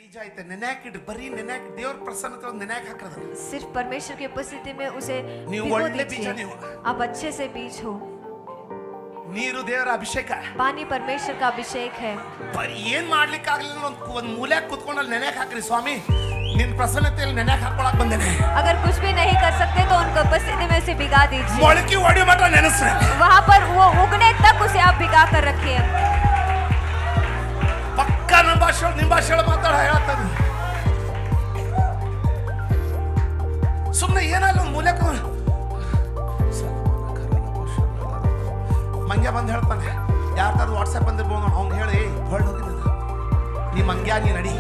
ಬೀಜ ಐತೆ ನೆನೆಯಾಕಿಡ್ರಿ, ಬರೀ ನೆನೆಯಾಕಿ ದೇವ್ರ ಪ್ರಸನ್ನತೆ ನೆನೆಯಾಕ್ ಹಾಕ್ರದ. सिर्फ परमेश्वर की उपस्थिति में उसे ನೀವು भिगो ಒಳ್ಳೆ ಬೀಜ, दीजिए। ನೀವು आप अच्छे से बीज हो। ನೀರು ದೇವರ ಅಭಿಷೇಕ, पानी परमेश्वर का अभिषेक है। ಬರೀ ಏನ್ ಮಾಡ್ಲಿಕ್ಕೆ ಆಗ್ಲಿಲ್ಲ ಒಂದ್ ಮೂಲೆ ಕುತ್ಕೊಂಡಲ್ಲಿ ನೆನೆಯಾಕ್ ಹಾಕ್ರಿ. ಸ್ವಾಮಿ ನಿನ್ ಪ್ರಸನ್ನತೆಯಲ್ಲಿ ನೆನೆಯಾಕ್ ಹಾಕೊಳಕ್ ಬಂದೇನೆ. अगर कुछ भी नहीं कर सकते तो उनको उपस्थिति में से भिगा दीजिए। ಮೊಳಕೆ ಹೊಡಿ ಮಟ್ಟ ನೆನೆಸ್ರಿ. वहाँ पर वो उगने तक उसे आप भिगा कर रखिए। ಪಕ್ಕ ನಿಮ್ಮ ಭಾಷೆ ಮಾತಾಡ ಹೇಳ್ತದ. ಸುಮ್ಮನೆ ಏನಲ್ಲ ಒಂದು ಮೂಲೆ ಮಂಗ್ಯ ಬಂದು ಹೇಳ್ತಾನೆ, ಯಾರ್ದಾರು ವಾಟ್ಸಪ್ ಬಂದಿರ್ಬೋದು ನೋಡಿ, ಅವ್ನು ಹೇಳಿ ಹೊಳ್ಳಿ ಹೋಗಿದ್ದ ನೀ ಮಂಗ್ಯ ನೀ ನಡಿ.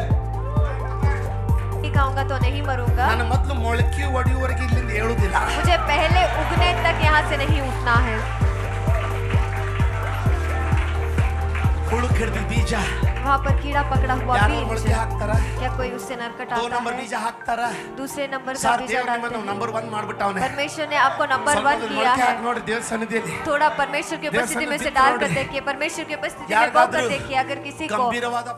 खाऊंगा तो नहीं मरूंगा। ನಾನು ಮೊದಲು ಮೊಳಕೆ ಒಡೆಯುವವರೆಗೆ ಇಲ್ಲಿಂದ ಹೇಳುದಿಲ್ಲ. मुझे पहले उगने तक यहाँ से नहीं उठना है। ಹುಳು ಹಿಡಿದ ಬೀಜ, वहाँ पर कीड़ा पकड़ा हुआ ಯಾರು बीज, ಮೊಳಕೆ ಹಾಕ್ತಾರ, क्या कोई उससे नरकट 2 आता ನಂಬರ್ है? ಬೀಜ ಹಾಕ್ತಾರ. दूसरे नंबर का ಸರ್ बीज ದೇವ್ರು डालते ನಿಮ್ಮನ್ನು हैं। ನಂಬರ್ 1 ಮಾಡ್ಬಿಟ್ಟ ಅವನೇ. परमेश्वर ने आपको नंबर 1 किया ಮೊಳಕೆ है। ಹಾಕಿ ನೋಡಿ ದೇವ್ರ ಸನ್ನಿಧಿಯಲ್ಲಿ. थोड़ा परमेश्वर की देव उपस्थिति में से सन्निधि डाल तोड़ कर दे। देखिए, परमेश्वर की उपस्थिति यार में बो कर गादरू, देखिए। अगर किसी को ಗಂಭೀರವಾದ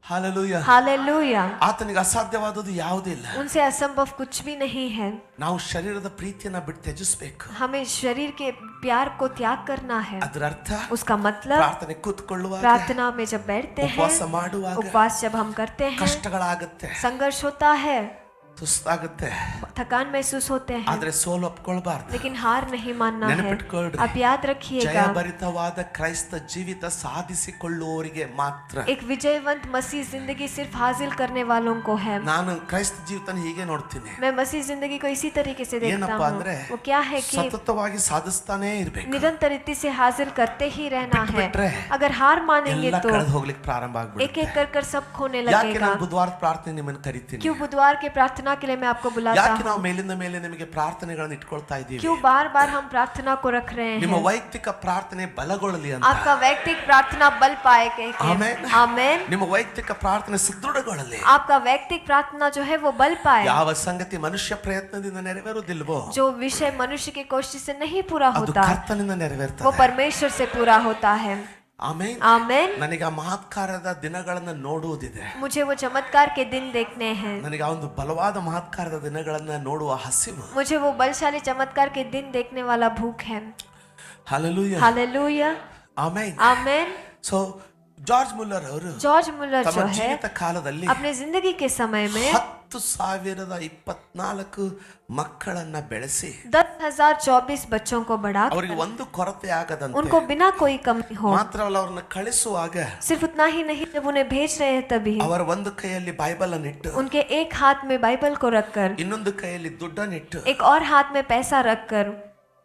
ಹಾಲೆಲೂಯಾ. हालेलुया, ಆತನಿಗೆ ಅಸಾಧ್ಯವಾದದ್ದು ಯಾವುದೂ ಇಲ್ಲ. उनसे असंभव कुछ भी नहीं है। ನಾವು ಶರೀರದ ಪ್ರೀತಿಯನ್ನ ಬಿಟ್ಟು ತ್ಯಜಿಸಬೇಕು. हमें शरीर के प्यार को त्याग करना है। ಅದರ ಅರ್ಥ उसका मतलब ಪ್ರಾರ್ಥನೆ ಕೂತ್ಕೊಳ್ಳುವಾಗ, प्रार्थना में जब बैठते हैं, ಉಪವಾಸ ಮಾಡುವಾಗ उपवास जब हम करते हैं, ಕಷ್ಟಗಳಾಗುತ್ತೆ, संघर्ष होता है, ಸುಸ್ತಾಗುತ್ತೆ, थकान महसूस होते हैं, ಆದ್ರೆ ಸೋಲು ಒಪ್ಕೊಳ್ಬಾರ್ದು. लेकिन हार नहीं मानना है। ನೆನಪಿಟ್ಕೊಳ್ರಿ, आप याद रखिएगा, ಜಯಭರಿತವಾದ ಕ್ರೈಸ್ತ ಜೀವಿತ ಸಾಧಿಸಿಕೊಳ್ಳುವವರಿಗೆ ಮಾತ್ರ. एक विजयवंत मसीह जिंदगी सिर्फ हासिल करने वालों को है। ನಾನು ಕ್ರೈಸ್ತ ಜೀವಿತನ ಹೀಗೆ ನೋಡ್ತೀನಿ. मैं मसीह जिंदगी को इसी तरीके से देखता ಏನಪ್ಪಾ हूँ। ಅಂದ್ರೆ वो क्या है कि ಸತತವಾಗಿ ಸಾಧಿಸ್ತಾನೇ ಇರ್ಬೇಕು. निरंतर रीति से हासिल करते ही रहना है। ಬಿಟ್ಬಿಟ್ರೆ अगर हार मानेंगे ಎಲ್ಲ तो ಕಳೆದು ಹೋಗ್ಲಿಕ್ಕೆ ಪ್ರಾರಂಭ एक ಆಗ್ಬಿಡುತ್ತೆ. एक कर सब खोने ಯಾಕೆ लगेगा। ನಾನು ಬುಧವಾರದ ಪ್ರಾರ್ಥನೆ ನಿಮ್ಮನ್ನು ಕರಿತೀನಿ? क्यों बुधवार के प्रार्थना के लिए मैं आपको बुलाता ಯಾಕೆ हूँ? ನಾವು ಮೇಲಿಂದ ಮೇಲೆ ನಿಮಗೆ ಪ್ರಾರ್ಥನೆಗಳನ್ನು ಇಟ್ಕೊಳ್ತಾ ಇದ್ದೀವಿ? क्यों बार बार हम प्रार्थना को रख रहे ನಿಮ್ಮ हैं? ವೈಯಕ್ತಿಕ ಪ್ರಾರ್ಥನೆ ಬಲಗೊಳ್ಳಲಿ ಅಂತ. आपका वैयक्तिक प्रार्थना बल पाए के ಆಮೆನ್. आमेन। ನಿಮ್ಮ ವೈಯಕ್ತಿಕ ಪ್ರಾರ್ಥನೆ ಸುದೃಢಗೊಳ್ಳಲಿ. आपका वैयक्तिक प्रार्थना जो है वो बल पाए। ಯಾವ ಸಂಗತಿ ಮನುಷ್ಯ ಪ್ರಯತ್ನದಿಂದ ನೆರವೇರುವುದಿಲ್ವೋ जो विषय मनुष्य की कोशिश से नहीं पूरा ಅದು होता, ಕರ್ತನಿಂದ वो ನೆರವೇರ್ತದೆ. परमेश्वर से पूरा होता है। ಆಮೆನ್. आमेन। ನನಗೆ ಆ ಮಹತ್ಕಾರದ ದಿನಗಳನ್ನು ನೋಡುವುದಿದೆ. मुझे वो चमत्कार के दिन देखने हैं। ನನಗೆ ಆ ಒಂದು ಬಲವಾದ ಮಹತ್ಕಾರದ ದಿನಗಳನ್ನ ನೋಡುವ ಹಸಿವು. मुझे वो बलशाली चमत्कार के दिन देखने वाला भूख है। Hallelujah. Hallelujah, amen. Amen. So George Muller ಅವರು जॉर्ज मुलर ತಮ್ಮ जो है ಜೀವಿತ ಕಾಲದಲ್ಲಿ अपने जिंदगी के समय में 10,024 ಮಕ್ಕಳನ್ನ ಬೆಳೆಸಿ 10,024 बच्चों को बढ़ा ಅವರಿಗೆ ಒಂದು ಕೊರತೆ ಆಗದಂತೆ, उनको बिना कोई कमी हो, ಮಾತ್ರವಲ್ಲ ಅವ್ರನ್ನ ಕಳಿಸುವಾಗ सिर्फ उतना ही नहीं, जब उन्हें भेज रहे हैं तभी ಅವರ ಒಂದು ಕೈಯಲ್ಲಿ ಬೈಬಲ್ ಅನ್ನಿಟ್ಟು, उनके एक हाथ में बाइबल को रखकर, ಇನ್ನೊಂದು ಕೈಯಲ್ಲಿ ದುಡ್ಡನ್ನಿಟ್ಟು, एक और हाथ में पैसा रखकर,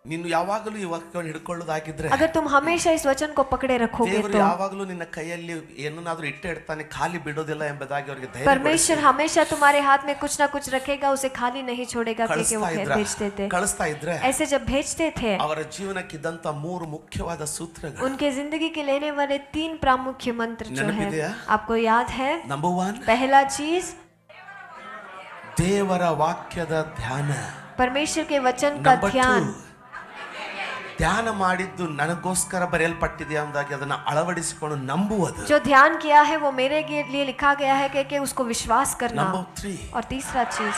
ನೀನು ಯಾವಾಗಲೂ ಈ ವಾಕ್ಯವನ್ನು ಹಿಡ್ಕೊಳ್ಳೋದಾಗಿದ್ರೆ अगर तुम हमेशा इस वचन को पकड़े रखोगे ದೇವರು तो ಯಾವಾಗಲೂ ನಿನ್ನ ಕೈಯಲ್ಲಿ ಏನನ್ನಾದ್ರೂ ಇಟ್ಟೆ ಇಡ್ತಾನೆ, ಖಾಲಿ ಬಿಡೋದಿಲ್ಲ ಎಂಬುದಾಗಿ ಅವರಿಗೆ ಧೈರ್ಯ परमेश्वर हमेशा तुम्हारे हाथ में कुछ ना कुछ रखेगा, उसे खाली नहीं छोड़ेगा क्योंकि वो भेजते थे। ಕಳಿಸ್ತಾ ಇದ್ರೆ ऐसे जब भेजते थे, ಅವರ ಜೀವನಕ್ಕಿದ್ದಂತ 3 ಮುಖ್ಯವಾದ ಸೂತ್ರಗಳು. उनके जिंदगी के लेने वाले 3 प्रामुख्य मंत्र जो है, ನೆನಪಿದೆಯಾ? आपको याद है? ನಂಬರ್ 1, पहला चीज ದೇವರ ವಾಕ್ಯದ ಧ್ಯಾನ. परमेश्वर के वचन का ನಂಬರ್ 2, ध्यान। ಧ್ಯಾನ ಮಾಡಿದ್ದು ನನಗೋಸ್ಕರ ಬರೆಯಲ್ಪಟ್ಟಿದೆ ಎಂಬುದಾಗಿ ಅದನ್ನ ಅಳವಡಿಸಿಕೊಂಡು ನಂಬುವುದು. जो ध्यान किया है वो मेरे लिए लिखा गया है कि उसको विश्वास करना। ನಂಬರ್ 3, और तीसरा चीज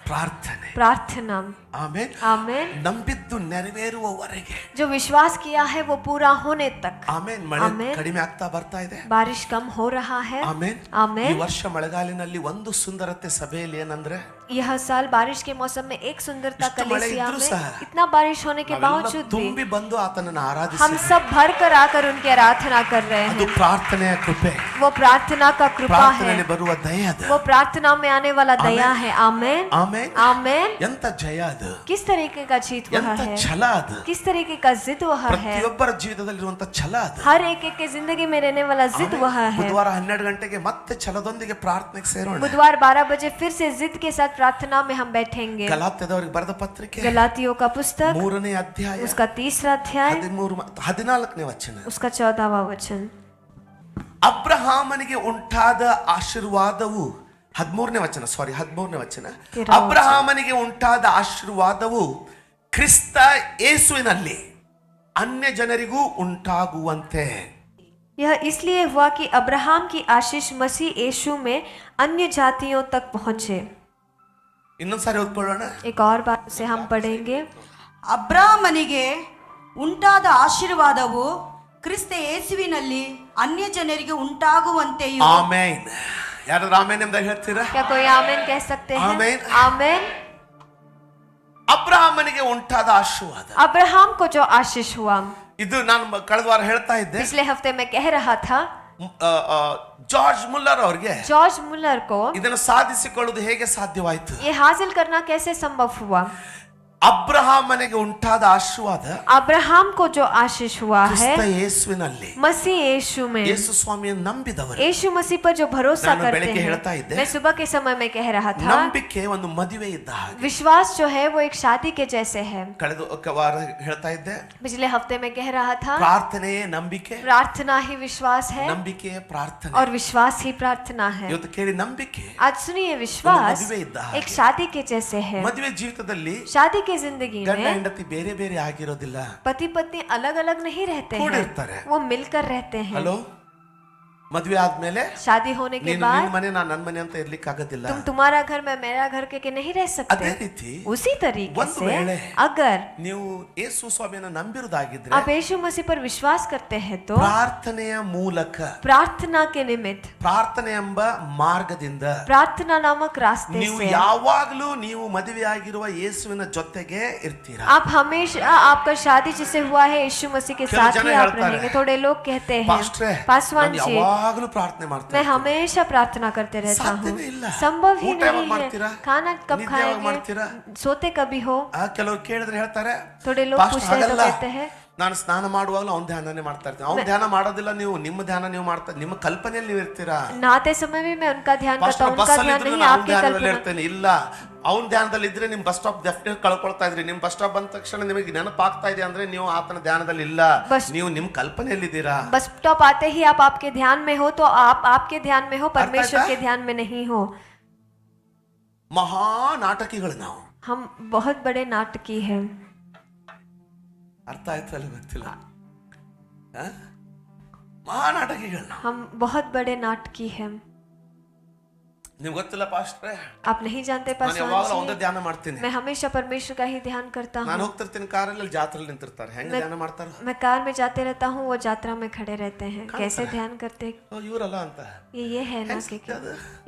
ಪ್ರಾರ್ಥನೆ. प्रार्थना। ಆಮೆನ್. आमेन। ನಂಬಿದ್ದು ನೆರವೇರುವವರೆಗೆ, जो विश्वास किया है वो पूरा होने तक। ಆಮೆನ್. ಮಳೆ ಆಮೆನ್. ಕಡಿಮೆ ಆಗ್ತಾ ಬರ್ತಾ ಇದೆ. बारिश कम हो रहा है। ಆಮೆನ್. ಆಮೆನ್. ಈ ವರ್ಷ ಮಳೆಗಾಲಿನಲ್ಲಿ ಒಂದು ಸುಂದರತೆ ಸಭೆಯಲ್ಲಿ ಏನಂದ್ರೆ, यह साल बारिश के मौसम में एक सुंदरता इष्ट मಳೆ कलीसिया इद्रू में सह इतना बारिश होने के ನಾವೆಲ್ಲ बावजूद भी ತುಂಬಿ ಬಂದು ಆತನನ್ನು हम ಆರಾಧಿಸಿ, सब भर कर आकर उनकी आराधना कर रहे ಅದು हैं। ಪ್ರಾರ್ಥನೆಯ ಕೃಪೆ. वो प्रार्थना का कृपा है, ಪ್ರಾರ್ಥನೆಯಲ್ಲಿ ಬರುವ ದಯ ಅದು. वो प्रार्थना में आने वाला दया है। आमेन। ಆಮೆನ್. आमेन। ಎಂತ ಜಯ ಅದು, किस तरीके का जीत वह ಎಂತ है, ಛಲ ಅದು, किस तरीके का जिद वह है, ಪ್ರತಿಯೊಬ್ಬರ ಜೀವಿತದಲ್ಲಿರುವಂತ ಛಲ ಅದು. हर एक के जिंदगी में रहने वाला जिद वह है। ಬುಧವಾರ 12 ಗಂಟೆಗೆ ಮತ್ತೆ ಛಲದೊಂದಿಗೆ ಪ್ರಾರ್ಥನೆಗೆ ಸೇರೋಣ. बुधवार 12 बजे फिर से जिद के साथ प्रार्थना में हम बैठेंगे। ಗಲಾತ್ಯದವರಿಗೆ ಬರೆದ ಪತ್ರಿಕೆ गलातियों का पुस्तक 3ನೇ ಅಧ್ಯಾಯ उसका 3रा अध्याय 14ನೇ ವಚನ. उसका 14वां वचन। ಅಬ್ರಹಾಮನಿಗೆ ಉಂಟಾದ ಆಶೀರ್ವಾದವು 13ನೇ ವಚನ, 13ನೇ ವಚನ. तेरह ಅಬ್ರಹಾಮನಿಗೆ ಉಂಟಾದ ಆಶೀರ್ವಾದವು ಕ್ರಿಸ್ತ ಯೇಸುವಿನಲ್ಲಿ ಅನ್ಯ ಜನರಿಗೂ ಉಂಟಾಗುವಂತೆ. यह इसलिए हुआ कि अब्राहम की आशीष मसीह यीशु में अन्य जातियों तक पहुंचे. ಇನ್ನೊಂದ್ಸಾರಿ ಓದ್ಕೊಳ್ಳೋಣ. एक और बात से हम पढ़ेंगे. ಅಬ್ರಾಮನಿಗೆ ಉಂಟಾದ ಆಶೀರ್ವಾದವು ಕ್ರಿಸ್ತ ಯೇಸುವಿನಲ್ಲಿ ಅನ್ಯ ಜನರಿಗೆ ಉಂಟಾಗುವಂತೆಯೂ. ಆಮೆನ್. ಯಾರಾದ್ರೂ ಆಮೆನ್ ಎಂಬುದಾಗಿ ಹೇಳ್ತೀರಾ? क्या कोई आमेन कह सकते हैं? आमेन. आमेन. ಅಬ್ರಹಾಮನಿಗೆ ಉಂಟಾದ ಆಶೀರ್ವಾದ, अब्राहम को जो आशीष हुआ, ಇದು ನಾನು ಕಳೆದ ವಾರ ಹೇಳ್ತಾ ಇದ್ದೆ. पिछले हफ्ते में कह रहा था, ಜಾರ್ಜ್ ಮುಲ್ಲರ್ ಅವ್ರಿಗೆ जॉर्ज मुलर को ಇದನ್ನು ಸಾಧಿಸಿಕೊಳ್ಳುವುದು ಹೇಗೆ ಸಾಧ್ಯವಾಯಿತು? ये हासिल करना कैसे संभव हुआ? ಅಬ್ರಹಾಮನಿಗೆ ಉಂಟಾದ ಆಶೀರ್ವಾದ अब्राहम को जो आशीष हुआ है ಕ್ರಿಸ್ತ ಯೇಸುವಿನಲ್ಲಿ, मसीह यीशु में, ಯೇಸು ಸ್ವಾಮಿಯನ್ನು ನಂಬಿದವರು. यीशु मसीह पर जो भरोसा ನಾನು करते ಬೆಳಗ್ಗೆ ಹೇಳ್ತಾ हैं. ಇದ್ದೆ, मैं सुबह के समय में कह रहा था, ನಂಬಿಕೆ ಒಂದು ಮದುವೆ ಇದ್ದ ಹಾಗೆ. विश्वास जो है वो एक शादी के जैसे है. ಕಳೆದ ವಾರ ಹೇಳ್ತಾ ಇದ್ದೆ, पिछले हफ्ते में कह रहा था, ಪ್ರಾರ್ಥನೆಯೇ ನಂಬಿಕೆ, प्रार्थना ही विश्वास है ನಂಬಿಕೆಯೇ ಪ್ರಾರ್ಥನೆ. और विश्वास ही प्रार्थना है. ಇವತ್ತು ಕೇಳಿ, ನಂಬಿಕೆ आज सुनिए, विश्वास ಮದುವೆ ಇದ್ದ ಹಾಗೆ. एक शादी के जैसे है. ಮದುವೆ ಜೀವಿತದಲ್ಲಿ शादी की जिंदगी ಗಂಡ में ಹೆಂಡತಿ ಬೇರೆ ಬೇರೆ ಆಗಿರೋದಿಲ್ಲ, पति पत्नी अलग अलग नहीं रहते ಕೂಡಿರ್ತಾರೆ. हैं, वो मिलकर रहते हैं. ಹಲೋ, ಮದುವೆ ಆದ್ಮೇಲೆ शादी होने के ನಿನ್ನ बाद ಮನೆ ನಾನು ನನ್ನ ಮನೆ ಅಂತ ಇರ್ಲಿಕ್ಕೆ ಆಗೋದಿಲ್ಲ. तुम तुम्हारा घर मैं मेरा घर के नहीं रह ಅದೇ सकते. ರೀತಿ उसी तरीके ಒಂದು से ವೇಳೆ अगर ನೀವು ಯೇಸು ಸ್ವಾಮಿಯನ್ನು ನಂಬಿರುವುದಾಗಿದ್ರೆ आप यीशु मसीह पर विश्वास करते हैं तो ಪ್ರಾರ್ಥನೆಯ ಮೂಲಕ, प्रार्थना के निमित्त, ಪ್ರಾರ್ಥನೆ ಎಂಬ ಮಾರ್ಗದಿಂದ प्रार्थना नामक रास्ते ನೀವು से ಯಾವಾಗಲೂ ನೀವು ಮದುವೆಯಾಗಿರುವ ಯೇಸುವಿನ ಜೊತೆಗೆ ಇರ್ತೀರಾ. आप हमेशा, आपका शादी जिसे हुआ है यीशु मसीह के ಕೆಲವು साथ ಜನ ही आप ಹೇಳ್ತಾರೆ, रहेंगे. थोड़े लोग कहते हैं, ಪಾಸ್ಟ್ರೇ, पासवान ನಾನು जी, ಯಾವಾಗಲೂ ಪ್ರಾರ್ಥನೆ ಮಾಡ್ತೀನಿ. मैं हमेशा प्रार्थना करते रहता हूँ. ಸಾಧ್ಯವೇ ಇಲ್ಲ. संभव ही ಊಟ ಯಾವಾಗ नहीं ಮಾಡ್ತೀರಾ? है. खाना कब ನಿದ್ದೆ ಯಾವಾಗ खाएंगे? ಮಾಡ್ತೀರಾ? सोते कभी हो? ಕೆಲವರು ಕೇಳಿದ್ರೆ ಹೇಳ್ತಾರೆ, थोड़े लोग ಪಾಸ್ಟರ್ पूछते हैं तो ಹಾಗಲ್ಲ, कहते हैं, ನಾನು ಸ್ನಾನ ಮಾಡುವಾಗಲೂ ಅವ್ನ ಧ್ಯಾನನೇ ಮಾಡ್ತಾ ಇರ್ತೀನಿ. ಅವ್ನ ಧ್ಯಾನ ಮಾಡೋದಿಲ್ಲ, ನೀವು ನಿಮ್ಮ ಧ್ಯಾನ ನೀವು ಮಾಡ್ತಾ, ನಿಮ್ಮ ಕಲ್ಪನೆಯಲ್ಲಿ ನೀವು ಇರ್ತೀರಾ. नहाते समय भी मैं उनका ध्यान करता हूँ, ಬಸ್ उनका ಅಲ್ಲಿ ध्यान ಇದ್ರೆ नहीं, ನಾನು आपकी ಧ್ಯಾನದಲ್ಲಿ कल्पना. ಇರ್ತೇನೆ. ಇಲ್ಲ, ಅವ್ನ ಧ್ಯಾನದಲ್ಲಿ ಇದ್ರೆ ನಿಮ್ ಬಸ್ ಸ್ಟಾಪ್ ಡೆಫಿನೆಟ್ ಕಳ್ಕೊಳ್ತಾ ಇದ್ರಿ. ನಿಮ್ ಬಸ್ ಸ್ಟಾಪ್ ಬಂದ ತಕ್ಷಣ ನಿಮಗೆ ನೆನಪಾಗ್ತಾ ಇದೆ ಅಂದ್ರೆ ನೀವು ಆತನ ಧ್ಯಾನದಲ್ಲಿ ಇಲ್ಲ, ನೀವು ನಿಮ್ ಕಲ್ಪನೆಯಲ್ಲಿದ್ದೀರಾ. बस स्टॉप आते ही आप आपके ध्यान में हो, तो आप आपके ध्यान में हो, परमेश्वर के ध्यान में नहीं हो. ಮಹಾ ನಾಟಕಿಗಳು ನಾವು. हम बहुत बड़े नाटकी हैं. ಅರ್ಥ ಆಯ್ತಲ್ಲ ಗೊತ್ತಿಲ್ಲ, ಮಹಾ ನಾಟಕಿಗಳು ನಾವು. हम बहुत बड़े नाटकी हैं. ನಿಮ್ಗೆ ಗೊತ್ತಿಲ್ಲ ಪಾಸ್ಟ್ರೆ, आप नहीं जानते ನಾನು ಯಾವಾಗಲೂ पासवान ಒಂದೇ जी, ಧ್ಯಾನ ಮಾಡ್ತೀನಿ. मैं हमेशा परमेश्वर का ही ध्यान करता ನಾನು हूँ. ಹೋಗ್ತಿರ್ತೀನಿ ಕಾರಲ್ಲಿ, ಜಾತ್ರೆಯಲ್ಲಿ ನಿಂತಿರ್ತಾರೆ, ಹೆಂಗ್ ಧ್ಯಾನ ಮಾಡ್ತಾರ? मैं कार में जाते रहता हूँ, वो यात्रा में खड़े रहते हैं. कहाँ कैसे पर? ध्यान करते हैं? ಇವರಲ್ಲ ಅಂತ ये है ना कैसे कि क्या?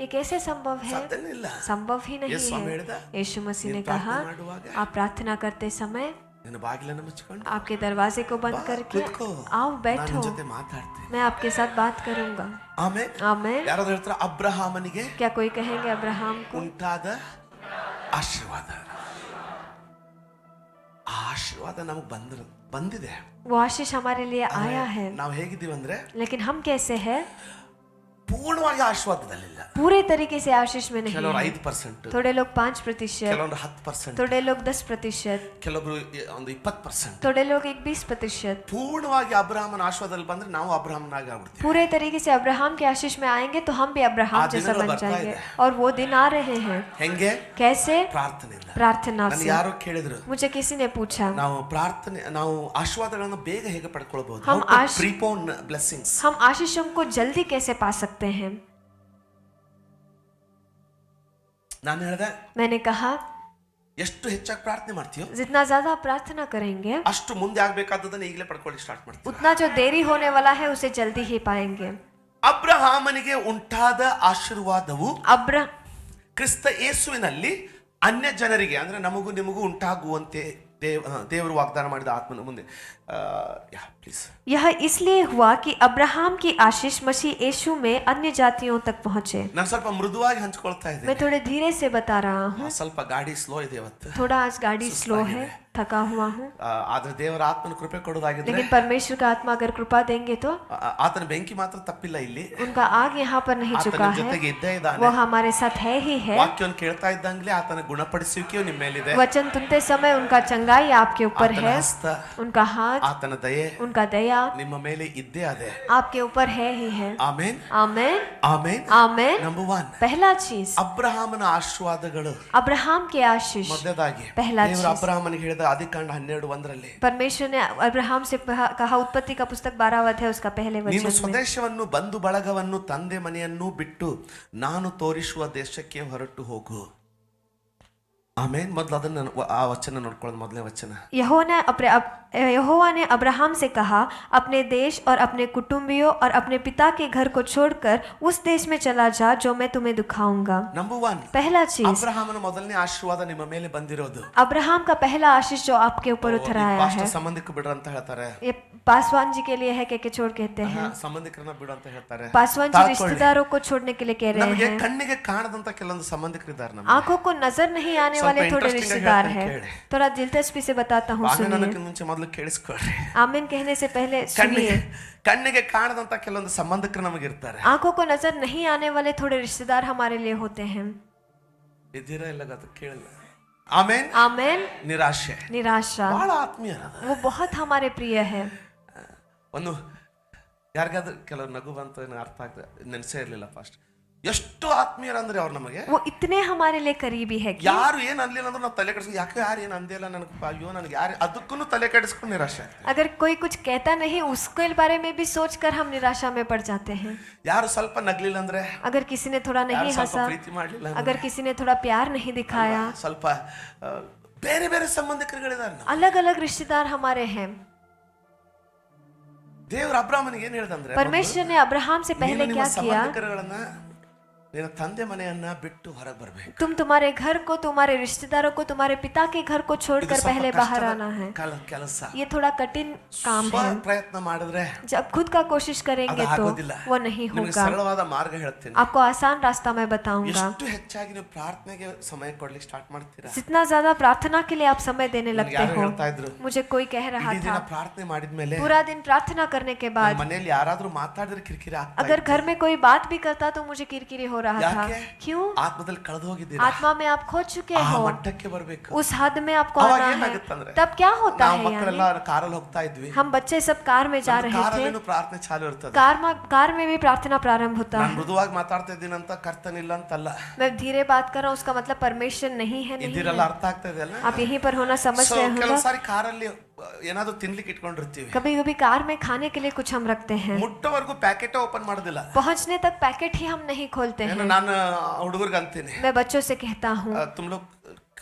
ये कैसे संभव है? ಸಾಧ್ಯನೇ ಇಲ್ಲ. संभव ही नहीं यीशु स्वामी है. ಹೇಳಿದ, यीशु मसीह ने ನೀನು कहा, ಪ್ರಾರ್ಥನೆ ಮಾಡುವಾಗ आप प्रार्थना करते समय ನಿನ್ನ ಬಾಗಿಲನ್ನು ಮುಚ್ಚಿಕೊಂಡು आपके दरवाजे को बंद ಬಾ, करके ಕೂತ್ಕೋ, आओ, ನಾನು बैठो, ನಿನ್ನ ಜೊತೆ ಮಾತಾಡ್ತೀನಿ. मैं आपके साथ बात करूंगा. ಆಮೇಲೆ आमेन. ಯಾರಾದ್ರೂ ಹೇಳ್ತಾರೆ, ಅಬ್ರಹಾಮನಿಗೆ क्या कोई कहेंगे अब्राहम को? ಉಂಟಾದ ಆಶೀರ್ವಾದ, ಆ ಆಶೀರ್ವಾದ ನಮಗ್ ಬಂದಿದೆ. वो आशीष हमारे लिए आया है, ನಾವು ಹೇಗಿದ್ದೀವಿ ಅಂದ್ರೆ लेकिन हम कैसे हैं? ಪೂರ್ಣವಾಗಿ ಆಶೀರ್ವಾದದಲ್ಲಿಲ್ಲ. पूरे तरीके से आशीष में नहीं ಕೆಲವರು है. 5%, थोड़े लोग 5%, ಕೆಲವರು 10%, थोड़े लोग 10%, ಕೆಲವರು ಒಂದು 20%. थोड़े लोग एक 20%. ಪೂರ್ಣವಾಗಿ ಅಬ್ರಹಾಮನ ಆಶೀರ್ವಾದದಲ್ಲಿ ಬಂದ್ರೆ ನಾವು ಅಬ್ರಹಾಮನಾಗಿ ಆಗ್ಬಿಡ್ತೀವಿ. पूरे तरीके से अब्राहम के आशीष में आएंगे तो हम भी अब्राहम आज जैसा दिनों बन बढ़ता जाएंगे. है। और वो दिन आ रहे हैं. ಹೆಂಗೆ? कैसे? ಪ್ರಾರ್ಥನೆಯಿಂದ. प्रार्थना ನಾನು से. ಯಾರೋ ಕೇಳಿದ್ರು, मुझे किसी ने पूछा, ನಾವು ಆಶೀರ್ವಾದಗಳನ್ನು ಬೇಗ ಹೇಗೆ ಪಡ್ಕೊಳ್ಬಹುದು? हम ಪ್ರಿಪೋನ್ ಬ್ಲೆಸ್ಸಿಂಗ್ಸ್. हम आशीषों को जल्दी कैसे पा सकते हैं? ನಾನು ಹೇಳಿದೆ, मैंने कहा, ಎಷ್ಟು ಹೆಚ್ಚಾಗಿ ಪ್ರಾರ್ಥನೆ ಮಾಡ್ತೀಯೋ जितना ज्यादा आप प्रार्थना करेंगे, ಅಷ್ಟು ಮುಂದೆ ಆಗ್ಬೇಕಾದದನ್ನ ಈಗಲೇ ಪಡ್ಕೊಳ್ಳಿ ಸ್ಟಾರ್ಟ್ ಮಾಡ್ತೀವಿ. उतना जो देरी होने वाला है उसे जल्दी ही पाएंगे. ಅಬ್ರಹಾಮನಿಗೆ ಉಂಟಾದ ಆಶೀರ್ವಾದವು अब्रा ಕ್ರಿಸ್ತ ಯೇಸುವಿನಲ್ಲಿ ಅನ್ಯ ಜನರಿಗೆ ಅಂದ್ರೆ ನಮಗೂ ನಿಮಗೂ ಉಂಟಾಗುವಂತೆ ದೇವರು ವಾಗ್ದಾನ ಮಾಡಿದ ಆತ್ಮನ ಮುಂದೆ. ಪ್ಲೀಸ್. यह इसलिए हुआ कि अब्राहम की आशीष मसीह यीशु में अन्य जातियों तक पहुंचे. ನಾನು ಸ್ವಲ್ಪ ಮೃದುವಾಗಿ ಹಂಚ್ಕೊಳ್ತಾ मैं ಇದ್ದೇನೆ. थोड़े धीरे से बता रहा हूँ. ಸ್ವಲ್ಪ ಗಾಡಿ ಸ್ಲೋ ಇದೆ ಇವತ್ತು. थोड़ा आज गाड़ी स्लो है. थका हुआ हूँ, ಆದ್ರೆ ದೇವರ ಆತ್ಮನ ಕೃಪೆ ಕೊಡೋದಾಗಿದ್ರೆ लेकिन परमेश्वर का आत्मा अगर कृपा देंगे तो ಆತನ ಬೆಂಕಿ ಮಾತ್ರ ತಪ್ಪಿಲ್ಲ ಇಲ್ಲಿ, उनका आग यहाँ पर नहीं ಆತನ चुका है, ಜೊತೆಗೆ ಇದ್ದೇ ಇದ್ದಾನೆ. वो हमारे साथ है ही है। ವಾಕ್ಯವನ್ನು ಕೇಳ್ತಾ ಇದ್ದಂಗ್ಲೇ ಆತನ ಗುಣಪಡಿಸುವಿಕೆಯು ನಿಮ್ಮ ಮೇಲಿದೆ. वचन सुनते समय उनका चंगाई आपके ऊपर ಆತನ है, ಹಸ್ತ, उनका हाथ, ಆತನ ದಯೆ उनका दया ನಿಮ್ಮ ಮೇಲೆ ಇದ್ದೇ ಅದೇ. आपके ऊपर है ही है। ಆಮೇನ್ आमेन ಆಮೇನ್. आमेन। ನಂಬರ್ 1, पहला चीज ಅಬ್ರಹಾಮನ ಆಶೀರ್ವಾದಗಳು. अब्राहम के आशीष। ಮೊದಲದಾಗಿ पहला ದೇವರು चीज ಅಬ್ರಹಾಮನಿಗೆ ಹೇಳಿದ ಆದಿಕಾಂಡ 12:1 परमेश्वर ने अब्राहम से कहा, उत्पत्ति का पुस्तक 12 अध्याय उसका पहले ನೀನು वचन में, ಸ್ವದೇಶವನ್ನು ಬಂಧು ಬಳಗವನ್ನು ತಂದೆ ಮನೆಯನ್ನು ಬಿಟ್ಟು ನಾನು ತೋರಿಸುವ ದೇಶಕ್ಕೆ ಹೊರಟು ಹೋಗು. ಆಮೇನ್. ಮೊದಲು ಅದನ್ನ ಆ ವಚನ ನೋಡ್ಕೊಳ್ಳೋದು, ಮೊದಲನೇ ವಚನ. यहोवा ने अब्राहम से कहा, अपने देश और अपने कुटुंबियों और अपने पिता के घर को छोड़कर उस देश में चला जा जो मैं तुम्हें दिखाऊंगा। ನಂಬರ್ 1, पहला चीज ಅಬ್ರಹಾಮನ ಮೊದಲನೇ ಆಶೀರ್ವಾದ ನಿಮ್ಮ ಮೇಲೆ ಬಂದಿರೋದು. अब्राहम का पहला आशीष जो आपके ऊपर उतर आया है, ಸಂಬಂಧಿಕ ಬಿಡ್ರ ಅಂತ ಹೇಳ್ತಾರೆ. ये पासवान जी के लिए है के छोड़ कहते हैं, ಸಂಬಂಧಿಕರನ್ನ ಬಿಡು ಅಂತ ಹೇಳ್ತಾರೆ. पासवान जी रिश्तेदारों को छोड़ने के लिए कह रहे ನಮಗೆ हैं। ಕಣ್ಣಿಗೆ ಕಾಣದಂತ ಕೆಲವೊಂದು ಸಂಬಂಧಿಕರಿದ್ದಾರೆ ನಮಗೆ. आंखों को नजर नहीं आने वाले थोड़े रिश्तेदार हैं। थोड़ा दिलचस्पी से बताता हूँ, सुनिए। ನನಗೆ ಮುಂಚೆ ಮೊದಲು ಕೇಳಿಸ್ಕೊಳ್ಳಿ. आमीन कहने से पहले सुनिए। ಕಣ್ಣಿಗೆ ಕಾಣದಂತ ಕೆಲವೊಂದು ಸಂಬಂಧಿಕರು ನಮಗೆ ಇರ್ತಾರೆ. आंखों को नजर नहीं आने वाले थोड़े रिश्तेदार हमारे लिए होते हैं। ಇದ್ದೀರಾ ಇಲ್ಲ ಗೊತ್ತ ಕೇಳಿಲ್ಲ. ಆಮೇನ್ आमेन। ನಿರಾಶೆ, निराशा ಬಹಳ ಆತ್ಮೀಯರಾದ. वो बहुत हमारे प्रिय है। ಒಂದು ಯಾರಿಗಾದ್ರೂ ಕೆಲವು ನಗು ಬಂತು, ಅರ್ಥ ಆಗ್ತದೆ, ನೆನ್ಸೇ ಇರ್ಲಿಲ್ಲ ಫಸ್ಟ್. ಎಷ್ಟು ಆತ್ಮೀಯರಂದ್ರೆ ಅವ್ರು ನಮಗೆ. वो इतने हमारे लिए करीबी है कि ಯಾರು ಏನ್ ಅನ್ಲಿಲ್ಲ ಅಂದ್ರೆ ನಾವು ತಲೆ ಕೆಡಿಸ್ಕೊಂಡು, ಯಾಕೆ ಯಾರು ಏನ್ ಅಂದಿಲ್ಲ ನನಗೆ, ಅಯ್ಯೋ ನನಗೆ ಯಾರು, ಅದಕ್ಕೂ ತಲೆ ಕೆಡಿಸ್ಕೊಂಡು ನಿರಾಶೆ. अगर कोई कुछ कहता नहीं उसके बारे में भी सोचकर हम निराशा में पड़ जाते हैं। ಯಾರು ಸ್ವಲ್ಪ ನಗ್ಲಿಲ್ಲ ಅಂದ್ರೆ, अगर किसी ने थोड़ा नहीं ಯಾರು ಸ್ವಲ್ಪ हंसा, ಪ್ರೀತಿ ಮಾಡ್ಲಿಲ್ಲ, अगर किसी ने थोड़ा प्यार नहीं दिखाया, ಸ್ವಲ್ಪ ಬೇರೆ ಬೇರೆ ಸಂಬಂಧಿಕರುಗಳಿದ್ದಾರೆ. अलग अलग रिश्तेदार हमारे हैं। ದೇವ್ರ ಅಬ್ರಾಹ್ಮನಿಗೆ ಏನ್ ಹೇಳ್ದಂದ್ರೆ, परमेश्वर ने अब्राहम से पहले क्या किया, ಸಂಬಂಧಿಕರುಗಳನ್ನ ನಿನ್ನ ತಂದೆ ಮನೆಯನ್ನ ಬಿಟ್ಟು ಹೊರಗೆ ಬರಬೇಕು. तुम तुम्हारे घर को, तुम्हारे रिश्तेदारों को, तुम्हारे पिता के घर को छोड़कर पहले बाहर आना है। ಕೆಲಸ. ये थोड़ा कठिन काम है। ಪ್ರಯತ್ನ ಮಾಡಿದ್ರೆ जब खुद का कोशिश करेंगे तो वो नहीं ನಿಮಗೆ होगा। ಸರಳವಾದ ಮಾರ್ಗ ಹೇಳ್ತೀನಿ. आपको आसान रास्ता मैं बताऊंगा। ಎಷ್ಟು ಹೆಚ್ಚಾಗಿ ನೀವು ಪ್ರಾರ್ಥನೆಗೆ ಸಮಯ ಕೊಡ್ಲಿಕ್ಕೆ ಸ್ಟಾರ್ಟ್ ಮಾಡ್ತೀರಾ, जितना ज्यादा प्रार्थना के लिए आप समय देने लगते ಯಾರು हो। ಹೇಳ್ತಾ ಇದ್ರು, मुझे कोई कह रहा ಇಡೀ ದಿನ था, ಪ್ರಾರ್ಥನೆ ಮಾಡಿದ್ಮೇಲೆ पूरा दिन प्रार्थना करने के बाद ಮನೆಯಲ್ಲಿ ಯಾರಾದ್ರೂ ಮಾತಾಡಿದ್ರೆ ಕಿರಿಕಿರಿ ಆಗ್ತಾ अगर घर में कोई बात भी करता तो मुझे किरकिरी हो रहा था। ಯಾಕೆ? क्यों? ಆತ್ಮದಲ್ಲಿ ಕಳೆದು ಹೋಗಿದ್ದೀರಾ, आत्मा में आप खो चुके ಆ हो, ಮಟ್ಟಕ್ಕೆ ಬರ್ಬೇಕು. उस हद में आपको ಅವಾಗ आना है। ಏನಾಗುತ್ತಂದ್ರೆ, तब क्या होता ನಾವು है, ಮಕ್ಕಳೆಲ್ಲ ಕಾರಲ್ಲಿ ಹೋಗ್ತಾ ಇದ್ವಿ, हम बच्चे सब कार में जा रहे थे, ಕಾರಲ್ಲಿನೂ ಪ್ರಾರ್ಥನೆ ಚಾಲು ಇರ್ತದೆ. कार में भी प्रार्थना प्रारंभ होता ನಾನು है। ಮೃದುವಾಗಿ ಮಾತಾಡ್ತಾ ಇದ್ದೀನಂತ ಕರ್ತನಿಲ್ಲ ಅಂತಲ್ಲ, मैं धीरे बात कर रहा हूँ उसका मतलब परमेश्वर नहीं है, नहीं ಇದಿರಲ್ಲ, है। ಅರ್ಥ ಆಗ್ತಾ ಇದೆ ಅಲ್ಲ. आप यहीं पर होना समझ So, रहे ಕೆಲವು होंगे। ಸಾರಿ ಕಾರಲ್ಲಿ ಏನಾದ್ರು ತಿನ್ಲಿಕ್ಕೆ ಇಟ್ಕೊಂಡಿರ್ತೀವಿ, कभी कभी कार में खाने के लिए कुछ हम रखते हैं, ಮುಟ್ಟವರೆಗೂ ಪ್ಯಾಕೆಟ್ ಓಪನ್ ಮಾಡೋದಿಲ್ಲ. पहुंचने तक पैकेट ही हम नहीं खोलते ಏನು हैं। ನಾನು ಹುಡುಗರಿಗೆ ಅಂತೀನಿ, मैं बच्चों से कहता हूँ, ತುಮ್ ಲೋಗ್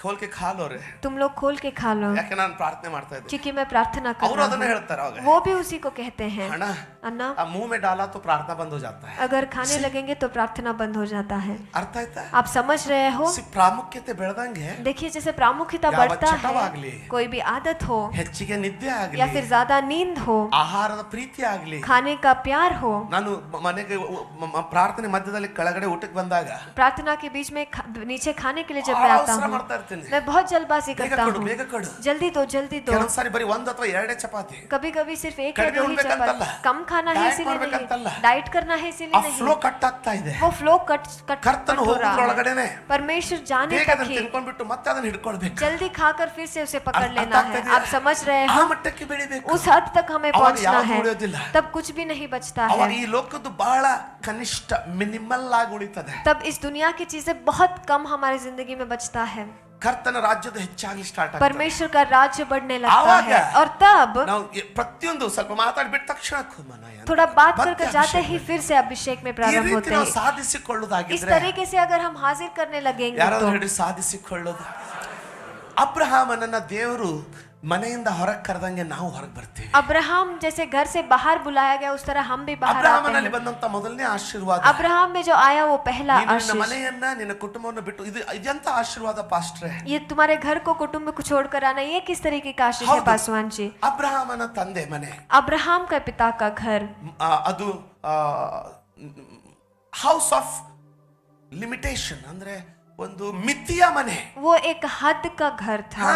ಖೋಲ್ ಕೆ ಖಾ ಲೋ ರೇ, तुम लोग खोल के खा लो, ಯಾಕೆ ನಾನು ಪ್ರಾರ್ಥನೆ ಮಾಡ್ತಾ ಇದ್ದೆ. क्योंकि मैं प्रार्थना कर ಅವರು रहा ಅದನ್ನ हूँ। ಹೇಳ್ತಾರೆ, ಅವಾಗ वो भी उसी को कहते हैं, ಅಣ್ಣ अन्ना ಆ मुंह में डाला तो प्रार्थना बंद हो जाता है. अगर खाने लगेंगे तो प्रार्थना बंद हो जाता है। ಅರ್ಥ ಆಯ್ತಾ? आप समझ रहे हो? ಪ್ರಾಮುಖ್ಯತೆ ಬೆಳೆದಂಗೆ देखिए जैसे प्रामुख्यता ಯಾವ बढ़ता ಚಟವಾಗ್ಲಿ, है, कोई भी आदत हो ಹೆಚ್ಚಿಗೆ ನಿದ್ದೆ या ಆಗ್ಲಿ, फिर ज्यादा नींद हो, ಆಹಾರದ ಪ್ರೀತಿ ಆಗ್ಲಿ. खाने का प्यार हो। ನಾನು ಮನೆಗೆ ಪ್ರಾರ್ಥನೆ ಮಧ್ಯದಲ್ಲಿ ಕೆಳಗಡೆ ಊಟಕ್ಕೆ ಬಂದಾಗ प्रार्थना के बीच में नीचे खाने के लिए जब मैं आता ಅವಸರ हूँ, ಮಾಡ್ತಾ ಇರ್ತೀನಿ, मैं बहुत जल्दबाजी ಬೇಗ करता ಕೊಡು हूँ, ಬೇಗ ಕೊಡು. जल्दी दो जल्दी दो। ಕೆಲವೊಂದ್ ಸಾರಿ ಬರೀ ಒಂದ್ ಅಥವಾ ಎರಡೇ ಚಪಾತಿ. कभी कभी सिर्फ एक या ಕಡಿಮೆ दो ही ಉಣ್ಬೇಕಂತಲ್ಲ, चपाती, कम खाना है डाइट इसीलिए ಮಾಡ್ಬೇಕಂತಲ್ಲ, नहीं, डाइट करना है ಆ इसीलिए ಫ್ಲೋ नहीं, ಕಟ್ ಆಗ್ತಾ ಇದೆ. वो फ्लो कट ಕರ್ತನು हो रहा है। ಹೋಗೋದ್ರೊಳಗಡೆನೆ परमेश्वर जाने ಬೇಗ तक ಅದನ್ನ ही ತಿನ್ಕೊಂಡ್ಬಿಟ್ಟು ಮತ್ತೆ ಅದನ್ನ ಹಿಡ್ಕೊಳ್ಬೇಕು. जल्दी खाकर फिर से उसे पकड़ अर्थ लेना आता है। है। आप समझ रहे ಆ हो? ಮಟ್ಟಕ್ಕೆ ಬೆಳಿಬೇಕು. उस हद तक हमें ಅವಾಗ पहुंचना ಯಾವ್ದು है, ಉಳಿಯೋದಿಲ್ಲ. तब कुछ भी नहीं बचता ಅವಾಗ है। ಈ ಲೋಕದ್ದು ಬಹಳ ಕನಿಷ್ಠ ಮಿನಿಮಲ್ ಆಗಿ ಉಳಿತದೆ. तब इस दुनिया की चीजें बहुत कम हमारी जिंदगी में बचता है। ಕರ್ತನ ರಾಜ್ಯದ ಹೆಚ್ಚಾಗಿ ಸ್ಟಾರ್ಟ್ ಆಗ್ತದೆ. परमेश्वर का राज्य बढ़ने लगता आवाज है, है। और तब ನಾವು ಪ್ರತಿಯೊಂದು ಸ್ವಲ್ಪ ಮಾತಾಡ್ಬಿಟ್ಟ ತಕ್ಷಣ थोड़ा बात कर जाते ही फिर से अभिषेक में ಈ प्रारंभ ರೀತಿ होते ನಾವು हैं। इस ಸಾಧಿಸಿಕೊಳ್ಳುವುದಾಗಿದ್ರೆ तरीके से अगर हम हाजिर करने लगेंगे ಯಾರಾದ್ರೂ तो ಹೇಳಿ ಸಾಧಿಸಿಕೊಳ್ಳೋದು. ಅಬ್ರಹಾಮನನ್ನ ದೇವರು ಮನೆಯಿಂದ ಹೊರಗೆ ಕರೆದಂಗೆ ನಾವು ಹೊರಗೆ ಬರ್ತೀವಿ. अब्राहम जैसे घर से बाहर बुलाया गया उस तरह हम भी बाहर आते ಅಬ್ರಹಾಮನಲ್ಲಿ हैं। ಬಂದಂತ ಮೊದಲನೇ ಆಶೀರ್ವಾದ, अब्राहम में जो आया वो पहला ನೀನು ನಿನ್ನ आशीष। ಮನೆಯನ್ನ ನಿನ್ನ ಕುಟುಂಬವನ್ನು ಬಿಟ್ಟು, ಇದು ಇದೆಂತ ಆಶೀರ್ವಾದ ಪಾಸ್ಟ್ರೆ. ये तुम्हारे घर को कुटुंब को छोड़कर आना, ये किस तरीके का आशीष है ಹೌದು. पासवान जी? ಅಬ್ರಹಾಮನ ತಂದೆ ಮನೆ, अब्राहम का पिता का घर, ಅದು ಹೌಸ್ ಆಫ್ ಲಿಮಿಟೇಷನ್, ಅಂದ್ರೆ ಒಂದು ಮಿತಿಯ ಮನೆ. वो एक हद का घर था। ಹಾ,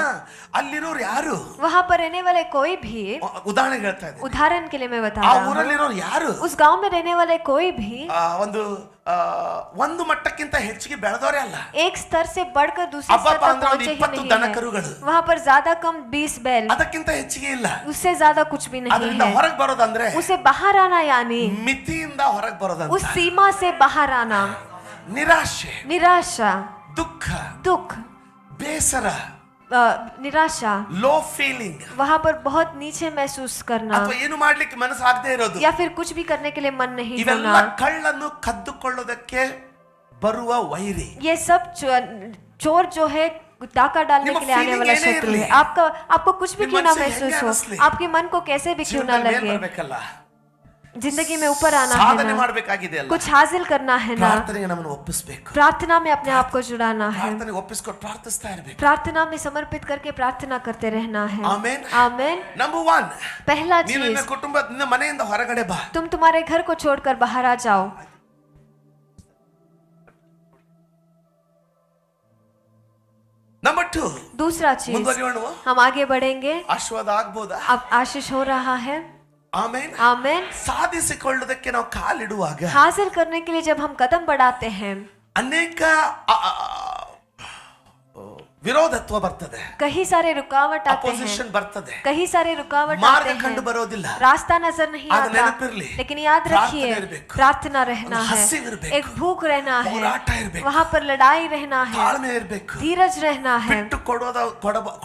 ಅಲ್ಲಿರೋರು ಯಾರು? वहां पर रहने वाले कोई भी, ಉದಾಹರಣೆ ಹೇಳ್ತಾ ಇದ್ದೀನಿ, उदाहरण के लिए मैं बता ಆ रहा हूँ, ಊರಲ್ಲಿರೋರು ಯಾರು? उस गांव में रहने वाले कोई भी ಒಂದು ಮಟ್ಟಕ್ಕಿಂತ ಹೆಚ್ಚಿಗೆ ಬೆಳೆದವರೇ ಅಲ್ಲ. एक स्तर से बढ़कर दूसरे ಅಬ್ಬಾ स्तर तक ಅಂದ್ರೆ ಒಂದು पहुंचे ही 20 नहीं ದನ है। ಕರುಗಳು, वहां पर ज्यादा कम 20 बैल, ಅದಕ್ಕಿಂತ ಹೆಚ್ಚಿಗೆ ಇಲ್ಲ. उससे ज्यादा कुछ भी नहीं ಅದರಿಂದ है। ಹೊರಗೆ ಬರೋದಂದ್ರೆ उसे बाहर आना यानी ಮಿತಿಯಿಂದ ಹೊರಗೆ ಬರೋದಂತ. उस सीमा से बाहर आना, ನಿರಾಶೆ, निराशा, ದುಃಖ, दुख, ಬೇಸರ, निराशा, ಲೋ ಫೀಲಿಂಗ್, वहां पर बहुत नीचे महसूस करना, ಅಥವಾ ಏನು ಮಾಡ್ಲಿಕ್ಕೆ ಮನಸ್ಸಾಗದೆ ಇರೋದು. या फिर कुछ भी करने के लिए मन नहीं ಇವೆಲ್ಲ होना, ಕಳ್ಳನ್ನು ಕದ್ದುಕೊಳ್ಳೋದಕ್ಕೆ ಬರುವ ವೈರಿ. ये सब चोर जो है डाका डालने ನಿಮ್ಮ के लिए आने feeling वाला ಏನೇ शत्रु ಇರ್ಲಿ, है। आपको कुछ भी ನಿಮ್ಮ क्यों ना ಮನಸ್ಸಿಗೆ महसूस ಹೆಂಗೆ हो, ಅನಿಸ್ಲಿ, आपके मन को कैसे भी क्यों ना ಜೀವನದಲ್ಲಿ ಏನ್ लगे, ಮಾಡ್ಬೇಕಲ್ಲ, जिंदगी में ऊपर आना है ಸಾಧನೆ ना, ಮಾಡಬೇಕಾಗಿದೆ ಅಲ್ಲ. कुछ हासिल करना है ना, ಪ್ರಾರ್ಥನೆಗೆ ನಮ್ಮನ್ನು ಒಪ್ಪಿಸಬೇಕು. प्रार्थना में अपने आप को जुड़ाना है, ಪ್ರಾರ್ಥನೆಗೆ ಒಪ್ಪಿಸ್ಕೊಂಡು ಪ್ರಾರ್ಥಿಸ್ತಾ ಇರಬೇಕು. प्रार्थना में समर्पित करके प्रार्थना करते रहना है। ಆಮೆನ್. आमेन। ನಂಬರ್ 1, पहला ನೀನು ನಿನ್ನ चीज, ಕುಟುಂಬ ನಿನ್ನ ಮನೆಯಿಂದ ಹೊರಗಡೆ ಬಾ. तुम तुम्हारे घर को छोड़कर बाहर आ जाओ। ನಂಬರ್ 2, दूसरा चीज, ಮುಂದುವರಿಯೋಣ. हम आगे बढ़ेंगे। ಆಶೀರ್ವಾದ ಆಗ್ಬೋದಾ? अब आशीष हो रहा है। ಆಮೆನ್. आमेन। ಸಾಧಿಸಿಕೊಳ್ಳೋದಕ್ಕೆ ನಾವು ಕಾಲಿಡುವಾಗ हासिल करने के लिए जब हम कदम बढ़ाते हैं, ಅನೇಕ ವಿರೋಧತ್ವ ಬರ್ತದೆ, कई सारे रुकावट आते हैं, ಅಪೋಸಿಷನ್ ಬರ್ತದೆ, कई सारे रुकावट ಮಾರ್ಗ आते ಕಂಡು हैं, ಬರೋದಿಲ್ಲ. रास्ता नजर नहीं ಅದು आता, ನೆನಪಿರ್ಲಿ. लेकिन याद ಪ್ರಾರ್ಥನೆ रखिए ಇರ್ಬೇಕು. प्रार्थना रहना ಒಂದು है, ಹಸಿವಿರ್ಬೇಕು. एक भूख रहना है, ಹೋರಾಟ ಇರ್ಬೇಕು. वहां पर लड़ाई रहना है, ತಾಳ್ಮೆ ಇರಬೇಕು. धीरज रहना है, ಬಿಟ್ಟು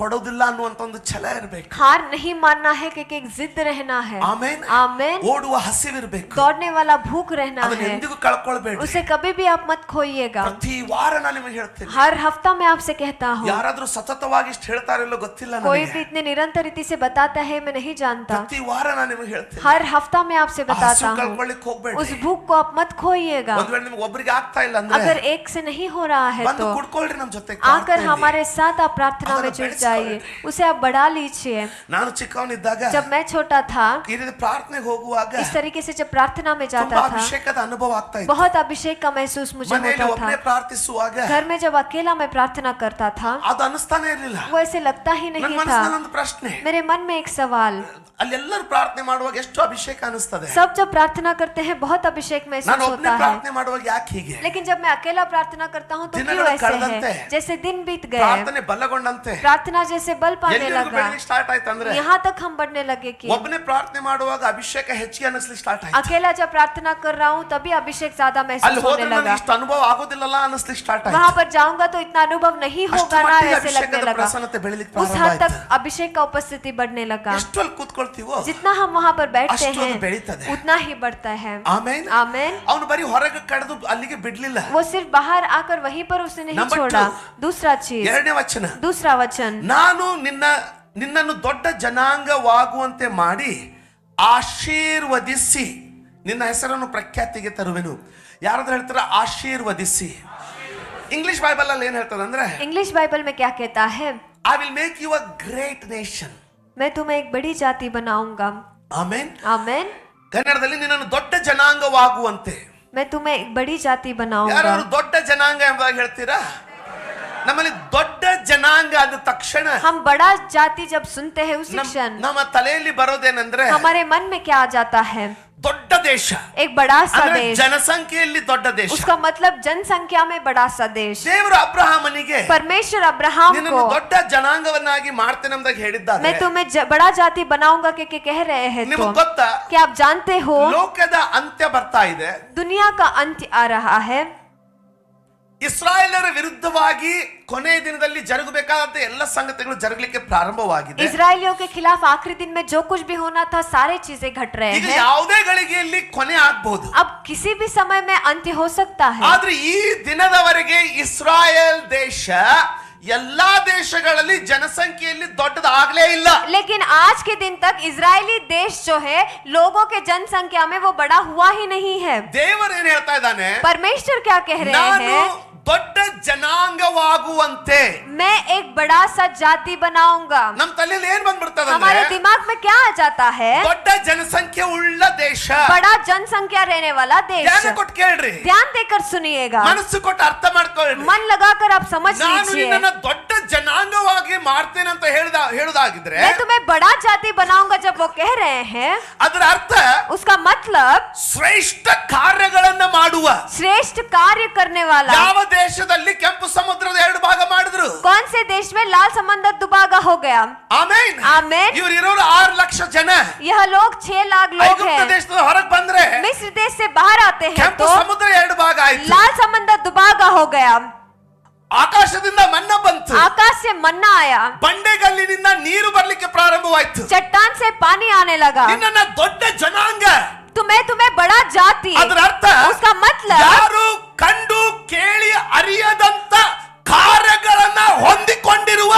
ಕೊಡೋದಿಲ್ಲ ಅನ್ನುವಂತ ಒಂದು ಛಲ ಇರಬೇಕು. हार नहीं मानना है, क्योंकि एक जिद रहना है। ಆಮೆನ್. आमेन। ಓಡುವ ಹಸಿವಿರ್ಬೇಕು. दौड़ने वाला भूख रहना ಅದನ್ನ है, ಎಂದಿಗೂ ಕಳ್ಕೊಳ್ಬೇಡಿ. उसे कभी भी आप मत खोइएगा। ಪ್ರತಿ ವಾರ ನಾನು ನಿಮಗೆ ಹೇಳ್ತೇನೆ, हर हफ्ता मैं आपसे कहता हूँ, ಯಾರಾದ್ರೂ ಸತತವಾಗಿ ಇಷ್ಟು ಹೇಳ್ತಾರಿಲ್ಲೋ ಗೊತ್ತಿಲ್ಲ कोई ನನಗೆ. भी इतने निरंतर रीति से बताता है, मैं नहीं जानता। ಪ್ರತಿ ವಾರ ನಾನು ನಿಮಗೆ ಹೇಳ್ತೇನೆ, हर हफ्ता मैं आपसे बताता ಹಸಿವು हूँ, ಕಳ್ಕೊಳ್ಳಿಕ್ಕೆ ಹೋಗ್ಬೇಡಿ. उस भूख को आप मत खोइएगा। ಒಂದ್ ವೇಳೆ ನಿಮ್ಗೆ ಒಬ್ಬರಿಗೆ ಆಗ್ತಾ ಇಲ್ಲ ಅಂದ್ರೆ अगर एक से नहीं हो रहा है ಬಂದು तो ಕುಡ್ಕೊಳ್ರಿ ನಮ್ಮ ಜೊತೆ. आकर हमारे साथ आप प्रार्थना में जुड़ जाइए, उसे आप बढ़ा लीजिए। ನಾನು ಚಿಕ್ಕವನಿದ್ದಾಗ जब मैं छोटा था, ಈ ರೀತಿ ಪ್ರಾರ್ಥನೆಗೆ ಹೋಗುವಾಗ इस तरीके से जब प्रार्थना में जाता ತುಂಬಾ था, ಅಭಿಷೇಕದ ಅನುಭವ ಆಗ್ತಾ ಇತ್ತು. बहुत अभिषेक का महसूस मुझे ಮನೆಯಲ್ಲಿ होता ಒಬ್ಬನೇ था। ಪ್ರಾರ್ಥಿಸುವಾಗ घर में जब अकेला मैं प्रार्थना करता था, ಅದು ಅನಿಸ್ತಾನೆ ಇರಲಿಲ್ಲ. वो ऐसे लगता ही ನನ್ನ नहीं ಮನಸ್ಸಿನಲ್ಲಿ था। ಒಂದು ಪ್ರಶ್ನೆ, मेरे मन में एक सवाल, ಅಲ್ಲೆಲ್ಲರೂ ಪ್ರಾರ್ಥನೆ ಮಾಡುವಾಗ ಎಷ್ಟು ಅಭಿಷೇಕ ಅನಿಸ್ತದೆ, सब जब प्रार्थना करते हैं बहुत अभिषेक महसूस ನಾನು ಒಬ್ಬನೇ होता है, ಪ್ರಾರ್ಥನೆ ಮಾಡುವಾಗ ಯಾಕೆ ಹೀಗೆ? लेकिन जब मैं अकेला प्रार्थना करता हूँ तो क्यों ದಿನಗಳು ऐसे ಕಳೆದಂತೆ है? जैसे दिन बीत गए, ಪ್ರಾರ್ಥನೆ ಬಲಗೊಂಡಂತೆ प्रार्थना जैसे बल पाने ಎಲ್ಲಿವರೆಗೂ लगा, ಬೆಳಲಿಕ್ಕೆ ಸ್ಟಾರ್ಟ್ ಆಯ್ತಂದ್ರೆ यहाँ तक हम बढ़ने लगे कि ಒಬ್ಬನೇ ಪ್ರಾರ್ಥನೆ ಮಾಡುವಾಗ ಅಭಿಷೇಕ ಹೆಚ್ಚಿಗೆ ಅನಿಸ್ಲಿಕ್ಕೆ ಸ್ಟಾರ್ಟ್ ಆಯ್ತು. अकेला जब प्रार्थना कर रहा हूँ तभी अभिषेक ज्यादा ಅಲ್ಲಿ महसूस होने ಹೋದ್ರೆ ನನಗೆ लगा। ಇಷ್ಟು ಅನುಭವ ಆಗೋದಿಲ್ಲಲ್ಲ ಅನಿಸ್ಲಿಕ್ಕೆ ಸ್ಟಾರ್ಟ್ ಆಯ್ತು. वहां पर जाऊंगा तो इतना अनुभव नहीं ಅಷ್ಟು होगा ना, ಮಟ್ಟಿಗೆ ऐसे लगने ಅಭಿಷೇಕದ लगा। ಪ್ರಸನ್ನತೆ ಬೆಳಿಲಿಕ್ಕೆ उस ಪ್ರಾರಂಭ हद तक ಆಯ್ತು. अभिषेक का उपस्थिति बढ़ने लगा। ಎಷ್ಟು ಅಲ್ಲಿ ಕೂತ್ಕೊಳ್ತೀವೋ जितना हम वहां पर बैठते ಅಷ್ಟು ಅದು हैं ಬೆಳೀತದೆ. उतना ही बढ़ता है। ಆಮೆನ್. आमेन। ಅವನು ಬರೀ ಹೊರಗೆ ಕಳೆದು ಅಲ್ಲಿಗೆ ಬಿಡ್ಲಿಲ್ಲ. वो सिर्फ बाहर आकर वहीं पर उसने नहीं Number छोड़ा। 2, दूसरा चीज, ಎರಡನೇ ವಚನ, दूसरा वचन, ನಾನು ನಿನ್ನನ್ನು ದೊಡ್ಡ ಜನಾಂಗವಾಗುವಂತೆ ಮಾಡಿ ಆಶೀರ್ವದಿಸಿ ನಿನ್ನ ಹೆಸರನ್ನು ಪ್ರಖ್ಯಾತಿಗೆ ತರುವೆನು. ಯಾರಾದ್ರೂ ಹೇಳ್ತಾರ ಆಶೀರ್ವದಿಸಿ? ಇಂಗ್ಲಿಷ್ ಬೈಬಲ್ ಅಲ್ಲಿ ಏನ್ ಹೇಳ್ತದೆ ಅಂದ್ರೆ, इंग्लिश बाइबल में क्या कहता है? I will make you a great nation. मैं तुम्हें एक बड़ी जाति बनाऊंगा। ಆಮೆನ್. आमेन। ಕನ್ನಡದಲ್ಲಿ ನಿನ್ನನ್ನು ದೊಡ್ಡ ಜನಾಂಗವಾಗುವಂತೆ. मैं तुम्हें एक बड़ी जाति बनाऊंगा। ಯಾರು ದೊಡ್ಡ ಜನಾಂಗ ಎಂಬುದಾಗಿ ಹೇಳ್ತೀರಾ? ನಮ್ಮಲ್ಲಿ ದೊಡ್ಡ ಜನಾಂಗ ಅಂದ ತಕ್ಷಣ हम बड़ा जाति जब सुनते हैं उसी क्षण ನಮ್ಮ ತಲೆಯಲ್ಲಿ ಬರೋದೇನೆಂದ್ರೆ हमारे मन में क्या आ जाता है? ದೊಡ್ಡ ದೇಶ, एक बड़ा सा ಅಂದ್ರೆ देश। ಜನಸಂಖ್ಯೆಯಲ್ಲಿ ದೊಡ್ಡ ದೇಶ. उसका मतलब जनसंख्या में बड़ा सा देश। ದೇವರು ಅಬ್ರಹಾಮನಿಗೆ परमेश्वर अब्राहम ನಿನ್ನನ್ನು को ದೊಡ್ಡ ಜನಾಂಗವನ್ನಾಗಿ ಮಾಡ್ತೇನೆ ಎಂಬುದಾಗಿ ಹೇಳಿದ್ದಾರೆ. मैं तुम्हें बड़ा जाति बनाऊंगा के कह रहे हैं। ನಿಮಗೆ तो ಗೊತ್ತಾ, क्या आप जानते हो ಲೋಕದ ಅಂತ್ಯ ಬರ್ತಾ ಇದೆ. दुनिया का अंत आ रहा है। ಇಸ್ರಾಯೇಲರ ವಿರುದ್ಧವಾಗಿ ಕೊನೆಯ ದಿನದಲ್ಲಿ ಜರುಗಬೇಕಾದಂತ ಎಲ್ಲ ಸಂಗತಿಗಳು ಜರುಗಲಿಕ್ಕೆ ಪ್ರಾರಂಭವಾಗಿದೆ. इजरायलियों के खिलाफ आखिरी दिन में जो कुछ भी होना था सारे चीजें घट रहे ಈಗ हैं। ಯಾವುದೇ ಗಳಿಗೆಯಲ್ಲಿ ಕೊನೆ ಆಗ್ಬಹುದು. अब किसी भी समय में अंत हो सकता है। ಆದ್ರೆ ಈ ದಿನದವರೆಗೆ ಇಸ್ರಾಯೇಲ್ ದೇಶ ಎಲ್ಲಾ ದೇಶಗಳಲ್ಲಿ ಜನಸಂಖ್ಯೆಯಲ್ಲಿ ದೊಡ್ಡದಾಗಲೇ ಇಲ್ಲ. लेकिन आज के दिन तक इजरायली देश जो है लोगों के जनसंख्या में वो बड़ा हुआ ही नहीं है। ದೇವರು ಏನ್ ಹೇಳ್ತಾ ಇದ್ದಾನೆ? परमेश्वर क्या कह रहे ನಾನು हैं? ದೊಡ್ಡ ಜನಾಂಗವಾಗುವಂತೆ. मैं एक बड़ा सा जाति बनाऊंगा. ನಮ್ಮ ತಲೆಯಲ್ಲಿ ಏನ್ ಬಂದ್ಬಿಡ್ತದೆ हमारे ಅಂದ್ರೆ दिमाग में क्या आ जाता है? ದೊಡ್ಡ ಜನಸಂಖ್ಯೆ ಉಳ್ಳ ದೇಶ. बड़ा जनसंख्या रहने वाला देश. ಧ್ಯಾನ ಕೊಟ್ಟು ಕೇಳ್ರಿ, ध्यान देकर सुनिएगा, ಮನಸ್ಸು ಕೊಟ್ಟು ಅರ್ಥ ಮಾಡ್ಕೊಳ್ಳಿ. मन लगाकर आप समझ ನಾನು लीजिए. ನಿನ್ನನ್ನ ದೊಡ್ಡ ಜನಾಂಗವಾಗಿ ಮಾಡ್ತೇನೆ ಅಂತ ಹೇಳುದಾಗಿದ್ರೆ मैं तुम्हें बड़ा जाति बनाऊंगा जब वो कह रहे हैं, ಅದರ ಅರ್ಥ उसका मतलब ಶ್ರೇಷ್ಠ ಕಾರ್ಯಗಳನ್ನ ಮಾಡುವ. श्रेष्ठ कार्य करने वाला. ಯಾವ ದೇಶದಲ್ಲಿ ಕೆಂಪು ಸಮುದ್ರದ 2 ಭಾಗ ಮಾಡಿದ್ರು? कौन से देश में लाल समंदर दुभागा हो गया? ಆಮೇನ್. आमेन. ಇವರು ಇರೋರು 6 ಲಕ್ಷ ಜನ. यह लोग 6 लाख लोग ಐಗುಪ್ತ हैं. ದೇಶದ ಹೊರಗೆ ಬಂದ್ರೆ मिस्र देश से बाहर आते हैं ಕೆಂಪು तो ಸಮುದ್ರ 2 ಭಾಗ ಆಯ್ತು. लाल समंदर दुभागा हो गया. ಆಕಾಶದಿಂದ ಮನ್ನ ಬಂತು. आकाश से मन्ना आया. ಬಂಡೆಗಲ್ಲಿನಿಂದ ನೀರು ಬರ್ಲಿಕ್ಕೆ ಪ್ರಾರಂಭವಾಯ್ತು. चट्टान से पानी आने लगा. ನಿನ್ನನ್ನ ದೊಡ್ಡ ಜನಾಂಗ. तुम्हें बड़ा जाति. ಅದರ ಅರ್ಥ उसका मतलब ಯಾರು ಕಂಡು ಕೇಳಿ ಅರಿಯದಂತ ಕಾರ್ಯಗಳನ್ನ ಹೊಂದಿಕೊಂಡಿರುವ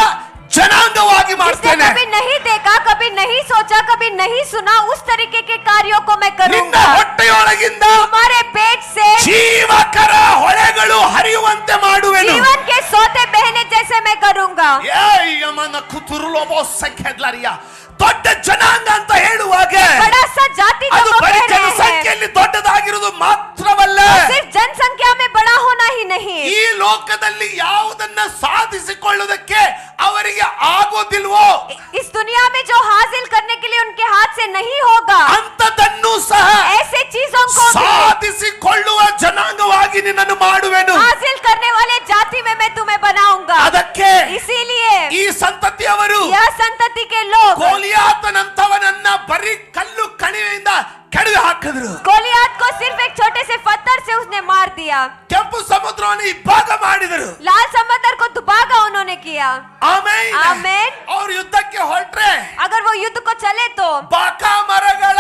ಜನಾಂಗವಾಗಿ जिसने ಮಾಡ್ತೇನೆ. कभी नहीं देखा, कभी नहीं सोचा, कभी नहीं सुना, उस तरीके के कार्यों को मैं ನಿನ್ನ करूंगा. ಹೊಟ್ಟೆಯೊಳಗಿಂದ तुम्हारे पेट से ಜೀವಕರ ಹೊಳೆಗಳು ಹರಿಯುವಂತೆ ಮಾಡುವೆನು. जीवन के सोते बहने जैसे मैं करूंगा. ಯಮನ ಕುತುರುಲೋಬೋ ಸಂಖ್ಯೆದ್ಲರಿಯ ದೊಡ್ಡ ಜನಾಂಗ ಅಂತ ಹೇಳುವಾಗ बड़ा सा जाति जब ಅದು वो ಬರೀ कह रहे हैं, ಜನಸಂಖ್ಯೆಯಲ್ಲಿ ದೊಡ್ಡದಾಗಿರುವುದು ಮಾತ್ರವಲ್ಲ, सिर्फ जनसंख्या में बड़ा होना ही नहीं, ಈ ಲೋಕದಲ್ಲಿ ಯಾವುದನ್ನ ಸಾಧಿಸಿಕೊಳ್ಳುವುದಕ್ಕೆ ಅವರಿಗೆ ಆಗೋದಿಲ್ವೋ इस दुनिया में जो हासिल करने के लिए उनके हाथ से नहीं होगा, ಅಂತದನ್ನು ಸಹ ऐसे चीजों को भी ಸಾಧಿಸಿಕೊಳ್ಳುವ ಜನಾಂಗವಾಗಿ ನಿನ್ನನ್ನು ಮಾಡುವೆನು. हासिल करने वाले जाति में मैं तुम्हें बनाऊंगा. ಅದಕ್ಕೆ इसीलिए ಈ ಸಂತತಿಯವರು यह संतति के लोग ಗೋಲಿಯಾತನಂತವನನ್ನ ಬರೀ ಕಲ್ಲು ಕಣಿವೆಯಿಂದ ಕೆಡವಿ ಹಾಕಿದ್ರು. गोलियात को सिर्फ एक छोटे से पत्थर से उसने मार दिया. ಕೆಂಪು ಸಮುದ್ರವನ್ನು ಇಬ್ಬಾಗ ಮಾಡಿದರು. लाल समंदर को दुभागा उन्होंने किया. ಆಮೇನ್. आमेन. ಅವ್ರು ಯುದ್ಧಕ್ಕೆ ಹೊರಟ್ರೆ अगर वो युद्ध को चले तो ಬಾಕಾ ಮರಗಳ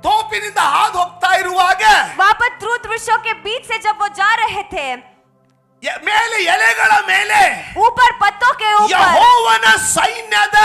ತೋಪಿನಿಂದ ಹಾದು ಹೋಗ್ತಾ ಇರುವಾಗ वहां पर द्रुत वृक्षों के बीच से जब वो जा रहे थे, ಮೇಲೆ ಎಲೆಗಳ ಮೇಲೆ ऊपर पत्तों के ऊपर ಯೆಹೋವನ ಸೈನ್ಯದ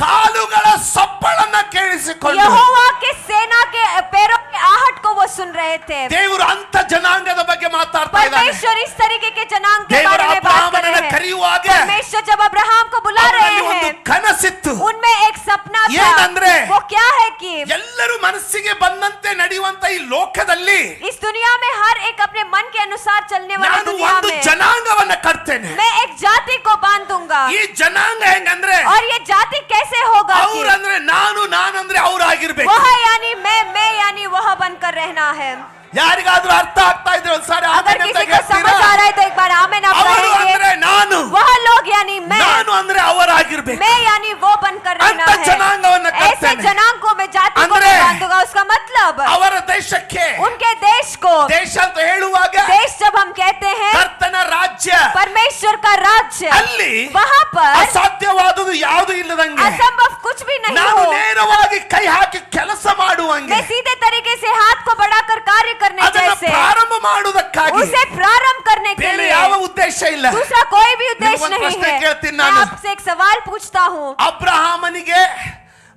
ಕಾಲುಗಳ ಸಪ್ಪಳನ್ನ ಕೇಳಿಸಿಕೊಂಡು यहोवा के सेना के पैरों के आहट को वो सुन रहे थे. ದೇವರು ಅಂತ ಜನಾಂಗದ ಬಗ್ಗೆ ಮಾತಾಡ್ತಾ ಇದ್ದಾನೆ. परमेश्वर इस तरीके के जनांग के ದೇವರು बारे में बात कर रहे ಅಬ್ರಹಾಮನನ್ನ हैं. ಕರೆಯುವಾಗ परमेश्वर जब अब्राहम को बुला रहे ಅವನಲ್ಲಿ ಒಂದು हैं, ಕನಸಿತ್ತು. उनमें एक सपना ಏನಂದ್ರೆ था. वो क्या है कि ಎಲ್ಲರೂ ಮನಸ್ಸಿಗೆ ಬಂದಂತೆ ನಡೆಯುವಂತ ಈ ಲೋಕದಲ್ಲಿ इस दुनिया में हर एक अपने मन के अनुसार चलने वाली ನಾನು दुनिया ಒಂದು में ಜನಾಂಗವನ್ನ ಕಟ್ತೇನೆ. मैं एक जाति को बांधूंगा. ಈ ಜನಾಂಗ ಹೆಂಗಂದ್ರೆ और ये जाति कैसे होगा कि ಅವ್ರಂದ್ರೆ ನಾನಂದ್ರೆ ಅವ್ರಾಗಿರ್ಬೇಕು. वह यानी मैं यानी वह बनकर रहना है. ಯಾರಿಗಾದ್ರೂ ಅರ್ಥ ಆಗ್ತಾ ಇದ್ರೆ ಒಂದ್ಸಾರಿ अगर किसी को समझ आ रहा है तो एक बार आमेन आप ಅವರು कहेंगे. ಅಂದ್ರೆ ನಾನು, वह लोग यानी ನಾನು ಅಂದ್ರೆ ಅವರಾಗಿರ್ಬೇಕು. मैं यानी वो बनकर रहना ಅಂತ ಜನಾಂಗವನ್ನ है. ऐसे ಕಟ್ತೇನೆ. जनांग को मैं जाति को ಅಂದ್ರೆ मैं बांधूंगा. उसका मतलब ಅವರ ದೇಶಕ್ಕೆ, उनके देश को, ದೇಶ ಅಂತ ಹೇಳುವಾಗ देश जब हम कहते हैं ಕರ್ತನ ರಾಜ್ಯ, परमेश्वर का राज्य, ಅಲ್ಲಿ वहाँ पर ಅಸಾಧ್ಯವಾದುದು ಯಾವುದು ಇಲ್ಲದಂಗೆ असंभव कुछ भी नहीं ನಾನು हो. ನೇರವಾಗಿ ಕೈ ಹಾಕಿ ಕೆಲಸ ಮಾಡುವಂಗೆ मैं सीधे तरीके से हाथ को बढ़ाकर कार्य करने ಅದನ್ನ जैसे ಪ್ರಾರಂಭ ಮಾಡುವುದಕ್ಕಾಗಿ उसे प्रारंभ करने के ಬೇರೆ लिए ಯಾವ ಉದ್ದೇಶ ಇಲ್ಲ. दूसरा कोई भी उद्देश्य ನಿಮ್ಗೊಂದು नहीं ಪ್ರಶ್ನೆ है. ಕೇಳ್ತೀನಿ मैं ನಾನು. आपसे एक सवाल पूछता हूँ. ಅಬ್ರಹಾಮನಿಗೆ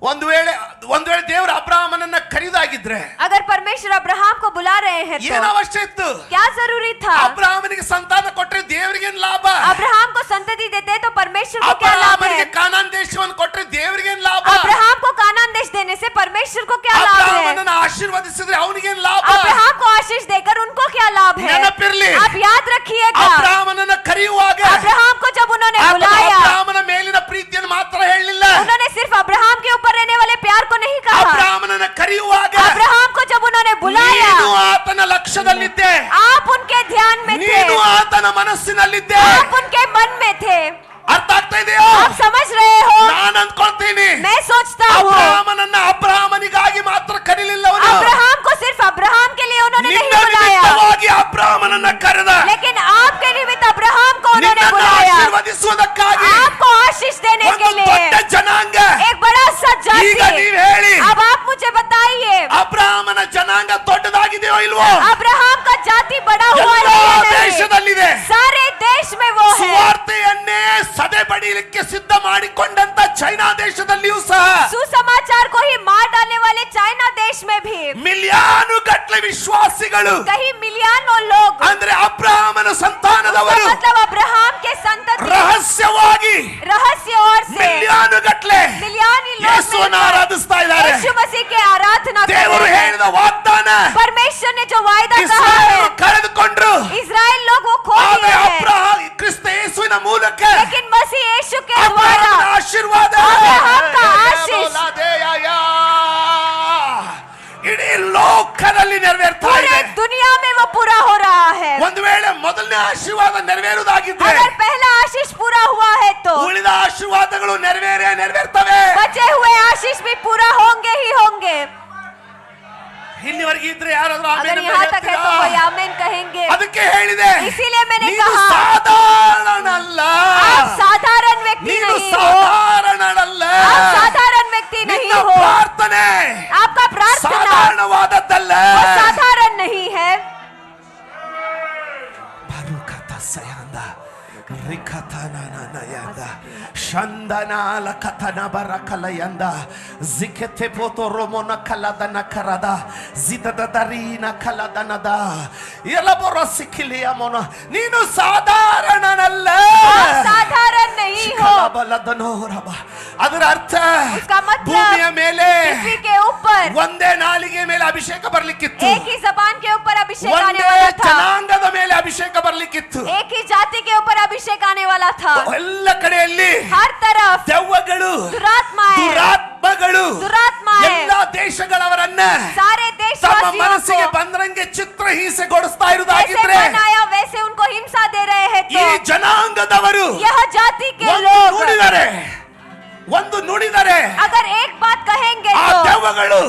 ಒಂದು ವೇಳೆ ದೇವರು ಅಬ್ರಹಾಮನನ್ನ ಕರೆಯುವುದಾಗಿದ್ರೆ अगर परमेश्वर अब्राहम को बुला रहे हैं ಏನು तो ಅವಶ್ಯ ಇತ್ತು? क्या जरूरी था? ಅಬ್ರಹಾಮನಿಗೆ ಸಂತಾನ ಕೊಟ್ರೆ ದೇವರಿಗೇನು ಲಾಭ? अब्राहम को संतति देते तो परमेश्वर को क्या लाभ है? ಅಬ್ರಹಾಮನಿಗೆ ಕಾನಾನ್ ದೇಶವನ್ನು ಕೊಟ್ರೆ ದೇವರಿಗೇನು ಲಾಭ? अब्राहम को कानान देश देने से परमेश्वर को क्या लाभ है? ಅಬ್ರಹಾಮನನ್ನ ಆಶೀರ್ವದಿಸಿದ್ರೆ ಅವನಿಗೇನು ಲಾಭ? अब्राहम को आशीष देकर उनको क्या लाभ है? ನೆನಪಿರ್ಲಿ, आप याद रखिएगा. ಅಬ್ರಹಾಮನನ್ನ ಕರೆಯುವಾಗ अब्राहम को जब उन्होंने ಆತನು बुलाया, ಅಬ್ರಹಾಮನ ಮೇಲಿನ ಪ್ರೀತಿಯನ್ನು ಮಾತ್ರ ಹೇಳಲಿಲ್ಲ. उन्होंने सिर्फ अब्राहम के ऊपर रहने वाले प्यार को नहीं कहा. ಅಬ್ರಹಾಮನನ್ನ ಕರೆಯುವಾಗ अब्राहम को जब उन्होंने बुलाया, ನೀನು ಆತನ ಲಕ್ಷ್ಯದಲ್ಲಿದ್ದೆ, आप उनके ध्यान में थे, ನೀನು ಆತನ ಮನಸ್ಸಿನಲ್ಲಿದ್ದೆ. आप उनके मन में थे. ಅರ್ಥ ಆಗ್ತಾ ಇದೆಯೋ? आप समझ रहे हो? ನಾನು ಅನ್ಕೊಳ್ತೀನಿ, मैं सोचता हूँ ಅಬ್ರಹಾಮನನ್ನ ಅಬ್ರಹಾಮನಿಗಾಗಿ ಮಾತ್ರ ಕರೀಲಿಲ್ಲ ಅವನು. अब्राहम को सिर्फ अब्राहम के लिए उन्होंने ನಿನ್ನ नहीं बुलाया, ನಿಮಿತ್ತವಾಗಿ ಅಬ್ರಹಾಮನನ್ನ ಕರೆದ, लेकिन आपके निमित्त अब्राहम को उन्होंने ನಿನ್ನನ್ನು बुलाया, ಆಶೀರ್ವದಿಸುವುದಕ್ಕಾಗಿ आपको आशीष देने ಒಂದು के लिए. ದೊಡ್ಡ ಜನಾಂಗ. एक बड़ा सा ಈಗ जाति. ನೀವು ಹೇಳಿ, अब आप मुझे बताइए, ಅಬ್ರಹಾಮನ ಜನಾಂಗ ದೊಡ್ಡದಾಗಿದೆಯೋ ಇಲ್ವೋ? अब्राहम का जाति बड़ा हुआ ಎಲ್ಲ है या नहीं? ದೇಶದಲ್ಲಿದೆ. सारे देश में वो है. ಸುವಾರ್ತೆಯನ್ನೇ ಸದೆ ಬಡಿಲಿಕ್ಕೆ ಸಿದ್ಧ ಮಾಡಿಕೊಂಡಂತ ಚೈನಾ ದೇಶದಲ್ಲಿಯೂ ಸಹ सुसमाचार को ही मार डालने वाले चाइना देश में भी ಮಿಲಿಯಾನು ಗಟ್ಟಲೆ ವಿಶ್ವಾಸಿಗಳು कहीं मिलियनों लोग ಅಂದ್ರೆ ಅಬ್ರಹಾಮನ ಸಂತಾನದ ಅಬ್ರಹಾಮನವರು मतलब अब्राहम के संतति ರಹಸ್ಯವಾಗಿ रहस्य और से ಮಿಲಿಯನ್ಗಟ್ಟಲೆ मिलियन लोग ಯೇಸುವನ್ನು मिलकर ಆರಾಧಿಸ್ತಾ ಇದ್ದಾರೆ. यीशु मसीह के आराधना कर ದೇವರು रहे हैं। ಹೇಳಿದ ವಾಗ್ದಾನ परमेश्वर ने जो वायदा कहा ಇಸ್ರಾಯೇಲ್ है, ಕಳೆದುಕೊಂಡ್ರು. इजराइल लोग वो खो ಆದ್ರೆ दिए हैं, ಅಬ್ರಹಾಂ ಕ್ರಿಸ್ತ ಯೇಸುವಿನ ಮೂಲಕ लेकिन मसीह यीशु के द्वारा ಅಬ್ರಹಾಮನ ಆಶೀರ್ವಾದ अब्राहम का आशीष ಇಡೀ ಲೋಕದಲ್ಲಿ ನೆರವೇರ್ತಾ पूरे ಇದೆ. दुनिया में वो पूरा हो रहा है। ಒಂದು ವೇಳೆ ಮೊದಲನೇ ಆಶೀರ್ವಾದ ನೆರವೇರುವುದಾಗಿದ್ರೆ अगर पहला आशीष पूरा हुआ है तो ಉಳಿದ ಆಶೀರ್ವಾದಗಳು ನೆರವೇರ್ತವೆ. बचे हुए आशीष भी पूरा होंगे ही होंगे। ಇಲ್ಲಿವರೆಗೆ ಇದ್ರೆ ಯಾರಾದ್ರೂ अगर ಆಮೆನ್ यहाँ तक है तो ಹೇಳ್ತೀರಾ? कोई आमेन कहेंगे। ಅದಕ್ಕೆ ಹೇಳಿದೆ, इसीलिए मैंने ನೀನು कहा ಸಾಧಾರಣನಲ್ಲ, आप साधारण व्यक्ति ನೀನು नहीं हो, ಸಾಧಾರಣನಲ್ಲ, आप साधारण व्यक्ति नहीं ನಿನ್ನ हो, ಪ್ರಾರ್ಥನೆ आपका प्रार्थना ಸಾಧಾರಣವಾದದ್ದಲ್ಲ. वो साधारण नहीं है। ಬರುಕತ ಸಯಾಂದ ರಿಕತನನನಯಂದ ಶಂದನಾಲ ಕಥನ ಬರಕಲಯಂದ ಜಿಕೆತೆ ಪೋತೋ ರೋಮೋನ ಕಲದನ ಕರದ ಜಿದದದರೀನ ಕಲದನದ ಎಲ್ಲಬರ ಸಿಕ್ಕಿಲಿಯ ಮೋನ ನೀನು ಸಾಧಾರಣನಲ್ಲ, आप साधारण नहीं हो। ಬಲದನೋರಬ ಅದರ ಅರ್ಥ उसका मतलब ಭೂಮಿಯ ಮೇಲೆ पृथ्वी के ऊपर ಒಂದೇ ನಾಲಿಗೆ ಮೇಲೆ ಅಭಿಷೇಕ ಬರ್ಲಿಕ್ಕಿತ್ತು, एक ही जबान के ऊपर अभिषेक आने ಒಂದೇ वाला था, ಜನಾಂಗದ ಮೇಲೆ ಅಭಿಷೇಕ ಬರ್ಲಿಕ್ಕಿತ್ತು. एक ही जाति के ऊपर अभिषेक आने वाला था। ಎಲ್ಲ ಕಡೆಯಲ್ಲಿ हर तरफ ದೆವ್ವಗಳು दुरात्माएं दुरात्माएं ಎಲ್ಲ ದೇಶಗಳವರನ್ನ सारे ತಮ್ಮ देशवासियों ಮನಸ್ಸಿಗೆ को ಬಂದ್ರಂಗೆ ಚಿತ್ರ ಹಿಂಸೆಗೊಡಿಸ್ತಾ जैसे ಇರುವುದಾಗಿದ್ರೆ बनाया वैसे उनको हिंसा दे रहे हैं ಈ तो ಜನಾಂಗದವರು यह जाति के ಒಂದು लोग ನುಡಿದರೆ अगर एक बात कहेंगे ಆ तो ದೆವ್ವಗಳು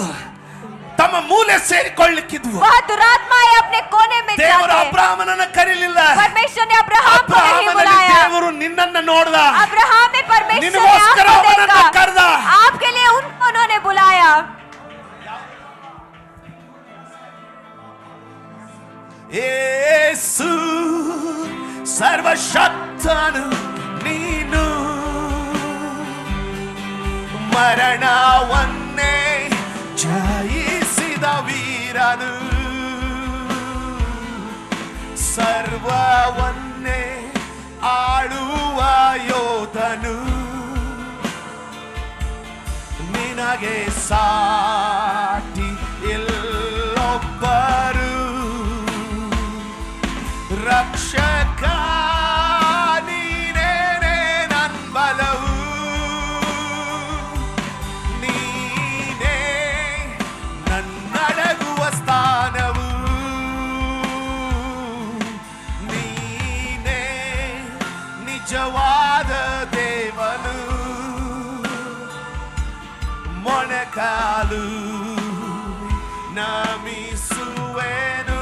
ತಮ್ಮ ಮೂಲೆ ಸೇರಿಕೊಳ್ಳಿಕ್ಕಿದ್ವು. वह दुरात्माएं अपने कोने में ದೇವರು जाते। ಅಬ್ರಹಾಮನನ್ನ ಕರೀಲಿಲ್ಲ, परमेश्वर ने अब्राहम को नहीं ಅಬ್ರಹಾಮನಲ್ಲಿ बुलाया, ದೇವರು ನಿನ್ನನ್ನ ನೋಡ್ದ, अब्राहम में परमेश्वर ने ನಿನಗೋಸ್ಕರ आपको ಅವನನ್ನ देखा, ಕರೆದ. आपके लिए उनको उन्होंने बुलाया। ಯೇಸು ಸರ್ವಶಕ್ತನು ನೀನು, ಮರಣವನ್ನೇ ಜಯಿಸಿದ ವೀರನು, ಸರ್ವವನ್ನೇ ಆಳುವ ಯೋಧನು, ನಿನಗೆ ಸಾಟಿ ಇಲ್ಲೊಬ್ಬರು, ರಕ್ಷಕ ನೀನೇನೆ ನನ್ ಬಲವು, ನೀನೇ ನನ್ನಡಗುವ ಸ್ಥಾನವು, ನೀನೇ ನಿಜವಾದ ದೇವನು, ಮೊಣಕಾಲು ನಮಿಸುವೆನು.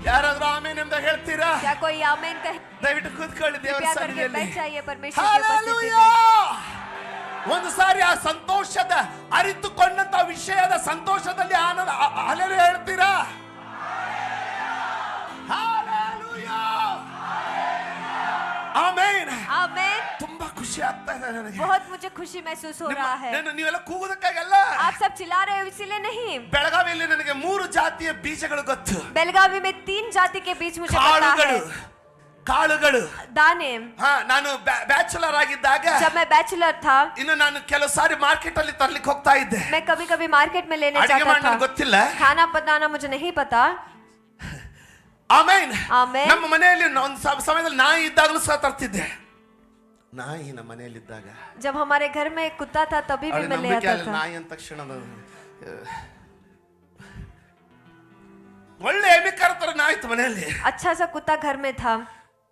ಯಾರಾದ್ರೂ ಆಮೇನ್ ಅಂತ ಹೇಳ್ತೀರಾ? क्या कोई आमेन कहे? ದಯವಿಟ್ಟು ಕೂತ್ಕೊಳ್ಳಿ ದೇವರ कृपया करके ಸನ್ನಿಧಿಯಲ್ಲಿ. बैठ जाइए परमेश्वर की उपस्थिति ಹಲ್ಲೆಲೂಯಾ! में। ಒಂದು ಸಾರಿ ಆ ಸಂತೋಷದ ಅರಿತುಕೊಂಡಂತ ವಿಷಯದ ಸಂತೋಷದಲ್ಲಿ ಆನಂದ ಹಲ್ಲೆಲೂಯಾ ಹೇಳ್ತೀರಾ? ಹಲ್ಲೆಲೂಯಾ! ಆಮೆನ್. आमेन। ತುಂಬಾ ಖುಷಿ ಆಗ್ತಾ ಇದೆ ನನಗೆ. बहुत मुझे खुशी महसूस हो रहा है। ನೀವೆಲ್ಲ ಕೂಗುದಕ್ಕಾಗಲ್ಲ. आप सब चिल्ला रहे हो इसीलिए नहीं। ಬೆಳಗಾವಿಯಲ್ಲಿ ನನಗೆ 3 ಜಾತಿಯ ಬೀಜಗಳು ಗೊತ್ತು. बेलगावी में 3 जाति के बीच मुझे पता ಕಾಳುಗಳು है। ಕಾಳುಗಳು. दाने। ನಾನು ಬ್ಯಾಚುಲರ್ ಆಗಿದ್ದಾಗ जब मैं बैचलर था, ಇನ್ನು ನಾನು ಕೆಲವು ಸಾರಿ ಮಾರ್ಕೆಟ್ ಅಲ್ಲಿ ತರ್ಲಿಕ್ಕೆ ಹೋಗ್ತಾ ಇದ್ದೆ. मैं कभी कभी मार्केट में लेने ಅಡಿಗೆ जाता ಮಾಡಿ था। ನನಗೆ ಗೊತ್ತಿಲ್ಲ. खाना बनाना मुझे नहीं पता। ಆಮೇನ್. ಆಮೆನ್. ನಮ್ಮ ಮನೆಯಲ್ಲಿ ಒಂದು ಸಮಯದಲ್ಲಿ ನಾಯಿ ಇದ್ದಾಗಲೂ ಸಹ ತರ್ತಿದ್ದೆ. ನಾಯಿ ನಮ್ಮ ಮನೆಯಲ್ಲಿದ್ದಾಗ जब हमारे घर में एक कुत्ता था तभी भी मैं ले आता था। ನಾಯಿ ಅಂದ ತಕ್ಷಣ ಒಳ್ಳೆ ಎಮ್ಮೆ ಕರ್ತರ ನಾಯಿ ಇತ್ತು ಮನೆಯಲ್ಲಿ. अच्छा सा कुत्ता घर में था।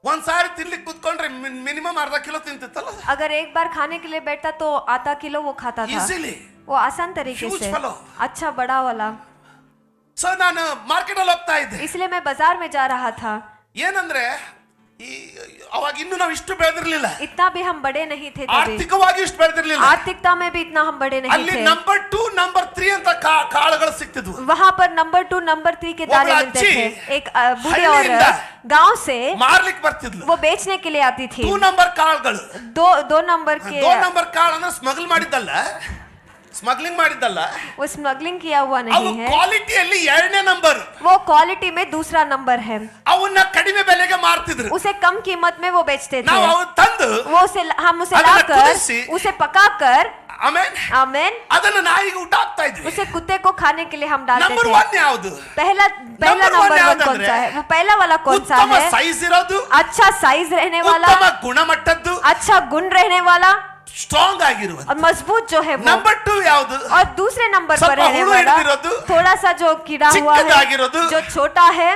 ಒಂದ್ ಸಾರಿ ತಿನ್ಲಿಕ್ಕೆ ಕುತ್ಕೊಂಡ್ರೆ ಮಿನಿಮಮ್ ಅರ್ಧ ಕಿಲೋ ತಿಂತಿತ್ತಲ್ಲ अगर एक बार खाने के लिए बैठता तो आधा किलो वो खाता था। ಈಸಿಲಿ. वो आसान तरीके Huge से। fellow. अच्छा बड़ा वाला। ಸೊ ನಾನು ಮಾರ್ಕೆಟ್ ಅಲ್ಲಿ ಹೋಗ್ತಾ ಇದ್ದೆ. इसलिए मैं बाजार में जा रहा था। ಏನಂದ್ರೆ ಈ ಅವಾಗ ಇನ್ನು ನಾವು ಇಷ್ಟು ಬೆಳೆದಿರ್ಲಿಲ್ಲ, इतना भी हम बड़े नहीं थे तभी। ಆರ್ಥಿಕವಾಗಿ ಇಷ್ಟು ಬೆಳೆದಿರ್ಲಿಲ್ಲ. आर्थिकता में भी इतना हम बड़े नहीं ಅಲ್ಲಿ थे। ನಂಬರ್ 2 ನಂಬರ್ 3 ಅಂತ ಕಾಳುಗಳು ಸಿಕ್ತಿದ್ವು. वहाँ पर नंबर 2 नंबर 3 के दाने वो मिलते अच्छी थे। एक बूढ़ी हल्लिंदा औरत गांव से ಮಾರ್ಲಿಕ್ಕೆ ಬರ್ತಿದ್ಲು. वो बेचने के लिए आती थी। 2 ನಂಬರ್ ಕಾಳುಗಳು. दो नंबर के 2 ನಂಬರ್ ಕಾಳು ಅಂದ್ರೆ ಸ್ಮಗಲ್ ಮಾಡಿದ್ದಲ್ಲ, ಸ್ಮಗ್ಲಿಂಗ್ ಮಾಡಿದ್ದಲ್ಲ, वो स्मगलिंग किया हुआ ಅವು नहीं है, ಕ್ವಾಲಿಟಿಯಲ್ಲಿ 2ನೇ ನಂಬರ್. वो क्वालिटी में दूसरा नंबर है. ಅವನ್ನ ಕಡಿಮೆ ಬೆಲೆಗೆ ಮಾರ್ತಿದ್ರು. उसे कम कीमत में वो बेचते थे. ನಾವು ಅವನ್ನ ತಂದು वो उसे हम उसे ಅದನ್ನ लाकर ಕುದಿಸಿ, उसे पकाकर, ಆಮೇನ್, आमेन, ಅದನ್ನ ನಾಯಿಗೆ ಊಟ ಹಾಕ್ತಾ ಇದ್ವಿ. उसे कुत्ते को खाने के लिए हम डालते ನಂಬರ್ थे. 1 ಯಾವುದು? पहला Number नंबर one 1 कौन सा है? वो पहला वाला कौन सा ಉತ್ತಮ है? ಸೈಜ್ ಇರೋದು, अच्छा साइज रहने वाला, ಉತ್ತಮ ಗುಣಮಟ್ಟದ್ದು, अच्छा गुण रहने वाला ಸ್ಟ್ರಾಂಗ್ ಆಗಿರುವುದು. और मजबूत जो है वो. ನಂಬರ್ 2 ಯಾವುದು? और दूसरे नंबर पर ಸ್ವಲ್ಪ रहने ಹುಳು वाला ಹಿಡಿದಿರೋದು, थोड़ा सा जो कीड़ा हुआ है, ಚಿಕ್ಕದಾಗಿರೋದು, जो छोटा है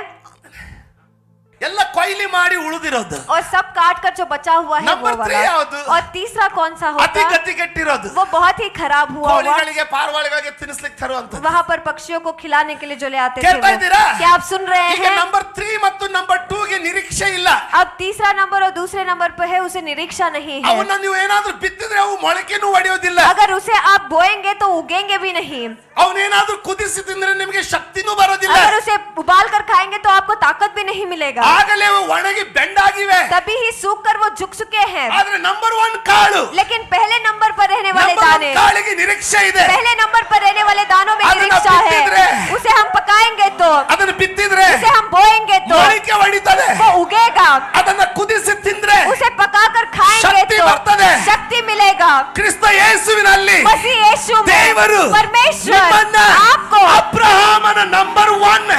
ಎಲ್ಲ ಕೊಯ್ಲಿ ಮಾಡಿ ಉಳಿದಿರೋದು. और सब काट कर जो बचा हुआ है वो Number 3 वाला. ಯಾವುದು? और तीसरा कौन सा ಅತಿ होगा? ಗತಿಗೆಟ್ಟಿರೋದು, वो बहुत ही खराब हुआ हुआ, ಕೋಳಿಗಳಿಗೆ ಪಾರಿವಾಳಗಳಿಗೆ ತಿನ್ನಿಸ್ಲಿಕ್ಕೆ ತರುವಂತದ್ದು. वहाँ पर पक्षियों को खिलाने के लिए जो ले आते थे ಕೇಳ್ತಾ वो. ಇದ್ದೀರಾ? क्या आप सुन रहे ಈಗ हैं? ನಂಬರ್ 3 ಮತ್ತು ನಂಬರ್ 2 ಗೆ ನಿರೀಕ್ಷೆ ಇಲ್ಲ. अब तीसरा नंबर और दूसरे नंबर पर है, उसे निरीक्षा नहीं है. ಅವನ್ನ ನೀವು ಏನಾದ್ರೂ ಬಿತ್ತಿದ್ರೆ ಅವು ಮೊಳಕೆನೂ ಒಡೆಯೋದಿಲ್ಲ. अगर उसे आप बोएंगे तो उगेंगे भी नहीं. ಅವನೇನಾದ್ರೂ ಕುದಿಸಿ ತಿಂದ್ರೆ ನಿಮಗೆ ಶಕ್ತಿನೂ ಬರೋದಿಲ್ಲ. अगर उसे उबाल कर खाएंगे तो आपको ताकत भी नहीं मिलेगा. ಆಗಲೇ ಅವು ಒಣಗಿ ಬೆಂಡಾಗಿವೆ. तभी ही सूख कर वो झुक चुके हैं. ಆದ್ರೆ ನಂಬರ್ 1 ಕಾಳು, लेकिन पहले नंबर पर रहने वाले ನಂಬರ್ 1 दाने, ಕಾಳಿಗೆ ನಿರೀಕ್ಷೆ ಇದೆ. पहले नंबर पर रहने वाले दानों में ಅದನ್ನ निरीक्षा है. ಬಿತ್ತಿದ್ರೆ, उसे हम पकाएंगे तो, ಅದನ್ನ ಬಿತ್ತಿದ್ರೆ उसे हम बोएंगे तो ಮೊಳಕೆ ಹೊಡಿತದೆ. वो उगेगा. ಅದನ್ನ ಕುದಿಸಿ ತಿಂದ್ರೆ उसे पकाकर खाएंगे ಶಕ್ತಿ तो ಬರ್ತದೆ. शक्ति मिलेगा. ಕ್ರಿಸ್ತ ಯೇಸುವಿನಲ್ಲಿ मसीह यीशु में ದೇವರು परमेश्वर ನಿಮ್ಮನ್ನ आपको ಅಬ್ರಹಾಮನ ನಂಬರ್ 1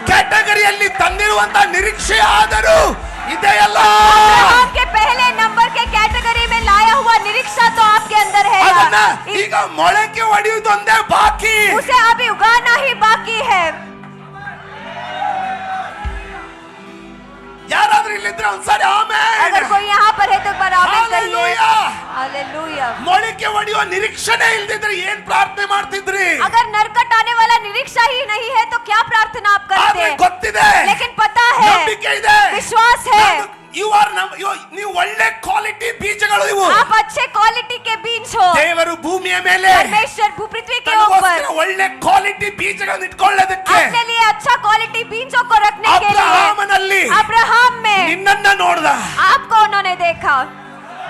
ಕ್ಯಾಟಗರಿಯಲ್ಲಿ ತಂದಿರುವಂತ ನಿರೀಕ್ಷೆ ಆದರೂ ಇದೆಯಲ್ಲ. अब्राहम के पहले नंबर के कैटेगरी में लाया हुआ निरीक्षा तो आपके अंदर है. ಅದನ್ನ ಈಗ ಮೊಳಕೆ ಹೊಡೆಯುವುದೊಂದೇ ಬಾಕಿ. उसे अभी उगाना ही बाकी है. ಯಾರಾದ್ರೂ ಇಲ್ಲಿದ್ರೆ ಒಂದ್ಸಾರಿ ಆಮೆನ್. अगर कोई यहाँ पर है तो एक बार आमीन कहिए. ಹಾಲೆಲೂಯಾ. हालेलुया. ಮೊಳಕೆ ಹೊಡೆಯುವ ನಿರೀಕ್ಷೆನೇ ಇಲ್ದಿದ್ರೆ ಏನ್ ಪ್ರಾರ್ಥನೆ ಮಾಡ್ತಿದ್ರಿ? अगर नरकट आने वाला निरीक्षा ही नहीं है तो क्या प्रार्थना आप ಆದ್ರೆ करते? ಗೊತ್ತಿದೆ, लेकिन पता है, ನಂಬಿಕೆ ಇದೆ, विश्वास है, ನೀವು ಒಳ್ಳೆ ಕ್ವಾಲಿಟಿ ಬೀಜಗಳು ಇವು. आप अच्छे क्वालिटी के बीज हो. ದೇವರು ಭೂಮಿಯ ಮೇಲೆ परमेश्वर भूपृथ्वी के ತನಗೋಸ್ಕರ ऊपर ಒಳ್ಳೆ ಕ್ವಾಲಿಟಿ ಬೀಜಗಳನ್ನು ಇಟ್ಕೊಳ್ಳೋದಕ್ಕೆ अपने लिए अच्छा क्वालिटी बीजों को रखने के लिए ಅಬ್ರಹಾಮನಲ್ಲಿ अब्राहम में ನಿನ್ನನ್ನ ನೋಡ್ದ, आपको उन्होंने देखा,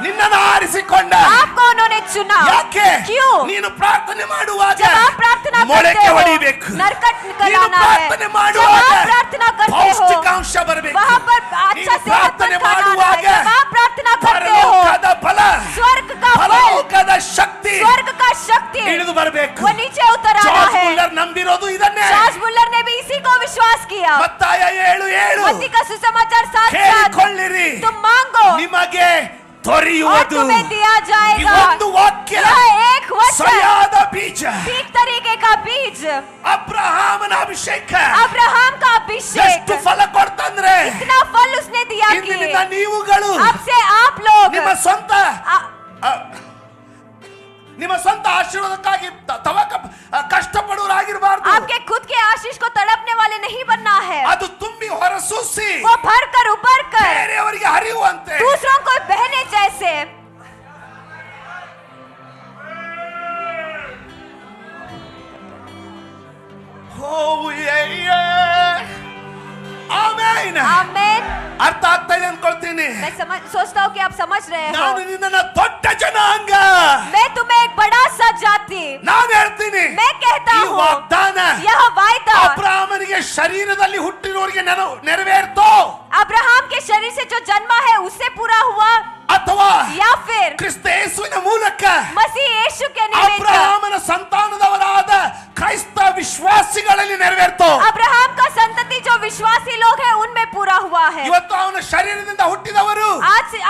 ನಿನ್ನನ್ನು ಆರಿಸಿಕೊಂಡ. आपको उन्होंने चुना. ಯಾಕೆ? क्यों? ನೀನು ಪ್ರಾರ್ಥನೆ ಮಾಡುವಾಗ जब आप प्रार्थना करते ಮೊಳಕೆ हो, ಹೊಡಿಬೇಕು. नरकट ನೀನು निकलना है. ಪ್ರಾರ್ಥನೆ जब ಮಾಡುವಾಗ आप प्रार्थना करते हो, ಪೌಷ್ಟಿಕಾಂಶ ಬರಬೇಕು. वहाँ पर अच्छा ನೀನು सेहतमंद ಪ್ರಾರ್ಥನೆ खाना आना है. ಮಾಡುವಾಗ जब आप प्रार्थना करते हो, ಪರಲೋಕದ ಫಲ, स्वर्ग का फल, ಪರಲೋಕದ ಶಕ್ತಿ स्वर्ग का शक्ति ಇಳಿದು ಬರಬೇಕು. वो नीचे उतर आना ಜಾರ್ಜ್ है. ಮುಲ್ಲರ್ ನಂಬಿರೋದು ಇದನ್ನೇ. जॉर्ज मुल्लर ने भी इसी को विश्वास किया. ಮತ್ತಾಯ 7:7 मत्ती का सुसमाचार 7:7 ಕೇಳಿಕೊಳ್ಳಿರಿ, तुम मांगो ನಿಮಗೆ और ದೊರೆಯುವುದು. तुम्हें दिया ಈ जाएगा. ಒಂದು ವಾಕ್ಯ यह एक वचन ಸರಿಯಾದ ಬೀಜ. ठीक तरीके का बीज, ಅಬ್ರಹಾಮನ ಅಭಿಷೇಕ अब्राहम का ಎಷ್ಟು अभिषेक ಫಲ ಕೊಡ್ತಂದ್ರೆ इतना फल उसने दिया कि ಇಂದಿನಿಂದ ನೀವುಗಳು अब से आप लोग ನಿಮ್ಮ ಸ್ವಂತ आ- ನಿಮ್ಮ ಸ್ವಂತ ಆಶೀರ್ವಾದಕ್ಕಾಗಿ ತವಕ ಕಷ್ಟಪಡುವರಾಗಿರಬಾರದು. आपके खुद के आशीष को तड़पने वाले नहीं बनना है. ಅದು ತುಂಬಿ ಹೊರಸೂಸಿ वो भर कर उबर कर ಬೇರೆಯವರಿಗೆ ಹರಿಯುವಂತೆ दूसरों को बहने जैसे. ಆಮೆನ್. आमीन. ಅರ್ಥ ಆಗ್ತಾ ಇದೆ ಅನ್ಕೊಳ್ತೀನಿ. मैं सोचता हूँ कि आप समझ रहे हो. ನಾನು ನಿನ್ನನ್ನ ದೊಡ್ಡ ಜನಾಂಗ, मैं तुम्हें एक बड़ा सा जाति, ನಾನು ಹೇಳ್ತೀನಿ, मैं कहता ಈ हूँ, ವಾಗ್ದಾನ यह वायदा ಅಬ್ರಹಾಮನಿಗೆ ಶರೀರದಲ್ಲಿ ಹುಟ್ಟಿರೋರಿಗೆ ನೆರವೇರ್ತೋ अब्राहम के शरीर से जो जन्मा है उससे पूरा हुआ, ಅಥವಾ या फिर ಕ್ರಿಸ್ತ ಯೇಸುವಿನ ಮೂಲಕ मसीह यीशु के निमित्त ಅಬ್ರಹಾಮನ ಸಂತಾನದವರಾದ ಕ್ರೈಸ್ತ ವಿಶ್ವಾಸಿಗಳಲ್ಲಿ ನೆರವೇರ್ತೋ. अब्राहम का संतति जो विश्वासी लोग हैं उनमें पूरा हुआ है. ಇವತ್ತು ಅವನ ಶರೀರದಿಂದ ಹುಟ್ಟಿದವರು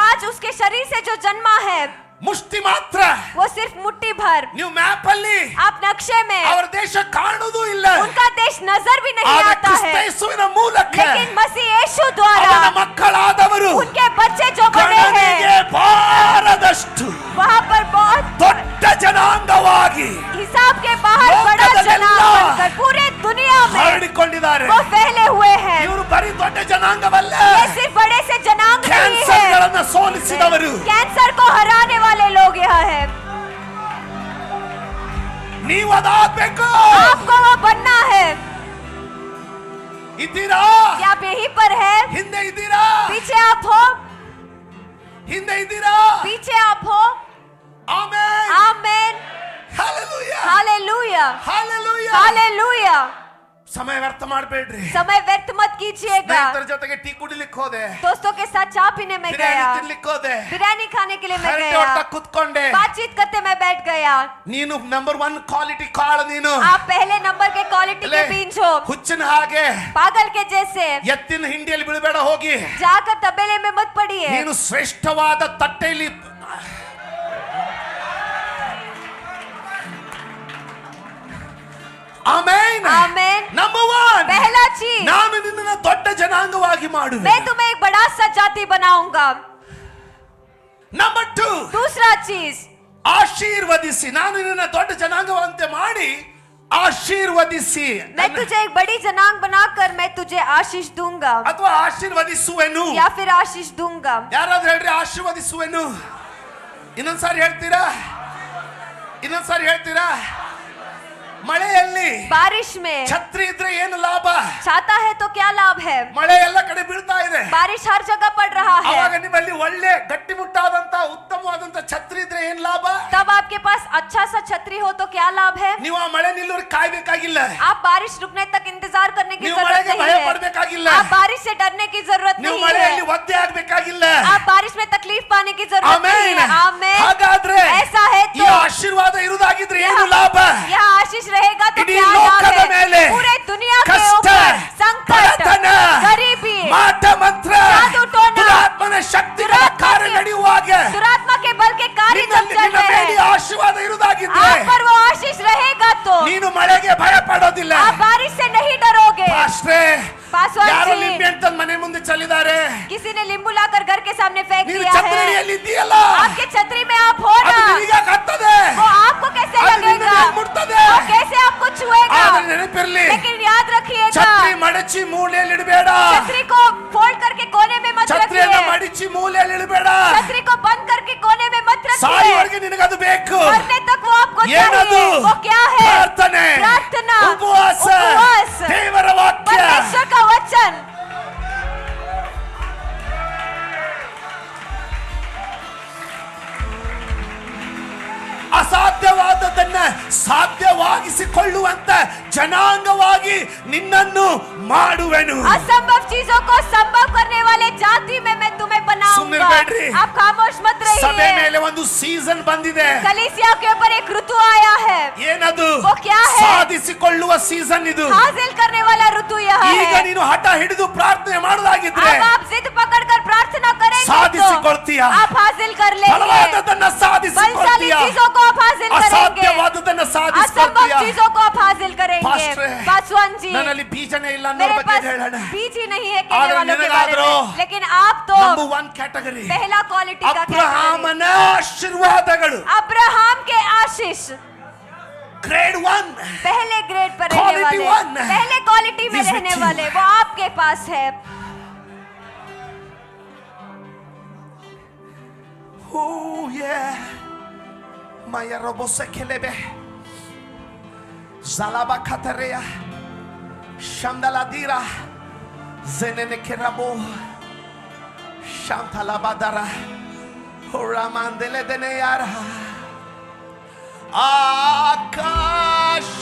आज उसके शरीर से जो जन्मा है ಮುಷ್ಟಿ ಮಾತ್ರ. वो सिर्फ मुट्ठी भर. ನೀವು ಮ್ಯಾಪ್ ಅಲ್ಲಿ आप नक्शे में ಅವರ ದೇಶ ಕಾಣುವುದೂ ಇಲ್ಲ. उनका देश नजर भी नहीं ಆದ್ರೆ आता ಕ್ರಿಸ್ತ है. ಯೇಸುವಿನ ಮೂಲಕ लेकिन मसीह यीशु द्वारा ಅವನ ಮಕ್ಕಳಾದವರು उनके बच्चे जो बने ಗಣನೆಗೆ हैं ಬಾರದಷ್ಟು वहाँ पर बहुत ದೊಡ್ಡ ಜನಾಂಗವಾಗಿ हिसाब के बाहर बड़ा जनांग बनकर पूरे दुनिया में ಹರಡಿಕೊಂಡಿದ್ದಾರೆ. वो फैले हुए हैं. ಇವರು ಬರೀ ದೊಡ್ಡ ಜನಾಂಗವಲ್ಲ, ये सिर्फ बड़े से जनांग नहीं ಕ್ಯಾನ್ಸರ್ है. ಗಳನ್ನ ಸೋಲಿಸಿದವರು. कैंसर को हराने वाले लोग यह है. ನೀವು ಅದಾಗಬೇಕು. आपको वो बनना है. ಇದ್ದೀರಾ? क्या आप यहीं पर है? ಹಿಂದೆ ಇದ್ದೀರಾ? पीछे आप हो, ಹಿಂದೆ ಇದ್ದೀರಾ? पीछे आप हो. ಆಮೆನ್. आमीन. ಹಲ್ಲೆಲೂಯಾ. ಮಾಡಬೇಡ್ರಿ. समय व्यर्थ मत कीजिएगा. ಸ್ನೇಹಿತರ ಜೊತೆಗೆ ಟೀ ಕುಡಿಲಿಕ್ಕೆ ಹೋದೆ, दोस्तों के साथ चाय पीने में ಬಿರಿಯಾನಿ गया, ತಿನ್ಲಿಕ್ಕೆ ಹೋದೆ, बिरयानी खाने के लिए मैं ಹರಟೆ गया, ಹೊಡ್ತಾ ಕುತ್ಕೊಂಡೆ. बातचीत करते मैं बैठ गया. ನೀನು ನಂಬರ್ 1 ಕ್ವಾಲಿಟಿ ಕಾಳು ನೀನು. आप पहले नंबर के क्वालिटी के बीज हो. ಹುಚ್ಚಿನ ಹಾಗೆ पागल के जैसे ಎತ್ತಿನ ಹಿಂಡಿಯಲ್ಲಿ ಬೀಳಬೇಡ, ಹೋಗಿ. जाकर तबेले में मत पड़िए. ನೀನು ಶ್ರೇಷ್ಠವಾದ ತಟ್ಟೆಯಲ್ಲಿ ಆಮೆನ್. आमेन. ನಂಬರ್ 1, पहला चीज, ನಾನು ನಿನ್ನನ್ನು ದೊಡ್ಡ ಜನಾಂಗವಾಗಿ ಮಾಡುವೆ. मैं तुम्हें एक बड़ा सा जाति बनाऊंगा. ನಂಬರ್ 2, दूसरा चीज, ಆಶೀರ್ವದಿಸಿ. ನಾನು ನಿನ್ನನ್ನು ದೊಡ್ಡ ಜನಾಂಗವಂತೆ ಮಾಡಿ ಆಶೀರ್ವದಿಸಿ. मैं तुझे एक बड़ी जनांग बनाकर मैं तुझे आशीष दूंगा ಅಥವಾ ಆಶೀರ್ವದಿಸುವೆನು. या फिर आशीष दूंगा. ಯಾರಾದ್ರೂ ಹೇಳ್ರಿ ಆಶೀರ್ವದಿಸುವೆನು. ಇನ್ನೊಂದ್ಸಾರಿ ಹೇಳ್ತೀರಾ? ಇನ್ನೊಂದ್ಸಾರಿ ಹೇಳ್ತೀರಾ? ಮಳೆಯಲ್ಲಿ बारिश में ಛತ್ರಿ ಇದ್ರೆ ಏನು ಲಾಭ? छाता है तो क्या लाभ है? ಮಳೆ ಎಲ್ಲ ಕಡೆ ಬೀಳ್ತಾ ಇದೆ. बारिश हर जगह पड़ रहा ಅವಾಗ है. ನಿಮ್ಮಲ್ಲಿ ಒಳ್ಳೆ ಗಟ್ಟಿಮುಟ್ಟಾದಂತ ಉತ್ತಮವಾದಂತ ಛತ್ರಿ ಇದ್ರೆ ಏನ್ ಲಾಭ? तब आपके पास अच्छा सा छतरी हो तो क्या लाभ है? ನೀವು ಆ ಮಳೆ ನಿಲ್ಲೋರ್ ಕಾಯ್ಬೇಕಾಗಿಲ್ಲ. आप बारिश रुकने तक इंतजार करने की ನೀವು जरूरत ಮಳೆಗೆ ಭಯ नहीं है. ಪಡಬೇಕಾಗಿಲ್ಲ. आप बारिश से डरने की जरूरत ನೀವು नहीं ಮಳೆಯಲ್ಲಿ है. ಒದ್ದೆ ಆಗ್ಬೇಕಾಗಿಲ್ಲ. आप बारिश में तकलीफ पाने की जरूरत नहीं ಆಮೆನ್. है. आमेन. ಹಾಗಾದ್ರೆ ऐसा है ಈ तो ಆಶೀರ್ವಾದ ಇರುವುದಾಗಿದ್ರೆ ಏನು ಲಾಭ? यह आशीष रहेगा तो ಇಡೀ क्या लाभ ಲೋಕದ ಮೇಲೆ है? पूरे दुनिया के ಕಷ್ಟ, ऊपर संकट, ಬಡತನ, गरीबी, ಮಾಟ ಮಂತ್ರ, जादू टोना, ದುರಾತ್ಮನ ಶಕ್ತಿಗಳ ಕಾರ್ಯ ನಡೆಯುವಾಗ दुरात्मा के बल के कार्य जब ನಿನ್ನಲ್ಲಿ चल ನಿನ್ನ रहे ಮೇಲೆ हैं, ಆಶೀರ್ವಾದ ಇರುವುದಾಗಿದ್ರೆ आप पर वो आशीष रहेगा तो ನೀನು ಮಳೆಗೆ ಭಯ ಪಡೋದಿಲ್ಲ. आप बारिश से नहीं डरोगे. ಪಾಸ್ಟ್ರೇ, पासवान ಯಾರು जी, ಲಿಂಬೆ ಅಂತ ಮನೆ ಮುಂದೆ ಚೆಲ್ಲಿದ್ದಾರೆ. किसी ने नींबू लाकर घर के सामने फेंक ನೀನು दिया है. ಛತ್ರಿಯಲ್ಲಿ ಇದೆಯಲ್ಲ, आपके छतरी में आप हो ಅದು ना, ನಿನಗೆ ಹತ್ತದೆ, वो आपको कैसे ಅದು लगेगा? ನಿನ್ನನ್ನು ಮುಟ್ತದೆ. वो कैसे आपको छुएगा? ಆದ್ರೆ ನೆನಪಿರ್ಲಿ, लेकिन याद रखिएगा, ಛತ್ರಿ ಮಡಚಿ ಮೂಲೆಯಲ್ಲಿ ಇಡಬೇಡ. छतरी को फोल्ड करके कोने में मत ಛತ್ರಿಯನ್ನ रखिए. ಮಡಚಿ ಮೂಲೆಯಲ್ಲಿ ಇಡಬೇಡ. छतरी को बंद करके कोने में मत रखिए. ಸಾಯುವವರೆಗೆ ನಿನಗದು ಬೇಕು. मरने तक वो आपको ಏನದು? चाहिए. वो क्या है? ಪ್ರಾರ್ಥನೆ, प्रार्थना, ಉಪವಾಸ, उपवास, ದೇವರ ವಾಕ್ಯ. परमेश्वर का वचन. ಅಸಾಧ್ಯವಾದದನ್ನ ಸಾಧ್ಯವಾಗಿಸಿಕೊಳ್ಳುವಂತ ಜನಾಂಗವಾಗಿ ನಿನ್ನನ್ನು ಮಾಡುವೆನು. असंभव चीजों को संभव करने वाले जाति में मैं तुम्हें बनाऊंगा. सुनने बैठिए। आप खामोश मत ಸಭೆ रहिए. ಮೇಲೆ ಒಂದು ಸೀಸನ್ ಬಂದಿದೆ. कलीसिया के ऊपर एक ऋतु आया है. ಏನದು? वो क्या है? ಸಾಧಿಸಿಕೊಳ್ಳುವ ಸೀಸನ್ ಇದು. हासिल करने वाला ऋतु यह ಈಗ है. ನೀನು ಹಠ ಹಿಡಿದು ಪ್ರಾರ್ಥನೆ ಮಾಡೋದಾಗಿದ್ರೆ अब आप जिद पकड़कर प्रार्थना करेंगे ಸಾಧಿಸಿಕೊಳ್ತೀಯ. तो आप हासिल कर लेंगे. ಫಲವಾದದನ್ನ बलशाली ಸಾಧಿಸಿಕೊಳ್ತೀಯ. चीजों को आप हासिल करेंगे. ಅಸಾಧ್ಯವಾದದನ್ನ असंभव ಸಾಧಿಸಿಕೊಳ್ತೀಯ. चीजों को आप हासिल करेंगे. पास्टर, पासवान जी, ನನ್ನಲ್ಲಿ ಬೀಜನೇ ಇಲ್ಲ ಅನ್ನೋ मेरे ಬಗ್ಗೆ पास ಹೇಳೋಣ. बीज ही नहीं है कहने आदर वालों के बारे निनगादरो में. लेकिन आप तो ನಂಬರ್ 1 ಕ್ಯಾಟಗರಿ पहला क्वालिटी का कैटेगरी. ಅಬ್ರಹಾಮನ ಆಶೀರ್ವಾದಗಳು. अब्राहम के आशीष ಗ್ರೇಡ್ 1 पहले ग्रेड पर रहने Quality वाले, one पहले क्वालिटी में is with रहने you. वाले वो आपके पास है. Oh yeah. Maya robosa kelebe. Zalaba katareya. Shamdaladira. Zenene kerabo. Shamtalabadara. Horamandele deneyara. Akash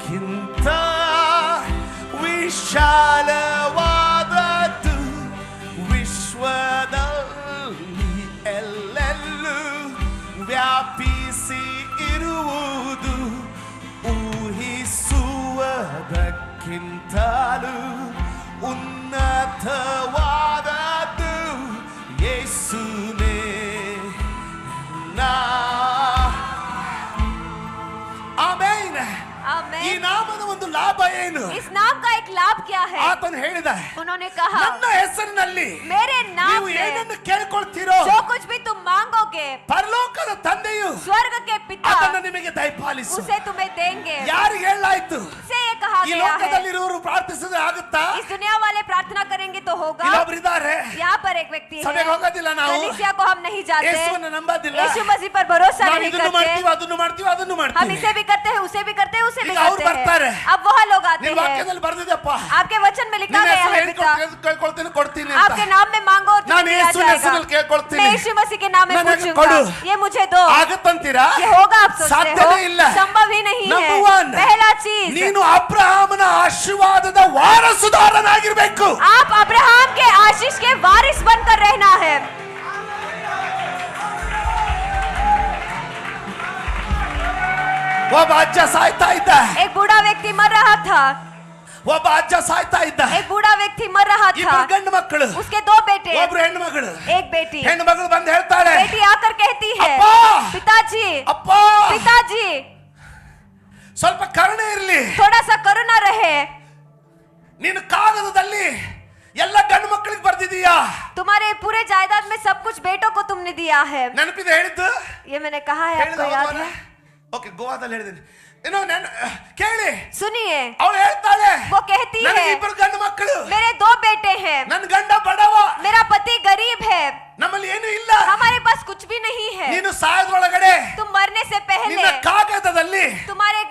kinta ವಿಶಾಲವಾದದ್ದು ವಿಶ್ವದಲ್ಲಿ ಎಲ್ಲೆಲ್ಲೂ ವ್ಯಾಪಿಸಿ ಇರುವುದು ಊಹಿಸುವುದಕ್ಕಿಂತಲೂ ಉನ್ನತವಾದದ್ದು ಯೇಸುನೇ ನಾ. ಆಮೆನ್. ಈ आमेन. ನಾಮದ ಒಂದು ಲಾಭ ಏನು? इस नाम का एक लाभ क्या है? ಆತನು ಹೇಳಿದ, उन्होंने कहा, ನನ್ನ ಹೆಸರಿನಲ್ಲಿ मेरे नाम ನೀವು में ಏನನ್ನು ಕೇಳ್ಕೊಳ್ತೀರೋ जो कुछ भी तुम मांगोगे ಪರಲೋಕದ ತಂದೆಯು स्वर्ग के पिता ಅದನ್ನು ನಿಮಗೆ ದಯಪಾಲಿಸು. उसे तुम्हें देंगे. ಯಾರಿಗೆ ಹೇಳಲಾಯ್ತು? से ये कहा ಈ गया है. ಲೋಕದಲ್ಲಿರುವವರು ಪ್ರಾರ್ಥಿಸಿದ್ರೆ ಆಗುತ್ತಾ? इस दुनिया वाले प्रार्थना करेंगे तो होगा. ಇಲ್ಲೊಬ್ರು ಇದ್ದಾರೆ, यहाँ पर एक व्यक्ति है, ಸಭೆಗೆ ಹೋಗೋದಿಲ್ಲ ನಾವು, कलीसिया को हम नहीं जाते, ಯೇಸುವನ್ನು ನಂಬೋದಿಲ್ಲ, यीशु मसीह पर भरोसा ನಾವು नहीं ಇದನ್ನು करते, ಮಾಡ್ತೀವಿ ಅದನ್ನು ಮಾಡ್ತೀವಿ ಅದನ್ನು हम ಮಾಡ್ತೀವಿ. इसे भी करते हैं उसे भी करते हैं उसे भी ಈಗ ಅವ್ರು करते ಬರ್ತಾರೆ. हैं. अब वह लोग आते ನಿನ್ನ हैं, ವಾಕ್ಯದಲ್ಲಿ ಬರ್ದಿದೆಪ್ಪ, आपके वचन में लिखा ನಿನ್ನ गया ಹೆಸರು है ಏನು पिता ಕೇಳ್ಕೊಳ್ತೀನಿ ಕೊಡ್ತೀನಿ ಅಂತ. आपके नाम में मांगो और ನಾವು ನಾನು दिया ಯೇಸುವಿನ जाएगा। ಹೆಸರಲ್ಲಿ ಕೇಳ್ಕೊಳ್ತೀನಿ, मैं यीशु मसीह के नाम में ನನಗೆ पूछूंगा, ಕೊಡು। ये मुझे दो। ಆಗತ್ತಂತೀರಾ? ये होगा आप सोचते ಸಾಧ್ಯನೇ हो? ಇಲ್ಲ। संभव ही नहीं है। Number one, पहला चीज, ನೀನು ಅಬ್ರಹಾಮನ ಆಶೀರ್ವಾದದ ವಾರಸುದಾರನಾಗಿರ್ಬೇಕು। आप अब्राहम के आशीष के वारिस बनकर रहना है। ಒಬ್ಬ ಅಜ್ಜ ಸಾಯ್ತಾ ಇದ್ದ, एक बूढ़ा व्यक्ति मर रहा था, ಒಬ್ಬ ಅಜ್ಜ ಸಾಯ್ತಾ ಇದ್ದ, एक बूढ़ा व्यक्ति मर रहा था। ಇಬ್ಬರು ಗಂಡು ಮಕ್ಕಳು, उसके दो बेटे, ಒಬ್ರು ಹೆಣ್ಣು ಮಗಳು। एक बेटी। ಹೆಣ್ಣು ಮಗಳು ಬಂದು ಹೇಳ್ತಾಳೆ, बेटी आकर कहती है, ಅಪ್ಪ, पिताजी, ಅಪ್ಪ पिताजी, ಸ್ವಲ್ಪ ಕರುಣೆ ಇರಲಿ, थोड़ा सा करुणा रहे। ನೀನು ಕಾಗದದಲ್ಲಿ ಎಲ್ಲ ಗಂಡು ಮಕ್ಕಳಿಗೆ ಬರ್ದಿದೀಯಾ? तुम्हारे पूरे जायदाद में सब कुछ बेटों को तुमने दिया है। ನೆನಪಿದೆ ಹೇಳಿದ್ದು? ये मैंने कहा है, आपको याद है? ಓಕೆ, ಗೋವಾದಲ್ಲಿ ಹೇಳಿದ್ದೀನಿ. ಏನೋ ಕೇಳಿ, सुनिए, ಅವಳು ಹೇಳ್ತಾಳೆ, वो कहती ನನಗೆ है, ಇಬ್ಬರು ಗಂಡು ಮಕ್ಕಳು, मेरे दो बेटे हैं, ನನ್ನ ಗಂಡ ಬಡವ, मेरा पति गरीब है, ನಮ್ಮಲ್ಲಿ ಏನು ಇಲ್ಲ, हमारे पास कुछ भी नहीं है। ನೀನು ಸಾಯದ್ರೊಳಗಡೆ तुम मरने से पहले ನಿನ್ನ ಕಾಗದದಲ್ಲಿ तुम्हारे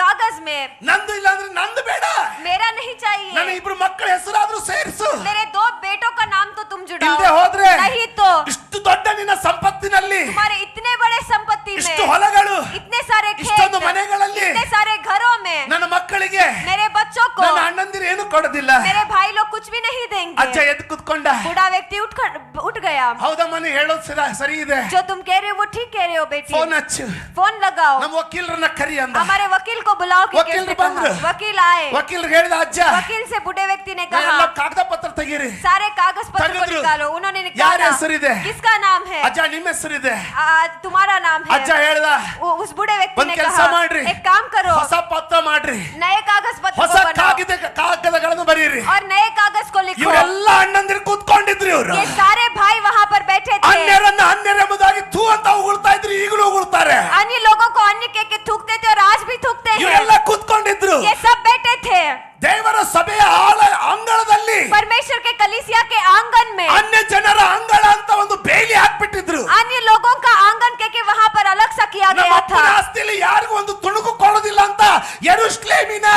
कागज में ನಂದು ಇಲ್ಲ ಅಂದ್ರೆ ನಂದು ಬೇಡ, मेरा नहीं चाहिए, ನನ್ನ ಇಬ್ರು ಮಕ್ಕಳ ಹೆಸರಾದ್ರೂ ಸೇರಿಸು, मेरे दो बेटों का नाम तो तुम ಇಲ್ಲದೆ जुड़ाओ, ಹೋದ್ರೆ नहीं तो ಇಷ್ಟು ದೊಡ್ಡ ನಿನ್ನ ಸಂಪತ್ತಿನಲ್ಲಿ तुम्हारे इतने बड़े संपत्ति ಇಷ್ಟು में, ಹೊಲಗಳು, इतने सारे ಇಷ್ಟೊಂದು खेत, ಮನೆಗಳಲ್ಲಿ इतने सारे घरों में ನನ್ನ ಮಕ್ಕಳಿಗೆ मेरे बच्चों को, ನನ್ನ ಅಣ್ಣಂದಿರು ಏನು ಕೊಡೋದಿಲ್ಲ। मेरे भाई लोग कुछ भी नहीं ಅಜ್ಜ देंगे। ಎದ್ದು ಕುತ್ಕೊಂಡ, बूढ़ा व्यक्ति उठ गया। ಹೌದಮ್ಮ ನೀ ಹೇಳೋದು ಸರಿ ಇದೆ, जो तुम कह रहे हो वो ठीक कह रहे हो बेटी, ಫೋನ್ ಹಚ್ಚು, फोन लगाओ, ನಮ್ಮ ವಕೀಲರನ್ನ ಕರಿ ಅಂದ। हमारे वकील को बुलाओ कि वकील कैसे बंद। कहा। वकील आए, ವಕೀಲರು ಹೇಳಿದ, ಅಜ್ಜ वकील से बूढ़े व्यक्ति ने ಎಲ್ಲ कहा, ಕಾಗದ ಪತ್ರ ತೆಗೀರಿ, सारे कागज पत्र को ತೆಗೆದ್ರು। निकालो। उन्होंने ಯಾರ निकाला, ಹೆಸರಿದೆ? किसका नाम है? ಅಜ್ಜ ನಿಮ್ಮ ಹೆಸರಿದೆ। तुम्हारा नाम है। ಅಜ್ಜ ಹೇಳ್ದ, उस बूढ़े व्यक्ति ಒಂದ್ ने ಕೆಲಸ कहा, ಮಾಡ್ರಿ, एक काम करो, ಹೊಸ ಪತ್ರ ಮಾಡ್ರಿ, नए कागज पत्र ಹೊಸ को बनाओ ಕಾಗದಗಳನ್ನು ಬರೀರಿ। और नए कागज को लिखो। ಇವರೆಲ್ಲ ಅಣ್ಣಂದಿರು ಕೂತ್ಕೊಂಡಿದ್ರು, ಇವರು ये सारे भाई वहाँ पर बैठे थे। ಅನ್ಯರನ್ನ ಅನ್ಯರೆಂಬುದಾಗಿ ಥೂ ಅಂತ ಉಗುಳ್ತಾ ಇದ್ರು, ಈಗಲೂ ಉಗುಳ್ತಾರೆ। अन्य लोगों को अन्य कह के थूकते थे और आज भी थूकते हैं। ಇವರೆಲ್ಲ ಕೂತ್ಕೊಂಡಿದ್ರು ये सब बैठे थे ದೇವರ ಸಭೆಯ ಅಂಗಳದಲ್ಲಿ, परमेश्वर के कलीसिया के आंगन में। ಅನ್ಯ ಜನರ ಅಂಗಳ ಅಂತ ಒಂದು ಬೇಲಿ ಹಾಕ್ಬಿಟ್ಟಿದ್ರು। अन्य लोगों का आंगन कह के वहाँ पर अलग सा किया ನಮ್ಮ गया ಅಪ್ಪನ था। ಆಸ್ತಿಯಲ್ಲಿ ಯಾರಿಗೂ ಒಂದು ತುಣುಕು ಕೊಡೋದಿಲ್ಲ ಅಂತ ಯೆರೂಸಲೇಮಿನ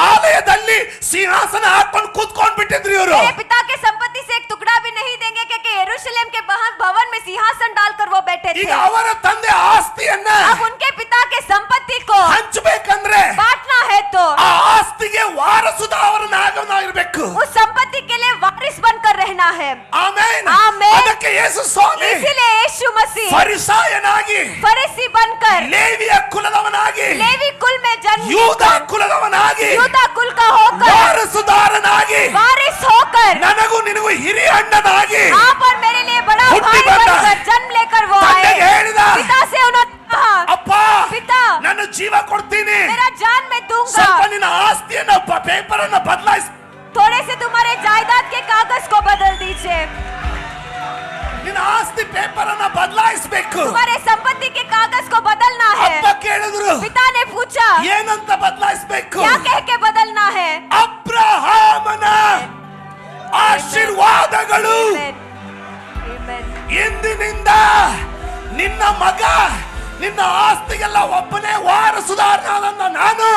ಆಲಯದಲ್ಲಿ ಸಿಂಹಾಸನ ಹಾಕೊಂಡು ಕೂತ್ಕೊಂಡ್ ಬಿಟ್ಟಿದ್ರು ಇವರು। मेरे पिता के संपत्ति से एक टुकड़ा भी नहीं देंगे क्योंकि यरूशलेम के भवन में सिंहासन डालकर वो बैठे थे। ಈಗ ಅವರ ತಂದೆ ಆಸ್ತಿಯನ್ನ अब उनके पिता के संपत्ति को ಹಂಚಬೇಕಂದ್ರೆ बांटना है तो ಆ ಆಸ್ತಿಗೆ ವಾರಸುದಾರನಾಗಿರಬೇಕು। उस संपत्ति के लिए वारिस बनकर रहना है। Amen, amen. ಅದಕ್ಕೆ ಯೇಸು ಸ್ವಾಮಿ इसीलिए यीशु मसीह ಫರಿಸಾಯನಾಗಿ, फरीसी बनकर, ಲೇವಿಯ ಕುಲದವನಾಗಿ, लेवी कुल में जन्म ಯೂದ लेकर, ಕುಲದವನಾಗಿ, यूदा कुल का होकर, ವಾರಸುದಾರನಾಗಿ, वारिस होकर, ನನಗೂ ನಿನಗೂ ಹಿರಿಯ ಅಣ್ಣನಾಗಿ आप और मेरे लिए बड़ा ಹುಟ್ಟಿ भाई ಬಂದ। बनकर जन्म लेकर वो ತಂದೆಗೆ आए। ಹೇಳಿದ, पिता से उन्होंने कहा, ಅಪ್ಪ पिता ನನ್ನ ಜೀವ ಕೊಡ್ತೀನಿ, मेरा जान मैं दूंगा, ಸ್ವಲ್ಪ ನಿನ್ನ ಆಸ್ತಿಯನ್ನ ಪೇಪರ್ ಅನ್ನ ಬದಲಾಯಿಸಿ, थोड़े से तुम्हारे जायदाद के कागज को बदल दीजिए, ನಿನ್ನ ಆಸ್ತಿ ಪೇಪರ್ ಅನ್ನ ಬದಲಾಯಿಸಬೇಕು। तुम्हारे संपत्ति के कागज को बदलना है। ಅಪ್ಪ ಕೇಳಿದ್ರು, पिता ने पूछा, ಏನಂತ ಬದಲಾಯಿಸಬೇಕು? क्या कह के बदलना है? ಅಬ್ರಹಾಮನ ಆಶೀರ್ವಾದಗಳು Amen. Amen. ಇಂದಿನಿಂದ ನಿನ್ನ ಮಗ, ನಿನ್ನ ಆಸ್ತಿಗೆಲ್ಲ ಒಬ್ಬನೇ ವಾರಸುದಾರನಾದ ನಾನು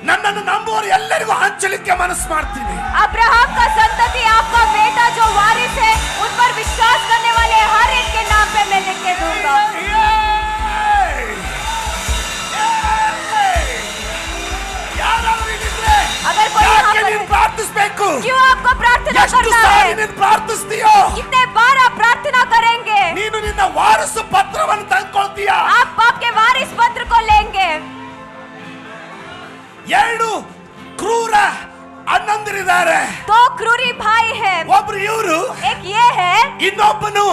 ನನ್ನನ್ನು ನಂಬುವವರು ಎಲ್ಲರಿಗೂ ಹಂಚಲಿಕ್ಕೆ ಮನಸ್ಸು ಮಾಡ್ತೀನಿ। अब्राहम का संतति, आपका बेटा जो वारिस है, उन पर विश्वास करने वाले हर एक के नाम पे मैं लिख के दूंगा। ಯಾರಾದ್ರೂ ಇಲ್ಲಿದ್ರೆ अगर कोई यहाँ ಯಾಕೆ पर ನೀನು है, ಪ್ರಾರ್ಥಿಸಬೇಕು? क्यों आपको प्रार्थना ಎಷ್ಟು करना ಸಾರಿ है? ನೀನು ಪ್ರಾರ್ಥಿಸ್ತೀಯೋ कितने बार आप प्रार्थना करेंगे? ನೀನು ನಿನ್ನ ವಾರಸು ಪತ್ರವನ್ನು ತಂದ್ಕೊಳ್ತೀಯ। आप बाप के वारिस पत्र को लेंगे। ಎರಡು ಕ್ರೂರ ಅಣ್ಣಂದಿರಿದ್ದಾರೆ, दो क्रूरी भाई हैं, ಒಬ್ರು ಇವರು, एक ये है ಇನ್ನೊಬ್ಬನು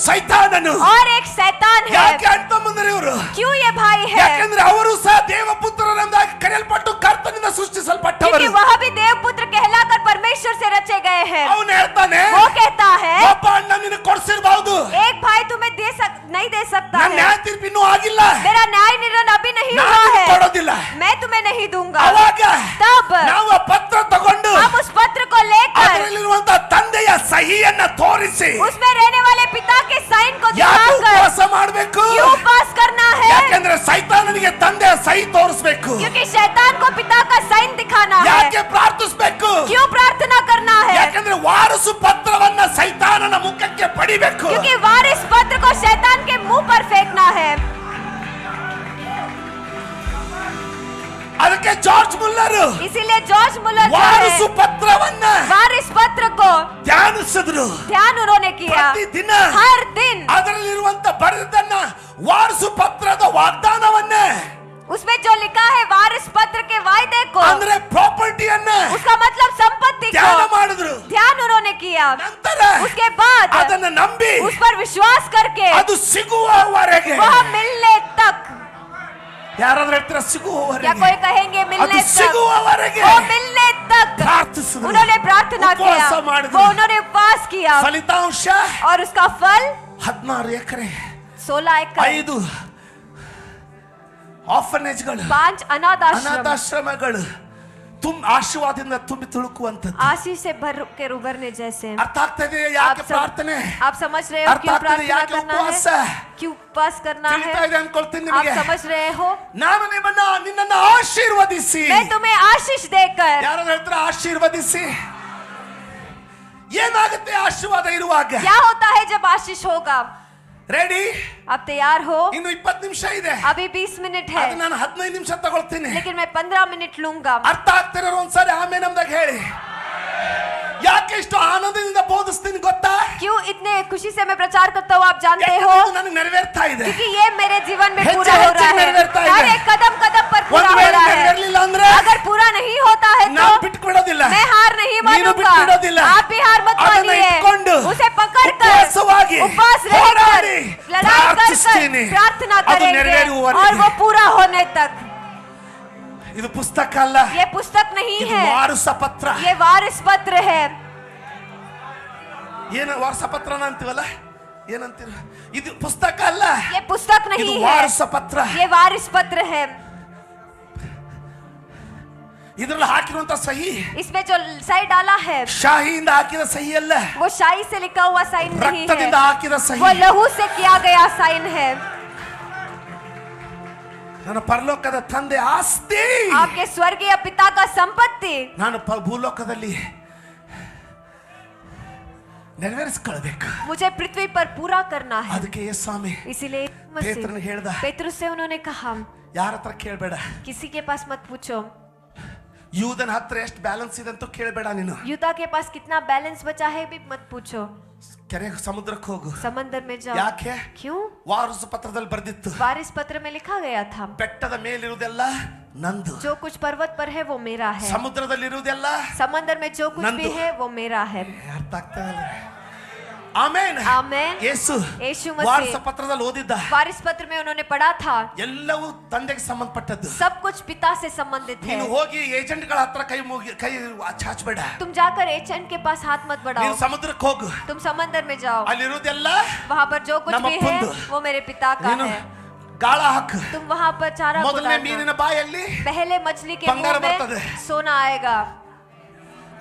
ಸೈತಾನನು। और एक शैतान है। ಯಾಕೆ ಅಣ್ಣತಮ್ಮಂದಿರು ಇವರು? क्यों ये भाई है? ಯಾಕೆಂದ್ರೆ ಅವರು ಸಹ ದೇವಪುತ್ರರೆಂದಾಗಿ ಕರೆಯಲ್ಪಟ್ಟು ಕರ್ತನಿಂದ ಸೃಷ್ಟಿಸಲ್ಪಟ್ಟವರು। क्योंकि वह भी देवपुत्र कहलाकर परमेश्वर से रचे गए हैं। ಅವನು ಹೇಳ್ತಾನೆ, वो कहता है, ಒಬ್ಬ ಅಣ್ಣ ನಿನಗೆ ಕೊಡ್ಸಿರ್ಬಹುದು, एक भाई तुम्हें नहीं दे सकता ನನ್ನ है, ನ್ಯಾಯ ತೀರ್ಪು ಇನ್ನೂ ಆಗಿಲ್ಲ, मेरा न्याय निर्णय अभी नहीं ನಾನು हुआ ನಿನಗೆ है, ಕೊಡೋದಿಲ್ಲ। मैं तुम्हें नहीं दूंगा। ಅವಾಗ तब ನಾವು ಆ ಪತ್ರ ತಗೊಂಡು हम उस पत्र को लेकर ಅದರಲ್ಲಿರುವಂತಹ ತಂದೆಯ ಸಹಿಯನ್ನ ತೋರಿಸಿ उसमें रहने वाले पिता के साइन को ಯಾಕೆ दिखाकर ಉಪವಾಸ ಮಾಡಬೇಕು? क्यों उपवास करना है? ಯಾಕೆಂದ್ರೆ ಸೈತಾನನಿಗೆ ತಂದೆಯ ಸಹಿ ತೋರಿಸಬೇಕು। क्योंकि शैतान को पिता का साइन दिखाना है। ಯಾಕೆ ಪ್ರಾರ್ಥಿಸಬೇಕು? क्यों प्रार्थना करना है? ಯಾಕೆಂದ್ರೆ ವಾರಸು ಪತ್ರವನ್ನ ಸೈತಾನನ ಮುಖಕ್ಕೆ ಪಡಿಬೇಕು. क्योंकि वारिस पत्र को शैतान के मुंह पर फेंकना है. ಅದಕ್ಕೆ ಜಾರ್ಜ್ ಮುಲ್ಲರ್ इसीलिए जॉर्ज मुलर जो ವಾರಸು है ಪತ್ರವನ್ನ वारिस पत्र को ಧ್ಯಾನಿಸಿದ್ರು. ध्यान उन्होंने किया. ಪ್ರತಿದಿನ हर दिन ಅದರಲ್ಲಿರುವಂತ ಬರೆದನ್ನ ವಾರಸು ಪತ್ರದ ವಾಗ್ದಾನವನ್ನೇ, उसमें जो लिखा है वारिस पत्र के वायदे को, ಅಂದ್ರೆ ಪ್ರಾಪರ್ಟಿಯನ್ನ उसका मतलब संपत्ति ಧ್ಯಾನ को ಮಾಡಿದ್ರು. ध्यान उन्होंने किया. ನಂತರ उसके बाद ಅದನ್ನ ನಂಬಿ उस पर विश्वास करके ಅದು ಸಿಗುವವರೆಗೆ, वह मिलने तक, ಯಾರಾದ್ರೂ ಹೇಳ್ತೀರಾ क्या ಸಿಗುವವರೆಗೆ, कोई कहेंगे ಅದು मिलने तक, ಸಿಗುವವರೆಗೆ वो मिलने तक ಪ್ರಾರ್ಥಿಸಿದ್ರು. उन्होंने प्रार्थना किया, ಉಪವಾಸ ಮಾಡಿದ್ರು. वो उन्होंने उपवास किया ಫಲಿತಾಂಶ और उसका फल 16 ಎಕರೆ 16 एकड़ 5 ಆರ್ಫನೇಜ್ಗಳು, 5 अनाथ आश्रम ಅನಾಥಾಶ್ರಮಗಳು ಆಶೀರ್ವಾದದಿಂದ ತುಂಬಿ ತುಳುಕುವಂತದ್ದು. आशीष से भर के उभरने जैसे. ಅರ್ಥ ಆಗ್ತದೆ ಯಾಕೆ ಪ್ರಾರ್ಥನೆ, आप समझ रहे हो अर्थ क्यों ಆಗ್ತದೆ प्रार्थना ಯಾಕೆ करना ಉಪವಾಸ, है, क्यों उपवास करना ತಿಳಿತಾ है. ಇದೆ ಅನ್ಕೊಳ್ತೀನಿ आप ನಿಮಗೆ. समझ रहे हो. ನಾನು ನಿನ್ನನ್ನು ಆಶೀರ್ವದಿಸಿ, मैं तुम्हें आशीष देकर, ಯಾರಾದ್ರೂ ಹೇಳ್ತಾರೆ ಆಶೀರ್ವದಿಸಿ. ಏನಾಗುತ್ತೆ ಆಶೀರ್ವಾದ ಇರುವಾಗ? क्या होता है जब आशीष होगा. ರೆಡಿ, आप तैयार हो. ಇನ್ನು 20 ನಿಮಿಷ ಇದೆ. अभी 20 मिनट है, ಅದು ನಾನು 15 ನಿಮಿಷ ತಗೊಳ್ತೀನಿ. लेकिन मैं 15 मिनट लूंगा. ಅರ್ಥ ಆಗ್ತಿರೋ ಒಂದ್ಸಾರಿ ಆಮೇಲೆ ನಮ್ದಾಗ ಹೇಳಿ. ಯಾಕೆ ಇಷ್ಟು ಆನಂದದಿಂದ ಬೋಧಿಸ್ತೀನಿ ಗೊತ್ತಾ? क्यों इतने खुशी से मैं प्रचार करता हूँ आप जानते ಯಾಕಂದ್ರೆ हो. ಇದು ನನಗೆ ನೆರವೇರ್ತಾ ಇದೆ. क्योंकि ये मेरे जीवन में ಹೆಚ್ಚು पूरा हो ಹೆಚ್ಚು रहा है. ನೆರವೇರ್ತಾ ಇದೆ. हर एक कदम कदम पर पूरा ಒಂದು हो ವೇಳೆ रहा है. ನೆರವೇರ್ಲಿಲ್ಲ ಅಂದ್ರೆ अगर पूरा नहीं होता है ನಾನು तो ಬಿಟ್ಟು ಬಿಡೋದಿಲ್ಲ. मैं हार नहीं ನೀನು मानूंगा. ಬಿಟ್ಟು ಬಿಡೋದಿಲ್ಲ. आप भी हार मत ಅದನ್ನ मानिए. ಇಟ್ಕೊಂಡು उसे पकड़ कर ಉಪವಾಸವಾಗಿ उपवास रहकर ಹೋರಾಡಿ लड़ाई कर ಪ್ರಾರ್ಥಿಸ್ತೀನಿ. प्रार्थना ಅದು करेंगे ನೆರವೇರುವವರೆಗೆ. और वो पूरा होने तक. ಇದು ಪುಸ್ತಕ ಅಲ್ಲ, ये पुस्तक नहीं ಇದು है, ವಾರಸ ಪತ್ರ. ये वारिस पत्र है. ಏನು ವಾರಸ ಪತ್ರನ ಅಂತೀವಲ್ಲ, ಏನಂತೀರ? ಇದು ಪುಸ್ತಕ ಅಲ್ಲ, ये पुस्तक ಇದು नहीं है, ವಾರಸ ಪತ್ರ. ये वारिस पत्र है. ಇದರಲ್ಲಿ ಹಾಕಿರುವಂತ ಸಹಿ इसमें जो सही डाला है ಶಾಹಿಯಿಂದ ಹಾಕಿದ ಸಹಿ ಅಲ್ಲ, वो शाही से लिखा हुआ साइन नहीं ರಕ್ತದಿಂದ है, ಹಾಕಿದ ಸಹಿ. वो लहू से किया गया साइन है. ನನ್ನ ಪರಲೋಕದ ತಂದೆ ಆಸ್ತಿ, आपके स्वर्गीय पिता का संपत्ति ನಾನು ಭೂಲೋಕದಲ್ಲಿ ನೆರವೇರಿಸಿಕೊಳ್ಳಬೇಕು. मुझे पृथ्वी पर पूरा करना है. ಅದಕ್ಕೆ ಯೇಸು ಸ್ವಾಮಿ इसीलिए ಪೇತ್ರನಿಗೆ ಹೇಳ್ದ, पेतरुस से उन्होंने कहा ಯಾರ ಹತ್ರ ಕೇಳಬೇಡ, किसी के पास मत पूछो, ಯೂದನ ಹತ್ರ ಎಷ್ಟು ಬ್ಯಾಲೆನ್ಸ್ ಇದೆ ಅಂತ ಕೇಳಬೇಡ. ನೀನು यूदा के पास कितना बैलेंस बचा है भी मत पूछो. ಕೆರೆ ಸಮುದ್ರಕ್ಕೆ ಹೋಗು. समंदर में जाओ. ಯಾಕೆ? क्यों? ವಾರಸ ಪತ್ರದಲ್ಲಿ ಬರ್ದಿತ್ತು, वारिस पत्र में लिखा गया था ಬೆಟ್ಟದ ಮೇಲಿರುವುದೆಲ್ಲ ನಂದು, जो कुछ पर्वत पर है वो मेरा है, ಸಮುದ್ರದಲ್ಲಿರುವುದೆಲ್ಲ समंदर में जो कुछ नंदु। भी है वो मेरा है. ಅರ್ಥ ಆಗ್ತದಲ್ಲ? ಆಮೇನ್. आमेन. ಯೇಸು ಯೇಸು ಮಸೀಹ್ ವಾರಸ ಪತ್ರದಲ್ಲಿ ಓದಿದ್ದ वारिस पत्र में उन्होंने पढ़ा था ಎಲ್ಲವೂ ತಂದೆಗೆ ಸಂಬಂಧಪಟ್ಟದ್ದು. सब कुछ पिता से संबंधित है. ನೀನು ಹೋಗಿ ಏಜೆಂಟ್ಗಳ ಹತ್ರ ಕೈ ಚಾಚಬೇಡ. तुम जाकर एजेंट के पास हाथ मत बढ़ाओ. ನೀನು ಸಮುದ್ರಕ್ಕೆ ಹೋಗು, तुम समंदर में जाओ, ಅಲ್ಲಿರುವುದೆಲ್ಲ वहाँ पर जो कुछ ನಮ್ಮ भी है ಅಪ್ಪಂದು. वो मेरे पिता का ನೀನು है. ಗಾಳ ಹಾಕು. तुम वहाँ पर चारा को ಮೊದಲನೇ डालना. ಮೀನಿನ ಬಾಯಲ್ಲಿ पहले मछली के ಬಂಗಾರ मुंह में ಬರ್ತದೆ. सोना आएगा,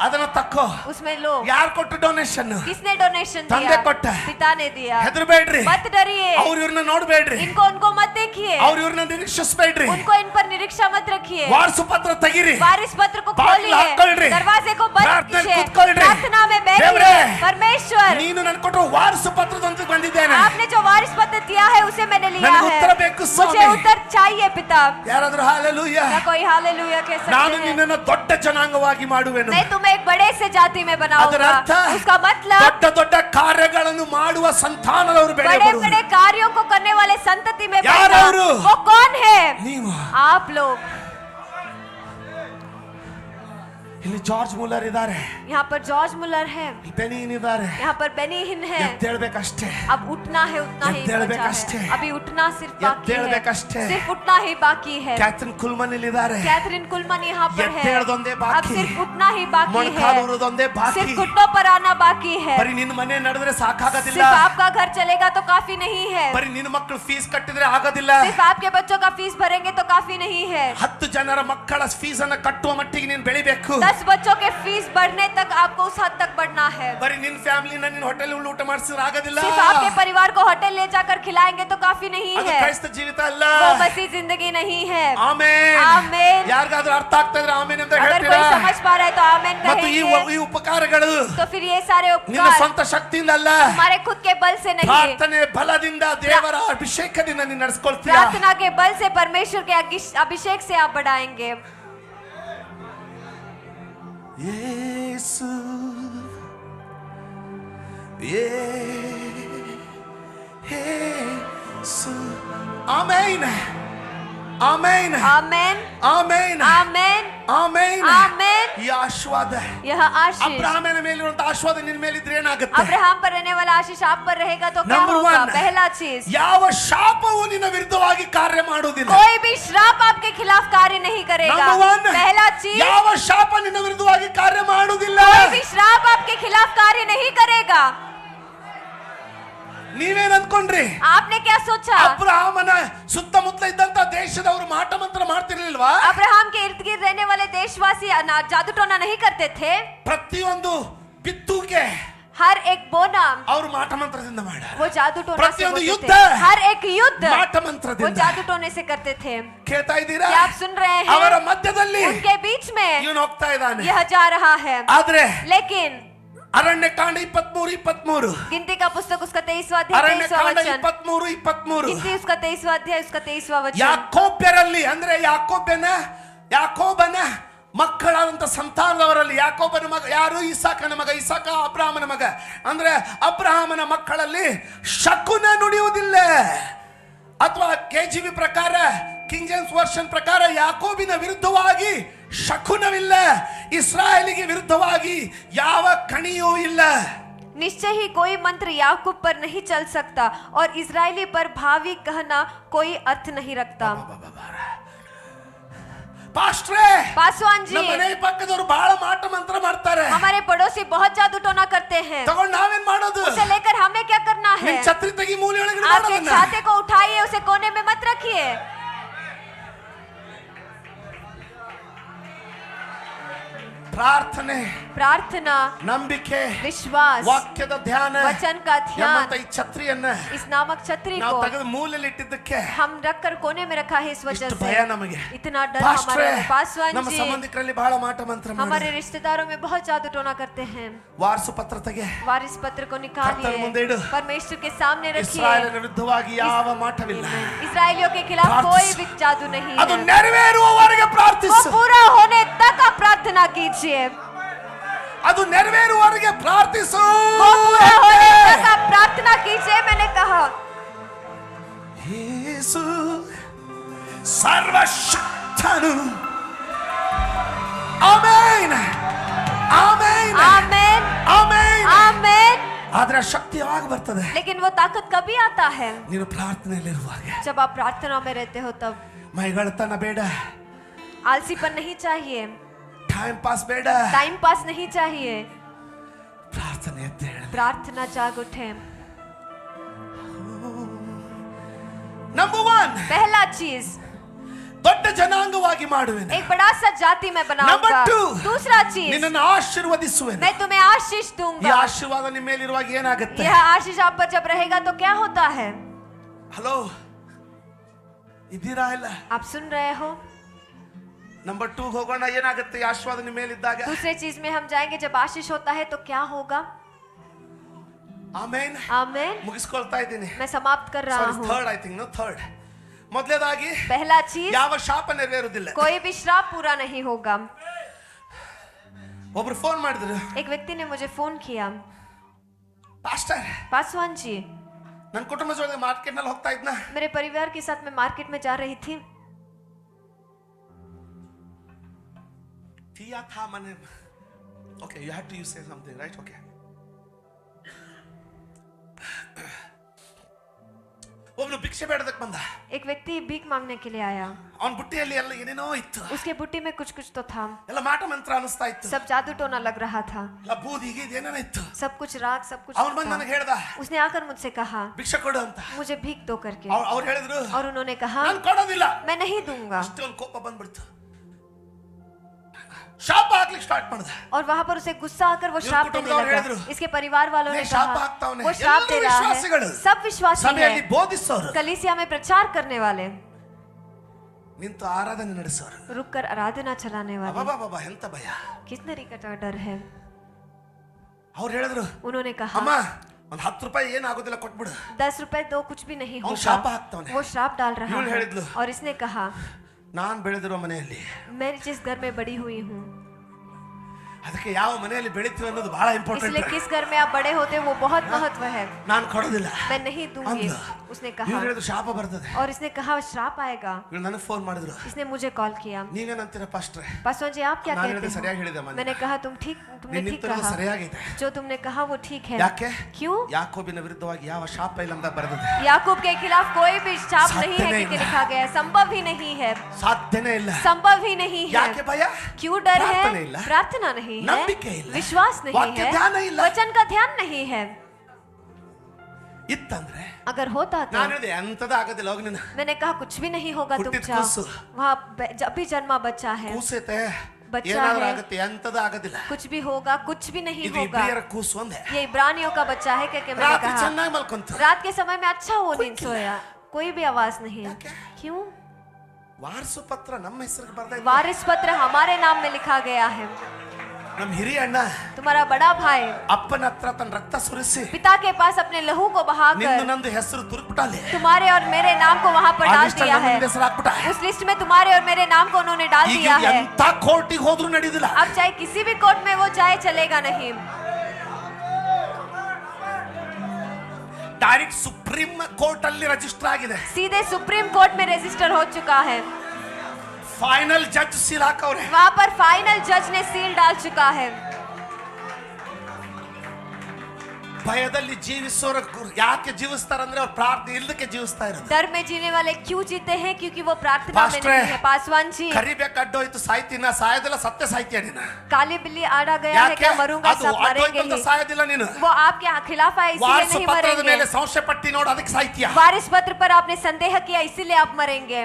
ಅದನ್ನ ತಕ್ಕೋ. उसमें लो. ಯಾರು ಕೊಟ್ಟು ಡೊನೇಷನ್? किसने डोनेशन ತಂದೆ दिया? ಕೊಟ್ಟ. पिता ने दिया. ಹೆದರ್ಬೇಡ್ರಿ, मत डरिए, ಅವ್ರು ಇವ್ರನ್ನ ನೋಡ್ಬೇಡ್ರಿ, इनको उनको मत देखिए, ಅವ್ರು ಇವ್ರನ್ನ ನಿರೀಕ್ಷಿಸಬೇಡ್ರಿ. उनको इन पर निरीक्षा मत रखिए. ವಾರಸು ಪತ್ರ ತೆಗಿರಿ, वारिस पत्र को बाटल खोलिए, हाक्ಕೊಳ್ರಿ. दरवाजे को बंद ಪ್ರಾರ್ಥನೆಯಲ್ಲಿ कीजिए, ಕೂತ್ಕೊಳ್ರಿ. प्रार्थना में ದೇವ್ರೇ, बैठिए. परमेश्वर, ನೀನು ನನ್ ಕೊಟ್ಟು ವಾರಸು ಪತ್ರದಂತೆ ಬಂದಿದ್ದೇನೆ. आपने जो वारिस पत्र दिया है उसे मैंने लिया ನನಗೆ है. ಉತ್ತರ ಬೇಕು ಸ್ವಾಮಿ. मुझे उत्तर चाहिए पिता. ಯಾರಾದ್ರೂ ಹಾಲೆಲೂಯ. क्या कोई हालेलुया कह ನಾನು सकते हैं? ನಿನ್ನನ್ನು ದೊಡ್ಡ ಜನಾಂಗವಾಗಿ ಮಾಡುವೆನು. मैं तुम्हें एक बड़े से जाति में ಅದರ बनाऊंगा. ಅರ್ಥ उसका मतलब ದೊಡ್ಡ ದೊಡ್ಡ ಕಾರ್ಯಗಳನ್ನು ಮಾಡುವ ಸಂತಾನದವರು बड़े ಬೆಳೆಯಬಹುದು. बड़े कार्यों को करने वाले संतति में यार बढ़ना. औरू? वो कौन है? ನೀವು आप लोग. ಇಲ್ಲಿ ಜಾರ್ಜ್ ಮುಲ್ಲರ್ ಇದ್ದಾರೆ, यहाँ पर जॉर्ज मुलर है, ಇಲ್ಲಿ ಬೆನಿನ್ ಇದ್ದಾರೆ. यहाँ पर बेनी हिन है. ಎದ್ದೇಳ್ಬೇಕಷ್ಟೇ, अब उठना है, उतना ही ಎದ್ದೇಳ್ಬೇಕು बचा ಅಷ್ಟೇ. है. अभी उठना सिर्फ बाकी ಎದ್ದೇಳ್ಬೇಕು है, ಅಷ್ಟೇ. सिर्फ उठना ही बाकी है. ಕ್ಯಾಥರಿನ್ ಕುಲ್ಮನ್ ಇಲ್ಲಿದ್ದಾರೆ. कैथरीन कुलमन यहाँ पर है. ಎದ್ದೇಳೋದೊಂದೇ अब ಬಾಕಿ, सिर्फ उठना ही बाकी है, ಮೊಣಕಾಲೂರೋದೊಂದೇ ಬಾಕಿ. सिर्फ घुटनों पर आना बाकी है. ಬರೀ ನಿನ್ನ ಮನೆ ನಡೆದ್ರೆ ಸಾಕಾಗೋದಿಲ್ಲ, सिर्फ आपका घर चलेगा तो काफी नहीं है, ಬರೀ ನಿನ್ನ ಮಕ್ಕಳು ಫೀಸ್ ಕಟ್ಟಿದ್ರೆ ಆಗೋದಿಲ್ಲ. सिर्फ आपके बच्चों का फीस भरेंगे तो काफी नहीं है. 10 ಜನರ ಮಕ್ಕಳ ಫೀಸ್ ಅನ್ನ ಕಟ್ಟುವ ಮಟ್ಟಿಗೆ ನೀನು ಬೆಳಿಬೇಕು. 10 10 बच्चों के फीस बढ़ने तक आपको उस हद तक बढ़ना है। ಬರೀ ನಿನ್ ಫ್ಯಾಮಿಲಿನ ನಿನ್ ಹೋಟೆಲ್ ಊಟ ಮಾಡಿಸಿದ್ರೆ ಆಗೋದಿಲ್ಲ. सिर्फ आपके परिवार को होटल ले जाकर खिलाएंगे तो काफी नहीं ಅದು है। ಕ್ರೈಸ್ತ ಜೀವಿತ ಅಲ್ಲ. वो मसीह जिंदगी नहीं है। ಆಮೆನ್. ಆಮೆನ್. ಯಾರಿಗಾದ್ರೂ ಅರ್ಥ ಆಗ್ತಾ ಇದ್ರೆ ಆಮೆನ್ ಅಂತ अगर ಹೇಳ್ತೀರಾ? कोई समझ पा रहा है तो आमेन ಮತ್ತು कहेंगे। ಈ ಉಪಕಾರಗಳು तो फिर ये सारे ನಿನ್ನ उपकार ಸ್ವಂತ ಶಕ್ತಿಯಿಂದ ಅಲ್ಲ, हमारे खुद के बल से नहीं, ಪ್ರಾರ್ಥನೆ ಬಲದಿಂದ ದೇವರ ಅಭಿಷೇಕದಿಂದ ನೀನು ನಡೆಸ್ಕೊಳ್ತೀಯ. प्रार्थना के बल से परमेश्वर के अभिषेक से आप बढ़ाएंगे। ಯೇಸು ಯೇಸು ಆಮೆನ್ ಆಮೆನ್ आमेन ಆಮೆನ್ आमेन ಆಮೆನ್ आमेन। ಈ ಆಶೀರ್ವಾದ यह आशीष ಅಬ್ರಹಾಮನ ಮೇಲಿರುವಂತ ಆಶೀರ್ವಾದ ನಿನ್ನ ಮೇಲಿದ್ರೆ ಏನಾಗುತ್ತೆ? अब्राहम पर रहने वाला आशीष आप पर रहेगा तो क्या Number होगा? one, पहला चीज, ಯಾವ ಶಾಪವು ನಿನ್ನ ವಿರುದ್ಧವಾಗಿ ಕಾರ್ಯ ಮಾಡುವುದಿಲ್ಲ. कोई भी श्राप आपके खिलाफ कार्य नहीं करेगा। Number one, पहला चीज, ಯಾವ ಶಾಪ ನಿನ್ನ ವಿರುದ್ಧವಾಗಿ ಕಾರ್ಯ ಮಾಡುವುದಿಲ್ಲ. कोई भी श्राप आपके खिलाफ कार्य नहीं करेगा। ನೀವೇನ್ ಅನ್ಕೊಂಡ್ರಿ? आपने क्या सोचा? ಅಬ್ರಹಾಮನ ಸುತ್ತಮುತ್ತ ಇದ್ದಂತ ದೇಶದವರು ಮಾಟ ಮಂತ್ರ ಮಾಡ್ತಿರ್ಲಿಲ್ವಾ? अब्राहम के इर्द गिर्द रहने वाले देशवासी जादू टोना नहीं करते थे? ಪ್ರತಿಯೊಂದು ಬಿತ್ತುಗೆ हर एक बोना ಅವರು ಮಾಟ ಮಂತ್ರದಿಂದ ಮಾಡ. वो जादू टोना से ಪ್ರತಿಯೊಂದು होते ಯುದ್ಧ थे। हर एक युद्ध ಮಾಟ वो ಮಂತ್ರದಿಂದ. जादू टोने से करते थे। ಕೇಳ್ತಾ ಇದ್ದೀರಾ? क्या आप सुन रहे हैं? ಅವರ ಮಧ್ಯದಲ್ಲಿ उनके बीच में ಇವನು ಹೋಗ್ತಾ ಇದ್ದಾನೆ. यह जा रहा है। ಆದ್ರೆ लेकिन ಅರಣ್ಯಕಾಂಡ 23 गिनती का पुस्तक उसका 23वां अध्याय 23वां ಅರಣ್ಯಕಾಂಡ वचन, 23 गिनती उसका 23वां अध्याय उसका 23वां वचन, ಯಾಕೋಬ್ಯರಲ್ಲಿ ಅಂದ್ರೆ ಯಾಕೋಬನ ಮಕ್ಕಳಾದಂತ ಸಂತಾನದವರಲ್ಲಿ ಯಾಕೋಬನ ಮಗ ಯಾರು? ಇಸಾಕನ ಮಗ. ಇಸಾಕ ಅಬ್ರಹಾಮನ ಮಗ. ಅಂದ್ರೆ ಅಬ್ರಹಾಮನ ಮಕ್ಕಳಲ್ಲಿ ಶಕುನ ನುಡಿಯುವುದಿಲ್ಲ. ಅಥವಾ KJV ಪ್ರಕಾರ, ಕಿಂಗ್ ಜೇಮ್ಸ್ ವರ್ಷನ್ ಪ್ರಕಾರ ಯಾಕೋಬಿನ ವಿರುದ್ಧವಾಗಿ ಶಕುನವಿಲ್ಲ. ಇಸ್ರಾಯೇಲಿಗೆ ವಿರುದ್ಧವಾಗಿ ಯಾವ ಕಣಿಯೂ ಇಲ್ಲ. निश्चय ही कोई मंत्र याकूब पर नहीं चल सकता और इजरायली पर भावी कहना कोई अर्थ नहीं रखता। ಪಾಸ್ಟ್ರೇ, पासवान जी, ನಮ್ಮ ಮನೆ ಪಕ್ಕದವರು ಬಹಳ ಮಾಟ ಮಂತ್ರ ಮಾಡ್ತಾರೆ. हमारे पड़ोसी बहुत जादू टोना करते हैं। ತಗೊಂಡು ನಾವೇನ್ ಮಾಡೋದು? उसे लेकर हमें क्या करना है? ನಿನ್ ಛತ್ರಿ ತೆಗಿ, ಮೂಲೆ ಒಳಗೆ ಇಡು आपके ಅದನ್ನ. छाते को उठाइए, उसे कोने में मत रखिए। ಪ್ರಾರ್ಥನೆ, प्रार्थना, ನಂಬಿಕೆ, विश्वास, ವಾಕ್ಯದ ಧ್ಯಾನ वचन का ध्यान, ಎಂಬಂತ ಈ ಛತ್ರಿಯನ್ನ इस नामक छतरी ನಾವು को ತೆಗೆದು ಮೂಲೆಯಲ್ಲಿ ಇಟ್ಟಿದ್ದಕ್ಕೆ हम रखकर कोने में रखा है। इस वजह ಇಷ್ಟು से ಭಯ ನಮಗೆ. इतना डर ಪಾಸ್ಟ್ರೇ, हमारे। पासवान ನಮ್ಮ जी, ಸಂಬಂಧಿಕರಲ್ಲಿ ಬಹಳ ಮಾಟ ಮಂತ್ರ हमारे ಮಾಡಿ रिश्तेदारों में बहुत जादू टोना करते हैं। ವಾರಸು ಪತ್ರ ತೆಗೆ, वारिस पत्र को ಕರ್ತನ ಮುಂದೆ ಇಡು. निकालिए, परमेश्वर के सामने रखिए। ಇಸ್ರಾಯೇಲರ ವಿರುದ್ಧವಾಗಿ ಯಾವ ಮಾಟವಿಲ್ಲ. इस्राएलियों के खिलाफ प्रार्थना। कोई भी जादू नहीं ಅದು है। ನೆರವೇರುವವರೆಗೆ वो ಪ್ರಾರ್ಥಿಸು. पूरा होने तक आप प्रार्थना कीजिए। ಅದು ನೆರವೇರುವವರೆಗೆ ಪ್ರಾರ್ಥಿಸು. वो पूरा होने तक आप प्रार्थना कीजिए। मैंने कहा ಯೇಸು ಸರ್ವಶಕ್ತನು. ಆಮೆನ್ ಆಮೆನ್ आमेन ಆಮೆನ್. आमेन। ಆದ್ರೆ ಆ ಶಕ್ತಿ ಯಾವಾಗ ಬರ್ತದೆ? लेकिन वो ताकत कभी आता है ನೀನು ಪ್ರಾರ್ಥನೆಯಲ್ಲಿರುವಾಗ. जब आप प्रार्थना में रहते हो। तब ಮೈಗಳತನ ಬೇಡ, आलसीपन नहीं चाहिए, ಟೈಮ್ ಪಾಸ್ ಬೇಡ, टाइम पास नहीं चाहिए। ಪ್ರಾರ್ಥನೆ ಎದ್ದೇಳ. प्रार्थना जाग उठे। ನಂಬರ್ 1, पहला चीज, ದೊಡ್ಡ ಜನಾಂಗವಾಗಿ ಮಾಡುವೆನು. एक बड़ा सा जाति में बनाऊंगा। Number 2, दूसरा चीज, ನಿನ್ನನ್ನು ಆಶೀರ್ವದಿಸುವೆನು. मैं तुम्हें आशीष ಈ दूंगा। ಆಶೀರ್ವಾದ ನಿಮ್ಮ ಮೇಲಿರುವಾಗ ಏನಾಗುತ್ತೆ? यह आशीष आप पर जब रहेगा तो क्या होता है? ಹಲೋ, ಇದ್ದೀರಾ ಇಲ್ಲ? आप सुन रहे हो? ನಂಬರ್ 2 ಹೋಗೋಣ. ಏನಾಗುತ್ತೆ ಈ ಆಶೀರ್ವಾದ ನಿಮ್ಮ ಮೇಲಿದ್ದಾಗ? दूसरे चीज में हम जाएंगे, जब आशीष होता है तो क्या होगा? ಆಮೆನ್. आमेन। ಮುಗಿಸ್ಕೊಳ್ತಾ ಇದ್ದೀನಿ. मैं समाप्त कर रहा हूँ। Third I think, no third. ಮೊದಲನೇದಾಗಿ पहला चीज, ಯಾವ ಶಾಪ ನೆರವೇರುವುದಿಲ್ಲ. कोई भी श्राप पूरा नहीं होगा। ಒಬ್ರು ಫೋನ್ ಮಾಡಿದ್ರು, एक व्यक्ति ने मुझे फोन किया, ಪಾಸ್ಟರ್, पासवान जी, ನನ್ನ ಕುಟುಂಬ ಜೊತೆ ಮಾರ್ಕೆಟ್ ನಲ್ಲಿ ಹೋಗ್ತಾ ಇದ್ನ, मेरे परिवार के साथ मैं मार्केट में जा रही थी। थिया था मने. Okay, you had to say something, right? Okay. ಒಬ್ಬನು ಭಿಕ್ಷೆ ಬೇಡದಕ್ಕೆ ಬಂದ. एक व्यक्ति भीख मांगने के लिए आया। ಅವನ ಬುಟ್ಟಿಯಲ್ಲಿ ಎಲ್ಲ ಏನೇನೋ ಇತ್ತು. उसके बुट्टी में कुछ कुछ तो था। ಎಲ್ಲ ಮಾಟ ಮಂತ್ರ ಅನಿಸ್ತಾ ಇತ್ತು. सब जादू टोना लग रहा था। ಎಲ್ಲ ಬೂದಿಗೆ ಏನೇನೋ ಇತ್ತು. सब कुछ राग, सब कुछ ಅವನು ಬಂದು था। ನನಗೆ ಹೇಳ್ದ, उसने आकर मुझसे कहा, ಭಿಕ್ಷೆ ಕೊಡು ಅಂತ. मुझे भीख दो करके। ಅವ್ರು ಹೇಳಿದ್ರು, और उन्होंने कहा, ನಾನು ಕೊಡೋದಿಲ್ಲ. मैं नहीं दूंगा। ಅಷ್ಟೊಂದು ಕೋಪ ಬಂದ್ಬಿಡ್ತು. ಶಾಪ ಹಾಕ್ಲಿಕ್ಕೆ ಸ್ಟಾರ್ಟ್ ಮಾಡ್ದ. और वहां पर उसे गुस्सा आकर वो इವ್ರ श्राप देने ಕುಟುಂಬದವ್ರು लगा। ಹೇಳಿದ್ರು, इसके परिवार वालों ने "नहीं, शाप कहा हाक्ताವ್ನೆ." वो श्राप दे ಎಲ್ಲರೂ रहा ವಿಶ್ವಾಸಿಗಳು, है। सब विश्वासी ಸಭೆಯಲ್ಲಿ हैं, ಬೋಧಿಸೋರು, कलीसिया में प्रचार करने वाले, ನಿಂತು ಆರಾಧನೆ ನಡೆಸೋರು. रुक कर आराधना चलाने वाले। ಅಬ್ಬಬ್ಬಬ್ಬ, ಎಂತ ಭಯ. किस तरीके का डर है। ಅವ್ರು ಹೇಳಿದ್ರು, उन्होंने कहा ಅಮ್ಮ ಒಂದ್ 10 ರೂಪಾಯಿ ಏನಾಗೋದಿಲ್ಲ ಕೊಟ್ಬಿಡು. 10 रुपए दो, कुछ भी नहीं ಅವ್ನು ಶಾಪ होगा। ಹಾಕ್ತಾವ್ನೆ. वो श्राप डाल रहा ಇವ್ಳು है ಹೇಳಿದ್ಲು, और इसने कहा ನಾನ್ ಬೆಳೆದಿರೋ ಮನೆಯಲ್ಲಿ, मैं जिस घर में बड़ी हुई हूँ, ಅದಕ್ಕೆ ಯಾವ ಮನೆಯಲ್ಲಿ ಬೆಳಿತೀವಿ ಅನ್ನೋದು ಬಹಳ ಇಂಪಾರ್ಟೆಂಟ್. इसलिए किस घर में आप बड़े होते हैं वो बहुत महत्व है। ನಾನು ಕೊಡೋದಿಲ್ಲ. मैं नहीं दूंगी, ಅಂದ್ಲು. उसने ಇವ್ರು कहा। ಹೇಳಿದ್ರು ಶಾಪ ಬರ್ತದೆ. और इसने कहा श्राप आएगा। ಇವ್ರು ನನಗೆ ಫೋನ್ ಮಾಡಿದ್ರು, इसने मुझे कॉल किया। ನೀವೇನಂತೀರ ಪಾಸ್ಟ್ರೆ? पासवान जी आप क्या ನಾನು कहते ಹೇಳಿದೆ हो? ಸರಿಯಾಗಿ ಹೇಳಿದೆ ಮನೆ. मैंने कहा तुमने ठीक ನಿನ್ನಿಂತಲೂ कहा, ಸರಿಯಾಗಿದೆ. जो तुमने कहा वो ठीक है। ಯಾಕೆ? क्यों? ಯಾಕೋಬಿನ ವಿರುದ್ಧವಾಗಿ ಯಾವ ಶಾಪ ಇಲ್ಲ ಅಂತ ಬರೆದಿದೆ. याकूब के खिलाफ कोई भी श्राप साध्य नहीं है नहीं क्योंकि है। लिखा गया है, संभव ही नहीं है, ಸಾಧ್ಯನೇ ಇಲ್ಲ. संभव ही नहीं है। ಯಾಕೆ ಭಯ? क्यों डर ಪ್ರಾರ್ಥನೆ है? ಇಲ್ಲ, प्रार्थना नहीं है, ನಂಬಿಕೆ ಇಲ್ಲ, विश्वास नहीं ವಾಕ್ಯ है, ಧ್ಯಾನ ಇಲ್ಲ. वचन का ध्यान नहीं है। ಇತ್ತಂದ್ರೆ अगर होता तो ನಾನು ಹೇಳಿದೆ ಎಂತದ ಆಗೋದಿಲ್ಲ, ಹೋಗಿ ನೀನು. मैंने कहा कुछ भी नहीं होगा, तुम ಹುಟ್ಟಿದ जाओ। ಕೂಸು. वहाँ अभी जन्मा बच्चा है, ಕೂಸೈತೆ, ಬಚ್ಚಾ ಏನಾದ್ರೂ है। ಆಗುತ್ತೆ, ಎಂತದ ಆಗೋದಿಲ್ಲ. कुछ भी होगा, कुछ भी नहीं ಇದು होगा। ಇಬ್ರಿಯರ ಕೂಸು ಅಂದೆ. ये इब्रानियों का बच्चा है, क्या मैंने ರಾತ್ರಿ कहा। ಚೆನ್ನಾಗಿ ಮಲ್ಕೊಂತು. रात के समय में अच्छा वो कोई नींद क्यों? सोया, कोई भी आवाज नहीं। क्या? क्यों? ವಾರಸು ಪತ್ರ ನಮ್ಮ ಹೆಸರಿಗೆ ಬರ್ದ. वारिस पत्र हमारे नाम में लिखा गया है। ನಮ್ಮ ಹಿರಿಯ ಅಣ್ಣ तुम्हारा बड़ा भाई ಅಪ್ಪನ ಹತ್ರ ತನ್ನ ರಕ್ತ ಸುರಿಸಿ पिता के पास अपने लहू को ನಿಂದು बहाकर ನಂದು ಹೆಸರು ತುರುಕ್ಬಿಟ್ಟಾಲೆ. तुम्हारे और मेरे नाम को वहां पर ಆ डाल ಲಿಸ್ಟಲ್ಲಿ दिया ನಮ್ಮ है। ಹೆಸರು ಹಾಕ್ಬಿಟ್ಟ. उस लिस्ट में तुम्हारे और मेरे नाम को उन्होंने डाल ಈಗ दिया है। ಎಂತ ಕೋರ್ಟಿಗೆ ಹೋದ್ರೂ ನಡೆಯುದಿಲ್ಲ. अब चाहे किसी भी कोर्ट में वो जाए, चलेगा नहीं। ಡೈರೆಕ್ಟ್ ಸುಪ್ರೀಂ ಕೋರ್ಟ್ ಅಲ್ಲಿ ರಿಜಿಸ್ಟರ್ ಆಗಿದೆ. सीधे सुप्रीम कोर्ट में रजिस्टर हो चुका है। ಫೈನಲ್ ಜಡ್ಜ್ ಸೀಲ್ ಹಾಕವ್ರೆ. वहां पर फाइनल जज ने सील डाल चुका है। ಭಯದಲ್ಲಿ ಜೀವಿಸೋರ ಯಾಕೆ ಜೀವಿಸ್ತಾರಂದ್ರೆ ಅವ್ರು ಪ್ರಾರ್ಥನೆ ಇಲ್ಲದಕ್ಕೆ ಜೀವಿಸ್ತಾ ಇರೋದು. डर में जीने वाले क्यों जीते हैं? क्योंकि वो प्रार्थना में पास्टर, नहीं है। पासवान जी, ಕರಿಬೇಕು ಅಡ್ಡೋಯ್ತು ಸಾಯ್ತೀನ, ಸಾಯೋದಿಲ್ಲ, ಸತ್ಯ ಸಾಯ್ತೀಯ ನೀನು. काली बिल्ली आड़ा गया है, ಯಾಕೆ? क्या मरूंगा, ಅದು सब मरेंगे ಅಡ್ಡೋಯ್ತು ಅಂತ ही। ಸಾಯೋದಿಲ್ಲ ನೀನು. वो आपके खिलाफ आए इसीलिए ವಾರಸು नहीं ಪತ್ರದ मरेंगे। ಮೇಲೆ ಸಂಶಯ ಪಟ್ಟಿ ನೋಡು, ಅದಕ್ಕೆ ಸಾಯ್ತೀಯ. वारिस पत्र पर आपने संदेह किया, इसीलिए आप मरेंगे।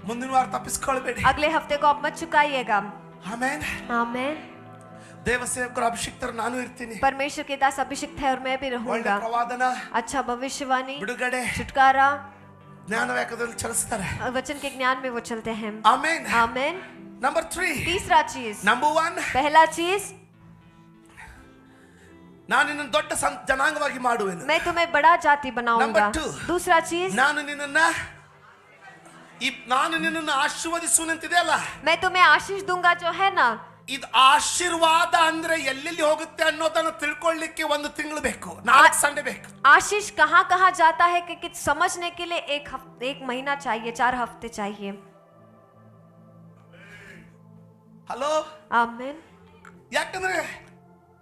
ಮುಂದಿನ ವಾರ ತಪ್ಪಿಸ್ಕೊಳ್ಬೇಡಿ. अगले हफ्ते को आप मत चुकाइएगा। ಆಮೆನ್. आमेन। ದೇವ ಸೇವಕರು ಅಭಿಷಿಕ್ತರು ನಾನು ಇರ್ತೀನಿ. परमेश्वर के दास अभिषिक्त है और मैं भी ಒಳ್ಳೆ रहूंगा। ಪ್ರವಾದನ, अच्छा भविष्यवाणी, ಬಿಡುಗಡೆ, छुटकारा, ಜ್ಞಾನವಾಕ್ಯದಲ್ಲಿ ಚಲಿಸ್ತಾರೆ. वचन के ज्ञान में वो चलते हैं। ಆಮೆನ್. आमेन। ನಂಬರ್ 3, तीसरा चीज, ನಂಬರ್ 1, पहला चीज, ನಾನು ನಿನ್ನನ್ನು ದೊಡ್ಡ ಜನಾಂಗವಾಗಿ ಮಾಡುವೆನು. मैं तुम्हें बड़ा जाति बनाऊंगा। Number 2, दूसरा चीज, ನಾನು ನಿನ್ನನ್ನು ಆಶೀರ್ವದಿಸುವಂತಿದೆ ಅಲ್ಲ, मैं तुम्हें आशीष दूंगा, जो है ना। ಇದು ಆಶೀರ್ವಾದ ಅಂದ್ರೆ ಎಲ್ಲೆಲ್ಲಿ ಹೋಗುತ್ತೆ ಅನ್ನೋದನ್ನ ತಿಳ್ಕೊಳ್ಳಿಕ್ಕೆ 1 ತಿಂಗಳು ಬೇಕು, 4 ಸಂಡೆ ಬೇಕು. आशीष कहाँ कहाँ जाता है कि समझने के लिए एक महीना चाहिए, 4 हफ्ते चाहिए। ಹಲೋ. आमेन। ಯಾಕಂದ್ರೆ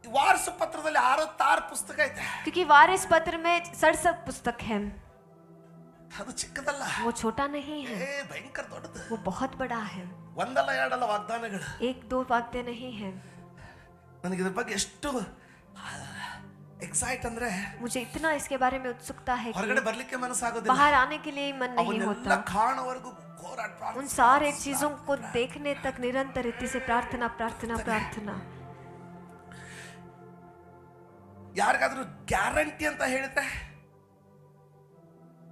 ವಾರಸ ಪತ್ರದಲ್ಲಿ 66 ಪುಸ್ತಕ ಐತೆ. क्योंकि वारिस पत्र में 67 पुस्तक है। ಅದು ಚಿಕ್ಕದಲ್ಲ, वो छोटा नहीं है, ಭಯಂಕರ ದೊಡ್ಡದು. वो बहुत बड़ा है। ಒಂದಲ್ಲ ಎರಡಲ್ಲ ವಾಗ್ದಾನಗಳು. 1-2 वाक्य नहीं है। ನನಗೆ ಇದ್ರ ಬಗ್ಗೆ ಎಷ್ಟು ಎಕ್ಸೈಟ್ ಅಂದ್ರೆ मुझे इतना इसके बारे में उत्सुकता है ಹೊರಗಡೆ कि ಬರ್ಲಿಕ್ಕೆ ಮನಸ್ಸಾಗೋದಿಲ್ಲ. बाहर आने के लिए मन नहीं ಅವನ್ನೆಲ್ಲ होता। ಕಾಣುವವರೆಗೂ ಹೋರಾಟ ಪ್ರಾರ್ಥನೆ. उन सारे चीजों को देखने तक निरंतर रीति से प्रार्थना प्रार्थना प्रार्थना। ಯಾರಿಗಾದ್ರೂ ಗ್ಯಾರಂಟಿ ಅಂತ ಹೇಳಿದ್ರೆ,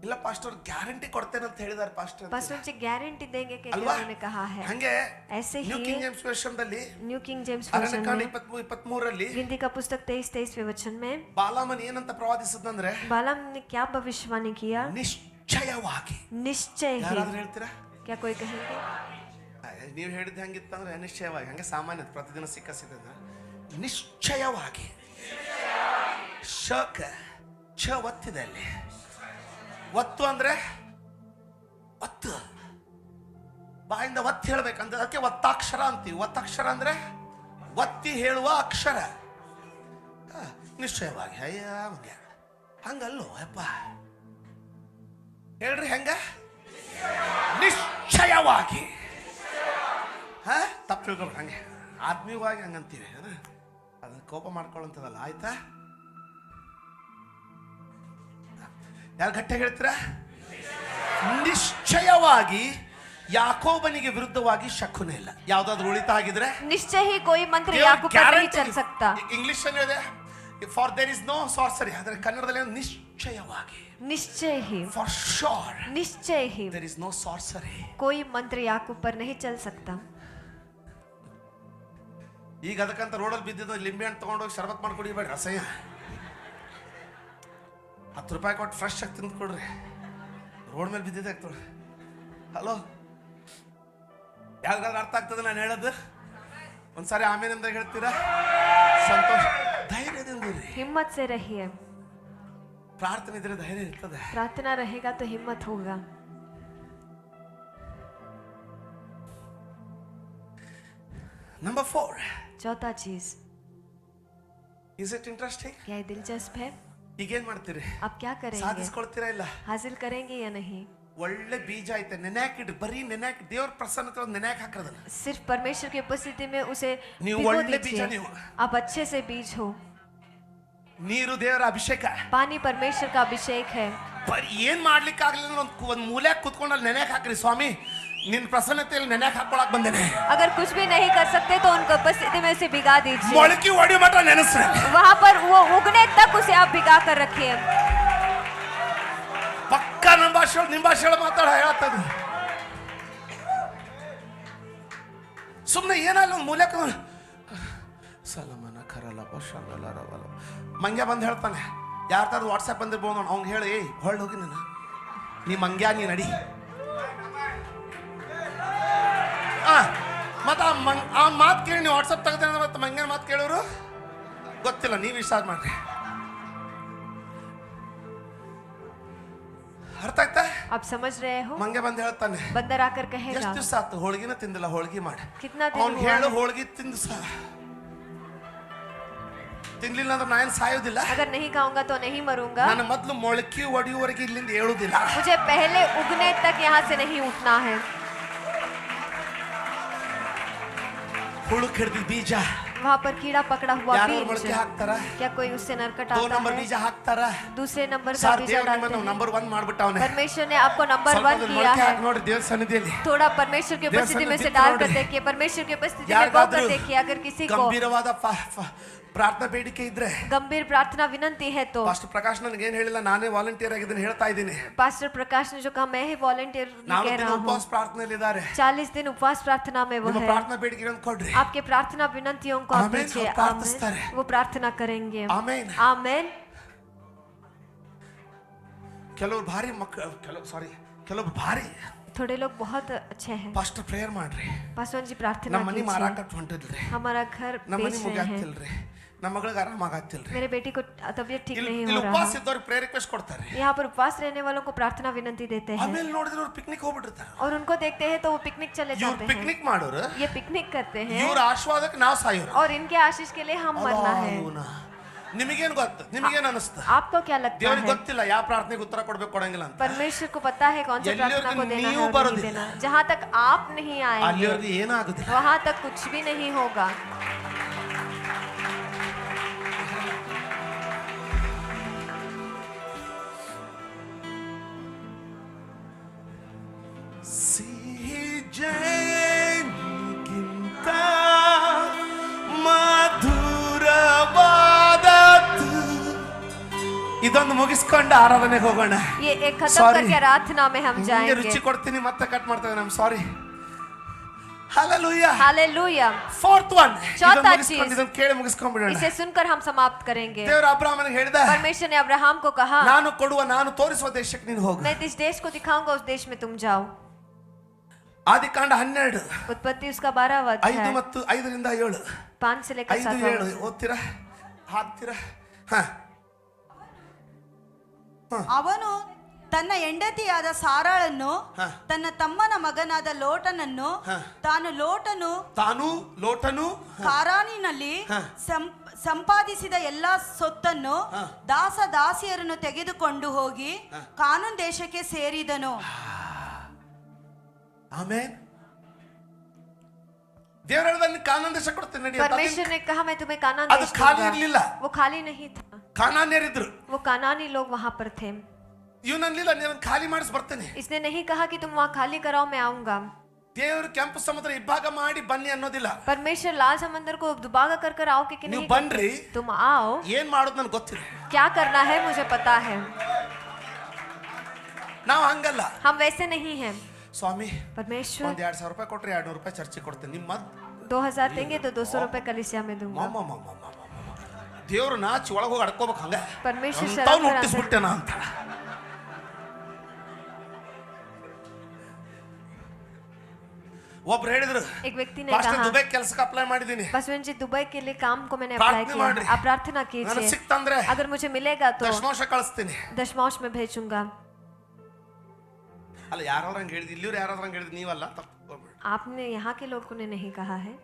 ಇಲ್ಲ ಪಾಸ್ಟರ್ ಗ್ಯಾರಂಟಿ ಕೊಡ್ತೇನೆ ಅಂತ ಹೇಳಿದಾರೆ ಪಾಸ್ಟರ್. पास्टर जी गारंटी देंगे के लिए ಅಲ್ವಾ? उन्होंने कहा है। ಹಂಗೆ ऐसे ನ್ಯೂ ही ಕಿಂಗ್ ಜೇಮ್ಸ್ ವರ್ಷನ್ದಲ್ಲಿ न्यू किंग जेम्स वर्जन ಅರಣ್ಯಕಾಂಡ में 23 गिनती का पुस्तक 23वें वचन में ಬಾಲಾಮನ್ ಏನಂತ ಪ್ರವಾದಿಸಿದಂದ್ರೆ, बालाम ने क्या भविष्यवाणी किया? ನಿಶ್ಚಯವಾಗಿ. निश्चय ही। ಯಾರಾದ್ರೂ ಹೇಳ್ತೀರಾ? क्या कोई कहेंगे? ನೀವು ಹೇಳಿದ ಹೆಂಗಿತ್ತಂದ್ರೆ ನಿಶ್ಚಯವಾಗಿ, ಹಂಗೆ ಸಾಮಾನ್ಯ ಪ್ರತಿದಿನ ಸಿಕ್ಕ ನಿಶ್ಚಯವಾಗಿ. ಶಕ ಛ ಒತ್ತಿದೆ ಅಲ್ಲಿ. ಒತ್ತು ಅಂದ್ರೆ ಒತ್ತು, ಬಾಯಿಂದ ಒತ್ತಿ ಹೇಳ್ಬೇಕಂತ, ಅದಕ್ಕೆ ಒತ್ತಾಕ್ಷರ ಅಂತೀವಿ. ಒತ್ತಾಕ್ಷರ ಅಂದ್ರೆ ಒತ್ತಿ ಹೇಳುವ ಅಕ್ಷರ. ನಿಶ್ಚಯವಾಗಿ. ಅಯ್ಯ ಮಗ ಹಂಗಲ್ಲೋ ಅಪ್ಪ, ಹೇಳ್ರಿ ಹೆಂಗ? ನಿಶ್ಚಯವಾಗಿ. ತಪ್ಪು ತಿಳ್ಕೊಬೇಡ, ಹಂಗೆ ಆತ್ಮೀಯವಾಗಿ ಹಂಗಂತೀವಿ, ಅದನ್ನ ಕೋಪ ಮಾಡ್ಕೊಳ್ಳುವಂಥದ್ದಲ್ಲ, ಆಯ್ತಾ? ಯಾರು ಗಟ್ಟಿಯಾಗಿ ಹೇಳ್ತೀರಾ? ನಿಶ್ಚಯವಾಗಿ ಯಾಕೋಬನಿಗೆ ವಿರುದ್ಧವಾಗಿ ಶಕುನ ಇಲ್ಲ. ಯಾವ್ದಾದ್ರು ಉಳಿತ ಆಗಿದ್ರೆ निश्चय ही कोई मंत्र याकूब पर नहीं चल सकता. ಇಂಗ್ಲಿಷ್ ಇದೆ ಫಾರ್ ದೇರ್ ಇಸ್ ನೋ ಸಾರ್ಸರಿ, ಆದ್ರೆ ಕನ್ನಡದಲ್ಲಿ ನಿಶ್ಚಯವಾಗಿ निश्चय ही, ಫಾರ್ ಶೋರ್ निश्चय ही ದೇರ್ ಇಸ್ ನೋ ಸಾರ್ಸರಿ. कोई मंत्र याकूब पर नहीं चल सकता. ಈಗ ಅದಕ್ಕಂತ ರೋಡಲ್ಲಿ ಬಿದ್ದಿದ್ದು ಲಿಂಬೆ ಹಣ್ಣು ತಗೊಂಡೋಗಿ ಶರಬತ್ ಮಾಡಿ ಕುಡಿಬೇಡ್ರಿ, ಅಸಹ್ಯ. 10 ರೂಪಾಯಿ ಕೊಟ್ಟು ಫ್ರೆಶ್ ಆಗಿ ತಿಂದು ಕೊಡ್ರಿ, ರೋಡ್ ಮೇಲೆ ಬಿದ್ದಿದ್ದೆ ಆಗ್ತದೆ. ಹಲೋ, ಯಾರಿಗಾದ್ರೂ ಅರ್ಥ ಆಗ್ತದೆ ನಾನು ಹೇಳೋದು? ಒಂದ್ಸಾರಿ ಆಮೇಲೆ ಅಂತ ಹೇಳ್ತೀರಾ? ಸಂತೋಷ, ಧೈರ್ಯದಿಂದ ಇರ್ರಿ. हिम्मत से रहिए. ಪ್ರಾರ್ಥನೆ ಇದ್ರೆ ಧೈರ್ಯ ಇರ್ತದೆ. प्रार्थना रहेगा तो हिम्मत होगा. ನಂಬರ್ 4, चौथा चीज, ಇಸ್ ಇಟ್ ಇಂಟ್ರೆಸ್ಟಿಂಗ್? क्या ये दिलचस्प है? ಈಗೇನ್ ಮಾಡ್ತೀರಿ? आप क्या करेंगे? ಸಾಧಿಸ್ಕೊಳ್ತೀರಾ ಇಲ್ಲ? हासिल करेंगे या नहीं? ಒಳ್ಳೆ ಬೀಜ ಐತೆ, ನೆನೆಯಾಕಿಡ್ರಿ, ಬರೀ ನೆನೆಯಾಕಿ ದೇವ್ರ ಪ್ರಸನ್ನತೆ ನೆನೆಯಾಕ್ ಹಾಕ್ರದಲ್ಲ. सिर्फ परमेश्वर की उपस्थिति में उसे ನೀವು भिगो ಒಳ್ಳೆ ಬೀಜ, दीजिए. ನೀವು आप अच्छे से बीज हो. ನೀರು ದೇವರ ಅಭಿಷೇಕ. पानी परमेश्वर का अभिषेक है. ಬರೀ ಏನ್ ಮಾಡ್ಲಿಕ್ಕೆ ಆಗ್ಲಿಲ್ಲ, ಒಂದ್ ಮೂಲ್ಯಾಗ ಕುತ್ಕೊಂಡು ಅಲ್ಲಿ ನೆನೆಯಾಕ್ ಹಾಕ್ರಿ. ಸ್ವಾಮಿ ನಿನ್ ಪ್ರಸನ್ನತೆಯಲ್ಲಿ ನೆನೆಯಾಕ್ ಹಾಕೊಳಕ್ ಬಂದೇನೆ. अगर कुछ भी नहीं कर सकते तो उनको उपस्थिति में उसे भिगा दीजिए. ಮೊಳಕೆ ಹೊಡಿ ಮಟ ನೆನೆಸ್ರಿ. वहाँ पर वो उगने तक उसे आप भिगा कर रखिए. ಪಕ್ಕ ನಮ್ಮ ಭಾಷೆ ಮಾತಾಡ ಹೇಳ್ತದ. ಸುಮ್ಮನೆ ಏನಾಗಲ್ಲ, ಒಂದು ಮೂಲ್ಯಾಕ ಸಲಮನ ಕರಲ್ಲ ಬಶಂಗಲರವಲ ಮಂಗ್ಯ ಬಂದು ಹೇಳ್ತಾನೆ. ಯಾರ ಥರ ವಾಟ್ಸಪ್ ಬಂದಿರ್ಬೋದು, ಅವ್ನಿಗೆ ಹೇಳಿ ಹೊಳ್ಳಿ ಹೋಗಿ ನಾನು ನೀ ಮಂಗ್ಯ ನೀ ನಡಿ. ಮತ್ತೆ ಆ ಮಾತು ಕೇಳಿ ನೀವು ವಾಟ್ಸಪ್ ತೆಗೆದ್ರೆ ಮತ್ತೆ ಮಂಗ್ಯನ ಮಾತು ಕೇಳೋರು ಗೊತ್ತಿಲ್ಲ. ನೀವು ವಿಶ್ವಾಸ ಮಾಡ್ರಿ. ಅರ್ಥ ಆಯ್ತಾ? आप समझ रहे हो? ಮಂಗೆ ಬಂದು ಹೇಳ್ತಾನೆ, बंदर आकर कहेगा, ಎಷ್ಟು ದಿವಸ ಆತು ಹೋಳಿಗೆನ ತಿಂದಿಲ್ಲ, ಹೋಳಿಗೆ ಮಾಡಿ. कितना दिन ಅವ್ನು हुआ ಹೇಳು है? ಹೋಳಿಗೆ ತಿಂದು ತಿನ್ಲಿಲ್ಲ ಅಂದ್ರೆ ನಾನು ಸಾಯೋದಿಲ್ಲ. अगर नहीं खाऊंगा तो नहीं मरूंगा. ನಾನು ಮೊದಲು ಮೊಳಕೆ ಒಡೆಯುವವರೆಗೆ ಇಲ್ಲಿಂದ ಹೇಳುದಿಲ್ಲ. मुझे पहले उगने तक यहाँ से नहीं उठना है. ಹುಳುಕ್ ಹಿಡ್ದಿ ಬೀಜ, वहाँ पर कीड़ा पकड़ा हुआ ಯಾರು बीज, ಮೊಳಕೆ ಹಾಕ್ತಾರ? क्या कोई उससे नरकट 2 आता ನಂಬರ್ है? ಬೀಜ ಹಾಕ್ತಾರ. दूसरे नंबर का ಸರ್ बीज ದೇವ್ರ डालते ನಿಮ್ಮನ್ನು हैं. ನಂಬರ್ 1 ಮಾಡ್ಬಿಟ್ಟ ಅವನೇ. परमेश्वर ने आपको नंबर 1 किया ಮೊಳಕೆ है. ಹಾಕಿ ನೋಡ್ರಿ ದೇವ್ರ ಸನ್ನಿಧಿಯಲ್ಲಿ. थोड़ा परमेश्वर की उपस्थिति में से डाल कर देखिए, परमेश्वर की उपस्थिति में बो कर देखिए. अगर किसी को ಗಂಭೀರವಾದ ಪ್ರಾರ್ಥನಾ ಬೇಡಿಕೆ ಇದ್ರೆ, गंभीर प्रार्थना विनंती है तो ಪಾಸ್ಟರ್ ಪ್ರಕಾಶ್ ನನಗೆ ಏನ್ ಹೇಳಿಲ್ಲ, ನಾನೇ ವಾಲಂಟಿಯರ್ ಆಗಿದ್ದೀನಿ ಹೇಳ್ತಾ ಇದ್ದೀನಿ. पास्टर प्रकाश ने जो कहा मैं ही वॉलंटियर कह रहा हूँ. ಉಪವಾಸ ಪ್ರಾರ್ಥನೆಯಲ್ಲಿ ಇದ್ದಾರೆ. 40 दिन उपवास प्रार्थना में वो ನಿಮ್ಮ है. ಪ್ರಾರ್ಥನಾ ಬೇಡಿಕೆಗಳನ್ನು ಕೊಡ್ರಿ. आपके प्रार्थना विनंतियों को आप आमीन. दीजिए. हम प्रार्थिस्तारे. वो प्रार्थना करेंगे. ಆಮೇನ್. आमेन. ಕೆಲವರು ಭಾರಿ ಕೆಲವರು ಭಾರಿ थोड़े लोग बहुत अच्छे हैं. ಪಾಸ್ಟರ್ ಪ್ರೇಯರ್ ಮಾಡ್ರಿ. पासवान जी प्रार्थना ನಮ್ಮ ಮನಿ कीजिए. ಮಾರಾಕಟ್ ಹೊಂಟಿದ್ರಿ, हमारा घर ನಮ್ಮ ಮನಿ बेच रहे हैं. ಮುಗಿಯಾಗ್ತಿಲ್ರಿ, ನಮ್ಮ ಮಗಳಿಗೆ ಆರಾಮಾಗತ್ತಿಲ್ರಿ. मेरे बेटी को तबीयत ठीक नहीं ಇಲ್ಲಿ हो रहा ಉಪವಾಸ है. ಇದ್ದವ್ರಿಗೆ ಪ್ರೇಯರ್ ರಿಕ್ವೆಸ್ಟ್ ಕೊಡ್ತಾರೆ. यहाँ पर उपवास रहने वालों को प्रार्थना विनंती देते हैं ಆಮೇಲೆ ನೋಡಿದ್ರೆ ಅವ್ರು ಪಿಕ್ನಿಕ್ ಹೋಗ್ಬಿಟ್ಟಿರ್ತಾರೆ. और उनको देखते हैं तो वो पिकनिक चले ಇವ್ರು जाते हैं. ಪಿಕ್ನಿಕ್ ಮಾಡೋರು, ये पिकनिक करते हैं ಇವ್ರ ಆಶೀರ್ವಾದಕ್ಕೆ ನಾವು ಸಾಯೋರು. और इनके आशीष के लिए हम मरना है. ನಿಮಗೇನು ಗೊತ್ತು? ನಿಮಗೇನು ಅನಿಸ್ತ? आपको क्या लगता ದೇವರಿಗೆ है? ಗೊತ್ತಿಲ್ಲ ಯಾವ ಪ್ರಾರ್ಥನೆಗೆ ಉತ್ತರ ಕೊಡ್ಬೇಕು ಕೊಡಂಗಿಲ್ಲ ಅಂತ. परमेश्वर को पता है कौन सी प्रार्थना को देना है और नहीं देना. जहाँ तक आप नहीं आएंगे ಅಲ್ಲಿವರೆಗೆ ಏನಾಗುದಿಲ್ಲ. वहाँ तक कुछ भी नहीं होगा. ಸಿಹಿ ಜೇನಿಗಿಂತ ಮಧುರವಾದದ್ದು. ಇದೊಂದು ಮುಗಿಸ್ಕೊಂಡು ಆರಾಧನೆಗೆ ಹೋಗೋಣ. ये एक खत्म Sorry. करके प्रार्थना में हम ನಿಮ್ಗೆ जाएंगे. ರುಚಿ ಕೊಡ್ತೀನಿ, ಮತ್ತೆ ಕಟ್ ಮಾಡ್ತೇವೆ. I am sorry. Hallelujah. Hallelujah. Fourth one. चौथा ಇದನ್ನು ಕೇಳಿ ಮುಗಿಸ್ಕೊಂಡ್ಬಿಡೋಣ. इसे सुनकर हम समाप्त करेंगे. ದೇವರ ಅಬ್ರಹಾಮನಿಗೆ ಹೇಳಿದ, परमेश्वर ने अब्राहम को कहा, ನಾನು ತೋರಿಸುವ ದೇಶಕ್ಕೆ ನೀನು ಹೋಗು. मैं जिस देश को दिखाऊंगा उस देश में तुम जाओ. ಆದಿಕಾಂಡ 12 उत्पत्ति उसका 12वां 5 अध्याय ಮತ್ತು 5ರಿಂದ 7. 5 से लेकर 5, 7 7 ಓದ್ತೀರಾ? ಹಾಕ್ತೀರಾ? ಹಾ. ಅವನು ತನ್ನ ಹೆಂಡತಿಯಾದ ಸಾರಾಳನ್ನು, ಹ. ತನ್ನ ತಮ್ಮನ ಮಗನಾದ ಲೋಟನನ್ನು, ಹ. ತಾನು ಲೋಟನು ಕಾರಾನಿನಲ್ಲಿ ಹ. ಸಂಪಾದಿಸಿದ ಎಲ್ಲಾ ಸೊತ್ತನ್ನು, ಹ. ದಾಸ ದಾಸಿಯರನ್ನು ತೆಗೆದುಕೊಂಡು ಹೋಗಿ ಕಾನಾನ್ ದೇಶಕ್ಕೆ ಸೇರಿದನು. ಆಮೇನ್. ದೇವರಲ್ಲಿ ಕಾನಾನ್ ದೇಶ ಕೊಡ್ತೀನಿ ನಡಿ ಅಂತ. परमेश्वर ने कहा मैं तुम्हें कानान ಅದು देश ಖಾಲಿ दूंगा. ಇರಲಿಲ್ಲ. वो खाली नहीं था. ಕಾನಾನ್ಯರಿದ್ರು. वो कानानी लोग वहां पर थे. ಇವನಲ್ಲಿಲ್ಲ, ನೀನು ಖಾಲಿ ಮಾಡಿಸಿ ಬರ್ತೇನೆ. इसने नहीं कहा कि तुम वहाँ खाली कराओ, मैं आऊंगा. ದೇವರು ಕೆಂಪು ಸಮುದ್ರ ಇಬ್ಬಾಗ ಮಾಡಿ ಬನ್ನಿ ಅನ್ನೋದಿಲ್ಲ. परमेश्वर लाल समंदर को दुबागा कर कर आओ कि ನೀವು नहीं. ಬನ್ರಿ, तुम आओ, ಏನ್ ಮಾಡೋದು ನನ್ಗೆ ಗೊತ್ತಿಲ್ಲ. क्या करना है मुझे पता है. ನಾವು ಹಂಗಲ್ಲ. हम वैसे नहीं हैं. ಸ್ವಾಮಿ परमेश्वर ಒಂದ್ 2,000 ರೂಪಾಯಿ ಕೊಟ್ರೆ 200 ರೂಪಾಯಿ ಚರ್ಚೆ ಕೊಡ್ತೇನೆ. ನಿಮ್ಮ 2,000 देंगे तो 200 रुपए कलिसिया में दूंगा. ದೇವ್ರು ನಾಚಿ ಒಳಗೆ ಹೋಗಿ ಅಡ್ಕೋಬೇಕು. ಹಂಗ परमेश्वर ತಾವು शर्म कर ಹುಟ್ಟಿಸ್ಬಿಟ್ಟೆನಾ ಅಂತ. ಒಬ್ರು ಹೇಳಿದ್ರು, एक व्यक्ति ने ಪಾಸ್ಟರ್ कहा, ದುಬೈ ಕೆಲಸಕ್ಕೆ ಅಪ್ಲೈ ಮಾಡಿದ್ದೀನಿ, बसवन जी दुबई के लिए काम को मैंने प्रार्थना अप्लाई किया मांग रही। है. आप प्रार्थना ನನಗೆ कीजिए, ಸಿಕ್ತಂದ್ರೆ अगर मुझे मिलेगा तो ದಶಮಾಂಶ ಕಳಿಸ್ತೀನಿ. दशमांश में भेजूंगा. ಅಲ್ಲ ಯಾರು ಹಂಗೆ ಹೇಳಿದ್, ಇಲ್ಲಿವ್ರು ಯಾರು ಹಂಗೆ ಹೇಳಿದ್, ನೀವಲ್ಲ. ತಪ್ಪು आपने यहाँ के लोगों ने नहीं कहा है.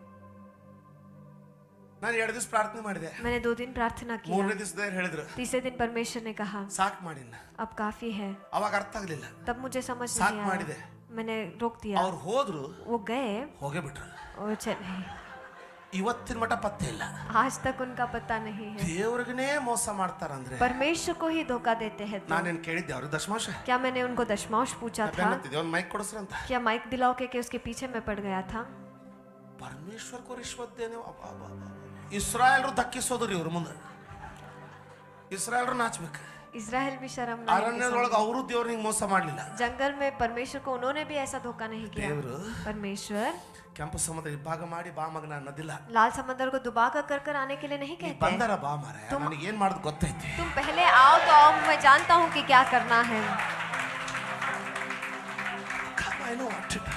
ನಾನು 2 ದಿವಸ ಪ್ರಾರ್ಥನೆ ಮಾಡಿದೆ. मैंने 2 दिन प्रार्थना किया. 3ನೇ ದಿವಸದಲ್ಲಿ ಹೇಳಿದ್ರು तीसरे दिन परमेश्वर ने कहा ಸಾಕು ಮಾಡಿನ. अब काफी है. ಅವಾಗ ಅರ್ಥ ಆಗ್ಲಿಲ್ಲ. तब मुझे समझ साथ नहीं ಮಾಡಿದೆ. आया. मैंने रोक दिया. ಅವ್ರು ಹೋದ್ರು, वो गए ಹೋಗೇ ಬಿಟ್ರು. और चले. ಇವತ್ತಿನ ಮಟ್ಟ ಪತ್ತೆ ಇಲ್ಲ. आज तक उनका पता नहीं है. ದೇವ್ರಿಗನೇ ಮೋಸ ಮಾಡ್ತಾರಂದ್ರೆ परमेश्वर को ही धोखा देते हैं. तो ನಾನೇನ್ ಕೇಳಿದ್ದೆ ಅವ್ರಿಗೆ ದಶಮಾಂಶ क्या मैंने उनको दशमांश पूछा था? ಒಂದು ಮೈಕ್ ಕೊಡಿಸ್ರಿ ಅಂತ. क्या माइक दिलाओ के उसके पीछे मैं पड़ गया था? ಪರಮೇಶ್ವರ ಕೊರಿಶ್ವದ್ದೇನೆ. ಇಸ್ರಾಯೇಲ್ರು ದಕ್ಕಿಸೋದ್ರಿ ಇವ್ರ ಮುಂದೆ. ಇಸ್ರಾಯೇಲ್ರು ನಾಚ್ಬೇಕು. इज़राइल भी शर्म ಅರಣ್ಯದೊಳಗೆ ಅವರು ದೇವ್ರಿಗೆ ಮೋಸ ಮಾಡ್ಲಿಲ್ಲ. जंगल में परमेश्वर को उन्होंने भी ऐसा धोखा नहीं किया. ದೇವ್ರು परमेश्वर ಕೆಂಪು ಸಮುದ್ರ ಇಬ್ಬಾಗ ಮಾಡಿ ಬಾ ಮಗನ ಅನ್ನೋದಿಲ್ಲ. लाल समंदर को दुबागा कर कर आने के लिए नहीं कहते. ಬಂದರ ಬಾ ಮಾರ, ನನಗೆ ಏನ್ ಮಾಡೋದು ಗೊತ್ತೈತಿ. तुम पहले आओ तो आओ, मैं जानता हूँ कि क्या करना है. I know what to do.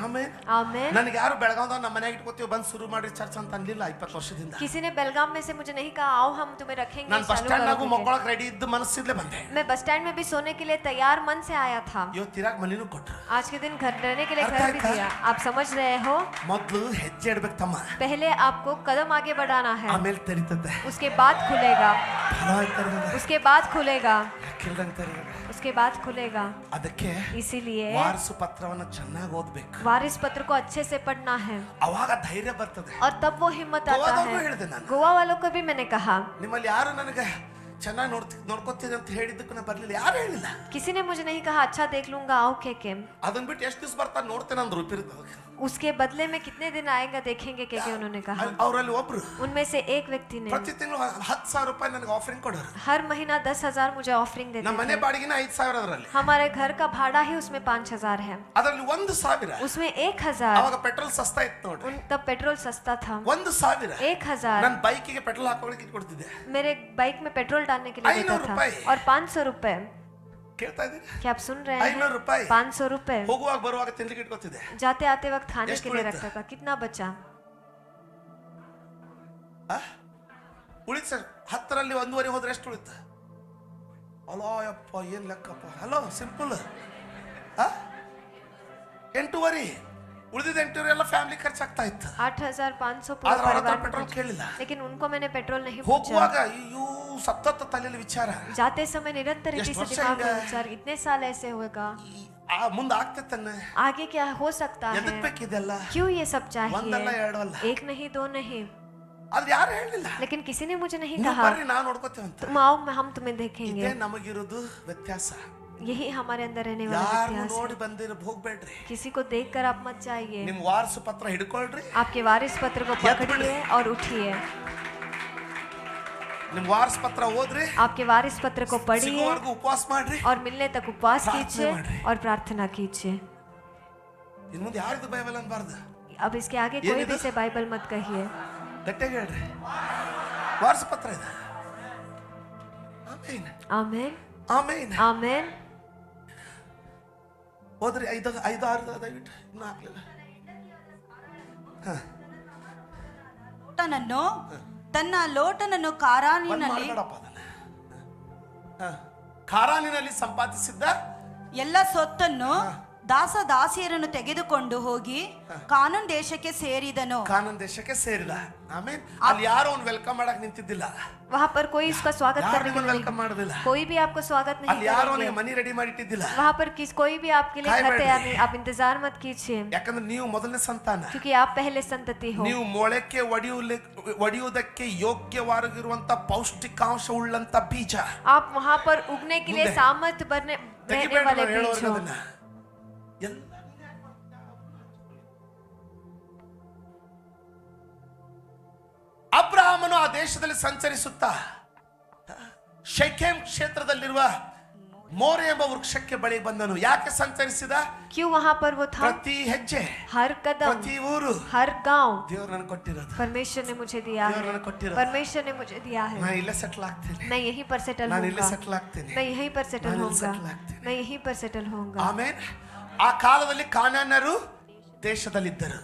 ಆಮೇಲೆ आमेन. ನನಗೆ ಯಾರು ಬೆಳಗಾವದಾಗ ನಮ್ಮ ಮನೆಗೆ ಇಟ್ಕೋತೀವಿ ಬಂದು ಶುರು ಮಾಡಿ ಚರ್ಚ್ ಅಂತ ಅನ್ಲಿಲ್ಲ 20 ವರ್ಷದಿಂದ. किसी ने बेलगाम में से मुझे नहीं कहा आओ हम तुम्हें रखेंगे. ನಾನು ಬಸ್ चालू ಸ್ಟ್ಯಾಂಡ್ ನಾಗೂ करोगे. ಮಕ್ಕಳಕ್ಕೆ ರೆಡಿ ಇದ್ದು ಮನಸ್ಸಿದ್ಲೆ ಬಂದೆ. मैं बस स्टैंड में भी सोने के लिए तैयार मन से आया था. ಇವತ್ತಿರಾಗ ಮನಿನೂ ಕೊಟ್ರು. आज के दिन घर रहने के लिए अर्थ घर भी आया था? दिया. आप समझ रहे हो? ಮೊದಲು ಹೆಜ್ಜೆ ಇಡ್ಬೇಕು ತಮ್ಮ, पहले आपको कदम आगे बढ़ाना है, ಆಮೇಲೆ ತೆರಿತದೆ. उसके बाद खुलेगा. ಫಲವಾಗಿ ತೆರೆದ उसके बाद खुलेगा. ಕಿಲ್ದಂಗೆ ತೆರೆದ. उसके बाद खुलेगा. ಅದಕ್ಕೆ इसीलिए ವಾರಸು ಪತ್ರವನ್ನ ಚೆನ್ನಾಗಿ ಓದ್ಬೇಕು. वारिस पत्र को अच्छे से पढ़ना है ಅವಾಗ ಧೈರ್ಯ ಬರ್ತದೆ. और तब वो हिम्मत आता ಗೋವಾದವ್ರಿಗೂ है. ಹೇಳಿದೆ ನಾನು, गोवा वालों को भी मैंने कहा, ನಿಮ್ಮಲ್ಲಿ ಯಾರು ನನಗೆ ಚೆನ್ನಾಗಿ ನೋಡ್ಕೋತೀರಿ ಅಂತ ಹೇಳಿದ್ದಕ್ಕೂ ನಾ ಬರ್ಲಿಲ್ಲ. ಯಾರು ಹೇಳಿಲ್ಲ. किसी ने मुझे नहीं कहा अच्छा देख लूंगा आओ के ಅದನ್ನ ಬಿಟ್ಟು ಎಷ್ಟು ದಿವಸ ಬರ್ತಾರೆ ನೋಡ್ತೇನೆ ಅಂದ್ರು. उसके बदले में कितने दिन आएगा देखेंगे के उन्होंने कहा. ಅವರಲ್ಲಿ ಒಬ್ರು उनमें से एक व्यक्ति ने ಪ್ರತಿ ತಿಂಗಳು 10,000 ರೂಪಾಯಿ ನನಗೆ ಆಫರಿಂಗ್ ಕೊಡೋರು. हर महीना 10,000 मुझे ऑफरिंग देते ನಮ್ಮ ಮನೆ थे. ಬಾಡಿಗೆನ 5,000 ಅದರಲ್ಲಿ. हमारे घर का भाड़ा ही उसमें 5,000 है. ಅದರಲ್ಲಿ 1,000 उसमें 1,000. ಅವಾಗ ಪೆಟ್ರೋಲ್ ಸಸ್ತಾ ಇತ್ತು ನೋಡ್ರಿ. तब पेट्रोल सस्ता था. 1,000 1,000 ನನ್ನ ಬೈಕಿಗೆ ಪೆಟ್ರೋಲ್ ಹಾಕೋಳಿಕ್ಕೆ ಕೊಡ್ತಿದ್ದೆ. मेरे बाइक में पेट्रोल डालने के लिए देता 500 था. रुपए. और 500 रुपए. ಕೇಳ್ತಾ ಇದ್ದೀನಿ. क्या आप सुन रहे 500 हैं? रुपए. 500 रुपए. ಹೋಗುವಾಗ ಬರುವಾಗ ತಿನ್ಲಿಕ್ಕೆ ಇಟ್ಕೊತಿದ್ದೆ. जाते आते वक्त खाने ಎಷ್ಟು के लिए ಉಳಿತು? रखता था. कितना बचा? ಉಳಿತು ಸರ್. 10ರಲ್ಲಿ 1.5 ಹೋದ್ರೆ ಎಷ್ಟು ಉಳಿತು? ಅಲೋ ಯಪ್ಪ ಏನ್ ಲೆಕ್ಕಪ್ಪ. Hello simple. 8.5 ಉಳಿದಿದ್ದ 8.5 ಎಲ್ಲ ಫ್ಯಾಮಿಲಿ ಖರ್ಚಾಗ್ತಾ ಇತ್ತು. 8,500 पूरा ಆದ್ರೆ ಅವ್ರ ಹತ್ರ परिवार में ಪೆಟ್ರೋಲ್ बचा. ಕೇಳಿಲ್ಲ. लेकिन उनको मैंने पेट्रोल नहीं पूछा. ಹೋಗುವಾಗ ಅಯ್ಯೋ ಸತ್ತತ್ತ ತಲೆಯಲ್ಲಿ ವಿಚಾರ. जाते समय निरंतर इसी ಎಷ್ಟು से ವರ್ಷ दिमाग में ಹಿಂಗೆ? विचार इतने साल ऐसे होगा, ಮುಂದೆ ಆಗ್ತೈತನ್ನ. आगे क्या हो सकता ಎದಕ್ है, ಬೇಕಿದೆಲ್ಲ? क्यों ये सब ಒಂದಲ್ಲ चाहिए. ಎರಡು ಅಲ್ಲ. एक नहीं दो नहीं. ಆದ್ರೆ ಯಾರು ಹೇಳಿಲ್ಲ. लेकिन किसी ने मुझे नहीं ನೀವು कहा ಬರ್ರಿ ನಾವು ನೋಡ್ಕೋತೇವೆ ಅಂತ. तुम आओ हम तुम्हें देखेंगे. ಇದೇ ನಮಗಿರೋದು ವ್ಯತ್ಯಾಸ. यही हमारे अंदर रहने वाला ಯಾರು व्यत्यास है. ನೋಡಿ ಬಂದಿರ ಹೋಗ್ಬೇಡ್ರಿ. किसी को देखकर आप मत जाइए. ನಿಮ್ ವಾರಸ ಪತ್ರ ಹಿಡ್ಕೊಳ್ರಿ. आपके वारिस पत्र को यद पकड़िए और उठिए. ನಿಮ್ ವಾರಸ ಪತ್ರ ಓದ್ರಿ. आपके वारिस पत्र को पढ़िए ಸಿಗುವವರೆಗೂ ಉಪವಾಸ ಮಾಡ್ರಿ. और मिलने तक उपवास प्रार्थना कीजिए माड्री. और प्रार्थना कीजिए. ಇನ್ ಮುಂದೆ ಯಾರಿದು ಬೈಬಲ್ ಅನ್ಬಾರ್ದು. अब इसके आगे ये कोई नहीं भी तो- से बाइबल मत कहिए. ಗಟ್ಟಿಯಾಗಿ ಹೇಳ್ರಿ. ವಾರಸ ಪತ್ರ ಇದೆ. ಆಮೇನ್ आमेन ಆಮೇನ್. आमेन. ಓದ್ರಿ 5-6 ದಯವಿಟ್ಟು. ಇನ್ನೂ ಆಗ್ಲಿಲ್ಲ. ಲೋಟನನ್ನು ತನ್ನ ಲೋಟನನ್ನು ಕಾರಾನಿನಲ್ಲಿ ಮಾಡಬೇಡಪ್ಪ ಅದನ್ನ. ಖಾರಾನಿನಲ್ಲಿ ಸಂಪಾದಿಸಿದ್ದ ಎಲ್ಲ ಸೊತ್ತನ್ನು ದಾಸ ದಾಸಿಯರನ್ನು ತೆಗೆದುಕೊಂಡು ಹೋಗಿ ಕಾನೂನ್ ದೇಶಕ್ಕೆ ಸೇರಿದನು. ಕಾನಾನ್ ದೇಶಕ್ಕೆ ಸೇರಿದ. ಆಮೇಲೆ ಅಲ್ಲಿ ಯಾರು ಅವ್ನು ವೆಲ್ಕಮ್ ಮಾಡಕ್ ನಿಂತಿದ್ದಿಲ್ಲ, वहाँ पर कोई उसका स्वागत ಯಾರು करने के ನಿಮ್ಮನ್ನ लिए ವೆಲ್ಕಮ್ ಮಾಡೋದಿಲ್ಲ, कोई भी आपको स्वागत नहीं ಅಲ್ಲಿ ಯಾರು करेंगे। ಅವನಿಗೆ ಮನಿ ರೆಡಿ ಮಾಡಿ ಇಟ್ಟಿದ್ದಿಲ್ಲ. वहाँ पर कोई भी आपके लिए काय घर बैठ तैयार रही? नहीं, आप इंतजार मत कीजिए ಯಾಕಂದ್ರೆ ನೀವು ಮೊದಲನೇ ಸಂತಾನ. क्योंकि आप पहले संतति हो। ನೀವು ಮೊಳಕೆ ಒಡೆಯುವುದಕ್ಕೆ ಯೋಗ್ಯವಾಗಿರುವಂತ ಪೌಷ್ಟಿಕಾಂಶ ಉಳ್ಳಂತ ಬೀಜ. आप वहाँ पर उगने के लिए ಮುಂದೆ. सामर्थ रहने ತೆಗಿಬೇಡ वाले ನಾನು बीज ಹೇಳೋರ್ಗೆ हो। ಅದನ್ನ. ಎಲ್ಲ ಅಬ್ರಹಾಮನು ಆ ದೇಶದಲ್ಲಿ ಸಂಚರಿಸುತ್ತಾ ಶೆಕೆಮ್ ಕ್ಷೇತ್ರದಲ್ಲಿರುವ ಮೋರೆ ಎಂಬ ವೃಕ್ಷಕ್ಕೆ ಬಳಿ ಬಂದನು. ಯಾಕೆ ಸಂಚರಿಸಿದ? क्यों वहाँ पर वो था? ಪ್ರತಿ ಹೆಜ್ಜೆ, हर कदम, ಪ್ರತಿ ಊರು हर गांव ದೇವರು ನನಗೆ ಕೊಟ್ಟಿರೋದು. परमेश्वर ने मुझे दिया ದೇವರು है। ನನಗೆ ಕೊಟ್ಟಿರೋದು. परमेश्वर ने मुझे दिया है। ನಾನು ಇಲ್ಲೇ ಸೆಟ್ಲ್ ಆಗ್ತೇನೆ, मैं यहीं पर सेटल ನಾನು ಇಲ್ಲೇ होऊंगा। ಸೆಟ್ಲ್ ಆಗ್ತೇನೆ. मैं यहीं पर सेटल ನಾನು ಇಲ್ಲಿ होऊंगा। settle ಆಗ್ತೇನೆ. मैं यहीं पर सेटल होऊंगा। ಆಮೇಲೆ ಆ ಕಾಲದಲ್ಲಿ ಕಾನಾನ್ಯರು ದೇಶದಲ್ಲಿದ್ದರು.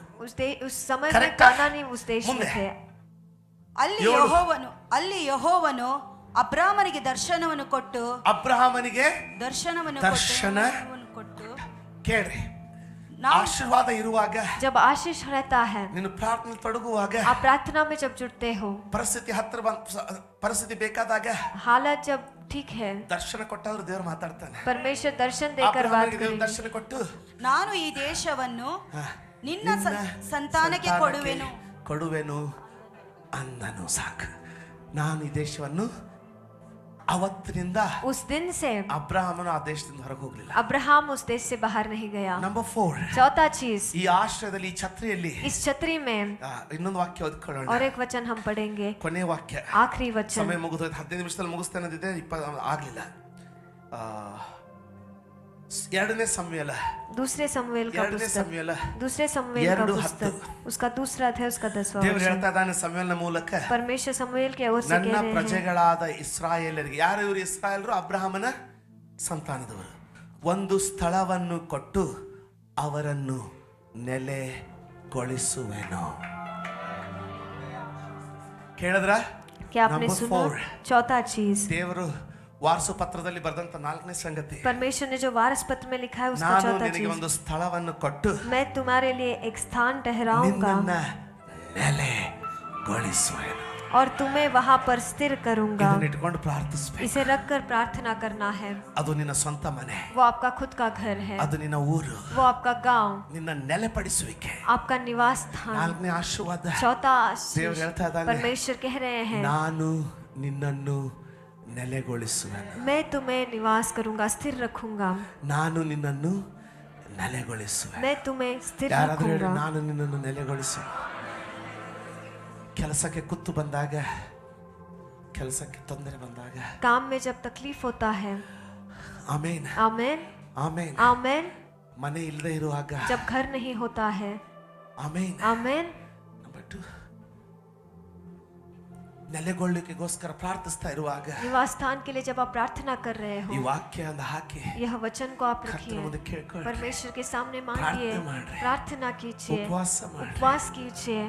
उस समय में Correct. कानानी उस देश में ಮುಂದೆ. थे। ಅಲ್ಲಿ ಯೆಹೋವನು ಅಬ್ರಾಮನಿಗೆ ದರ್ಶನವನ್ನು ಕೊಟ್ಟು ಅಬ್ರಹಾಮನಿಗೆ ದರ್ಶನವನ್ನು ಕೊಟ್ಟು ಕೇಳ್ರಿ, ನಾವು ಆಶೀರ್ವಾದ ಇರುವಾಗ, जब आशीष रहता है, ನೀನು ಪ್ರಾರ್ಥನೆ ತೊಡಗುವಾಗ, आप प्रार्थना में जब जुड़ते हो, ಪರಿಸ್ಥಿತಿ ಬೇಕಾದಾಗ हालत जब ठीक है, ದರ್ಶನ ಕೊಟ್ಟವರು ದೇವರು ಮಾತಾಡ್ತಾನೆ. परमेश्वर दर्शन देकर बात ಅಬ್ರಹಾಮನಿಗೆ ದೇವರು करेंगे। ದರ್ಶನ ಕೊಟ್ಟು ನಾನು ಈ ದೇಶವನ್ನು ನಿನ್ನ ಸಂತಾನಕ್ಕೆ ಕೊಡುವೆನು ಅಂದನು. ಸಾಕು, ನಾನು ಈ ದೇಶವನ್ನು ಅವತ್ತಿನಿಂದ उस दिन से ಅಬ್ರಹಾಮನು ಆ ದೇಶದಿಂದ ಹೊರಗೆ ಹೋಗ್ಲಿಲ್ಲ. अब्राहम उस देश से बाहर नहीं गया। ನಂಬರ್ 4, चौथा चीज, ಈ ಆಶ್ರಯದಲ್ಲಿ ಈ ಛತ್ರಿಯಲ್ಲಿ इस छतरी में ಇನ್ನೊಂದು ವಾಕ್ಯ ಓದ್ಕೊಳ್ಳೋಣ. और एक वचन हम पढ़ेंगे, ಕೊನೆ ವಾಕ್ಯ. आखिरी वचन। ಸಮಯ ಮುಗಿದೋಯ್ತು, 15 ನಿಮಿಷದಲ್ಲಿ ಮುಗಿಸ್ತೇನೆ ಅಂದಿದ್ದೆ, ಆಗ್ಲಿಲ್ಲ. ಎರಡನೇ ಸಮುವೇಲ, दूसरे समूएल का ಎರಡನೇ पुस्तक, ಸಮುವೇಲ दूसरे समूएल का 2:10. पुस्तक, उसका दूसरा अध्याय, उसका 10वां ದೇವರು वचन। ಹೇಳ್ತಾ ಇದ್ದಾನೆ ಸಮುವೇಲನ ಮೂಲಕ, परमेश्वर समूएल की ओर से ನನ್ನ कह रहे हैं, ಪ್ರಜೆಗಳಾದ ಇಸ್ರಾಯೇಲರಿಗೆ, ಯಾರು ಇವರು ಇಸ್ರಾಯೇಲರು? ಅಬ್ರಹಾಮನ ಸಂತಾನದವರು. ಒಂದು ಸ್ಥಳವನ್ನು ಕೊಟ್ಟು ಅವರನ್ನು ನೆಲೆಗೊಳಿಸುವೆನು. ಕೇಳಿದ್ರ? क्या आपने Number सुना? 4, चौथा चीज, ದೇವರು ವಾರಸು ಪತ್ರದಲ್ಲಿ ಬರೆದಂತ 4ನೇ ಸಂಗತಿ, परमेश्वर ने जो वारस पत्र में लिखा है उसका ನಾನು चौथा ನಿನಗೆ चीज, ಒಂದು ಸ್ಥಳವನ್ನು ಕೊಟ್ಟು मैं तुम्हारे लिए एक स्थान ठहराऊंगा ನಿನ್ನನ್ನ ನೆಲೆಗೊಳಿಸುವೆನು. और तुम्हें वहां पर स्थिर करूंगा। ಇದನ್ನ ಇಟ್ಕೊಂಡು ಪ್ರಾರ್ಥಿಸಬೇಕು. इसे रखकर प्रार्थना करना है। ಅದು ನಿನ್ನ ಸ್ವಂತ ಮನೆ, वो आपका खुद का घर है, ಅದು ನಿನ್ನ ಊರು, वो आपका गांव, ನಿನ್ನ ನೆಲೆಪಡಿಸುವಿಕೆ. आपका निवास स्थान। 4ನೇ ಆಶೀರ್ವಾದ, चौथा ದೇವರು ಹೇಳ್ತಾ ಇದ್ದಾನೆ, परमेश्वर कह रहे हैं, ನಾನು ನಿನ್ನನ್ನು ನೆಲೆಗೊಳಿಸುವೆನು. मैं तुम्हें निवास करूंगा, स्थिर रखूंगा। ನಾನು ನಿನ್ನನ್ನು ನೆಲೆಗೊಳಿಸುವೆ. मैं तुम्हें स्थिर ಯಾರಾದ್ರೂ ಹೇಳಿ, रखूंगा। ನಾನು ನಿನ್ನನ್ನು ನೆಲೆಗೊಳಿಸು. ಕೆಲಸಕ್ಕೆ ಕುತ್ತು ಬಂದಾಗ, ಕೆಲಸಕ್ಕೆ ತೊಂದರೆ ಬಂದಾಗ, काम में जब तकलीफ होता है, ಆಮೇನ್ आमेन ಆಮೇನ್, आमेन, ಮನೆ ಇಲ್ಲದೆ ಇರುವಾಗ, जब घर नहीं होता है, ಆಮೇನ್. आमेन, ನಂಬರ್ 2, ನೆಲೆಗೊಳ್ಳಿಕೆಗೋಸ್ಕರ ಪ್ರಾರ್ಥಿಸ್ತಾ ಇರುವಾಗ निवास स्थान के लिए जब आप प्रार्थना कर रहे ಈ हो, ವಾಕ್ಯ ಒಂದು ಹಾಕಿ यह वचन को आप ಕರ್ತನ रखिए, ಮುಂದೆ ಕೇಳ್ಕೊಳ್ಳಿ, परमेश्वर के सामने मांगिए, प्रार्थना माड्रे, प्रार्थना कीजिए, ಉಪವಾಸ ಮಾಡಿ. उपवास कीजिए।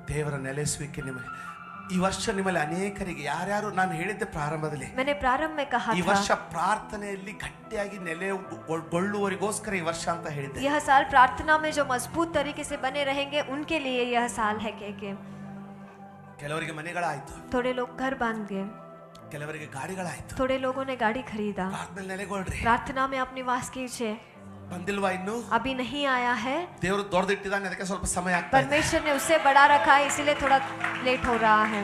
ದೇವರ ನೆಲೆಸುವಿಕೆ ನಿಮಗೆ ಈ ವರ್ಷ ನಿಮ್ಮಲ್ಲಿ ಅನೇಕರಿಗೆ, ಯಾರ್ಯಾರು ನಾನು ಹೇಳಿದ್ದೆ ಪ್ರಾರಂಭದಲ್ಲಿ, मैंने प्रारंभ में कहा ಈ था, ವರ್ಷ ಪ್ರಾರ್ಥನೆಯಲ್ಲಿ ಗಟ್ಟಿಯಾಗಿ ನೆಲೆಗೊಳ್ಳುವವರಿಗೋಸ್ಕರ ಈ ವರ್ಷ ಅಂತ ಹೇಳಿದ್ದೆ. यह साल प्रार्थना में जो मजबूत तरीके से बने रहेंगे उनके लिए यह साल है। के ಕೆಲವರಿಗೆ ಮನೆಗಳಾಯ್ತು, थोड़े लोग घर बांध गए, ಕೆಲವರಿಗೆ ಗಾಡಿಗಳಾಯ್ತು. थोड़े लोगों ने गाड़ी खरीदा। ಪ್ರಾರ್ಥನೆ ನೆಲೆಗೊಳ್ರಿ. प्रार्थना में आप निवास कीजिए। ಬಂದಿಲ್ವಾ ಇನ್ನು? अभी नहीं आया है, ದೇವರು ದೊಡ್ಡದಿಟ್ಟಿದ್ದಾನೆ, ಅದಕ್ಕೆ ಸ್ವಲ್ಪ ಸಮಯ ಆಗ್ತಾ ಇದೆ. परमेश्वर ने उससे बड़ा रखा है, इसीलिए थोड़ा लेट हो रहा है।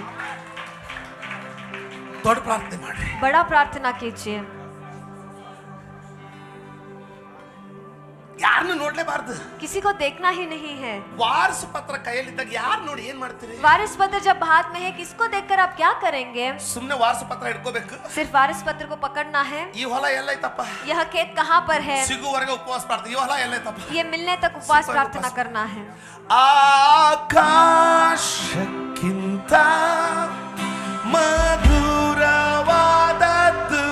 ದೊಡ್ಡ ಪ್ರಾರ್ಥನೆ ಮಾಡ್ರಿ. बड़ा प्रार्थना कीजिए। ಯಾರನ್ನು ನೋಡ್ಲೇಬಾರ್ದು. किसी को देखना ही नहीं है। ವಾರಸು ಪತ್ರ ಕೈಯಲ್ಲಿದ್ದಾಗ ಯಾರು ನೋಡಿ ಏನ್ ಮಾಡ್ತೀರಿ? वारिस पत्र जब हाथ में है, किसको देखकर आप क्या करेंगे? ಸುಮ್ನೆ ವಾರಸು ಪತ್ರ ಹಿಡ್ಕೋಬೇಕು. सिर्फ वारिस पत्र को पकड़ना है। ಈ ಹೊಲ ಎಲ್ಲೈತಪ್ಪ, यह खेत कहाँ पर है, ಸಿಗುವವರೆಗೆ ಉಪವಾಸ ಪ್ರಾರ್ಥನೆ. ಈ ಹೊಲ ಎಲ್ಲೈತಪ್ಪ, ये मिलने तक उपवास प्रार्थना करना है। ಆಕಾಶಕ್ಕಿಂತ ಮಧುರವಾದದ್ದು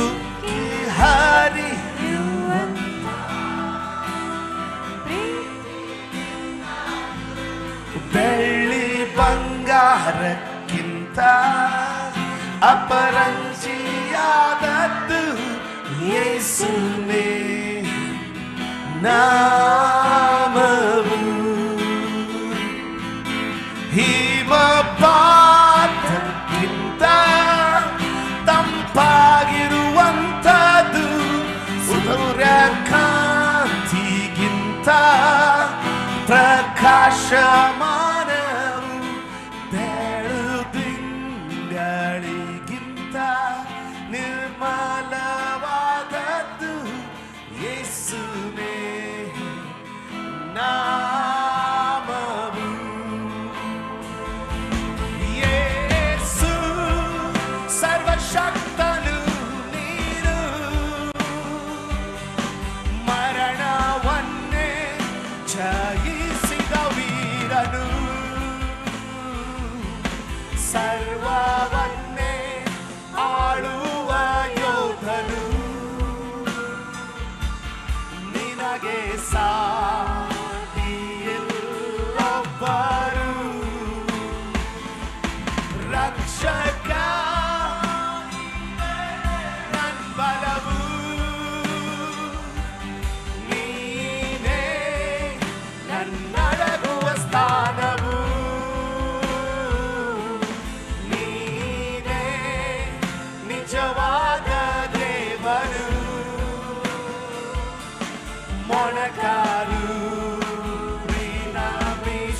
ಉಕ್ಕಿ ಹರಿಯುವ ಬೆಳ್ಳಿ ಬಂಗಾರಕ್ಕಿಂತ ಅಪರಂಜಿಯಾದದ್ದು ಯೇಸುವೇ. ನಾಮವು ಹಿಮಪಾತಕ್ಕಿಂತ ತಂಪಾಗಿರುವಂಥದ್ದು, ಸೂರ್ಯಕಾಂತಿಗಿಂತ ಪ್ರಕಾಶಮಾನವು, ಬೆಳದಿಂಗಳಿಗಿಂತ ನಿರ್ಮಲವಾದದ್ದು ಯೇಸುವೇ ನಾಮವು. ಯೇಸು ಸರ್ವಶಕ್ತನು ನೀನು, ಮರಣವನ್ನೇ ಜಯಿಸಿದ ವೀರನು, ಸರ್ವವನ್ನೇ ಆಳುವ ಯೋಧನು, ನಿನಗೆ ಸಾಟಿಯಿಲ್ಲೊಬ್ಬರು, ರಕ್ಷಕ ನನ್ ಬಲವು, ನೀನೇ ನನ್ನಡಗುವ ಸ್ಥಾನವು, ನೀನೇ ನಿಜವಾದ ದೇವರು, ಮೊಣಕಾಲು ಪ್ರೀಣಮಿಸುವೆನು.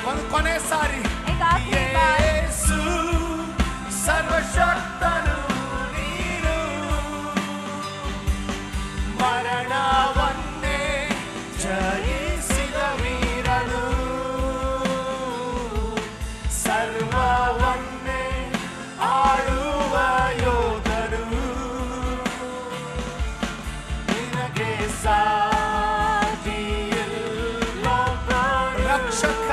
ಒಂದು ಕೊನೆ ಸಾರಿ, एक आखिरी बार, ಯೇಸು ಸರ್ವಶಕ್ತನು ನೀನು, ಮರಣವನ್ನೇ ಜಯಿಸಿದ ವೀರನು, ಸರ್ವವನ್ನೇ ಆಳುವ ಯೋಧನು, ನಿನಗೆ ಸಾಟಿಯಿಲ್ಲೊಬ್ಬರು. ರಕ್ಷಕ,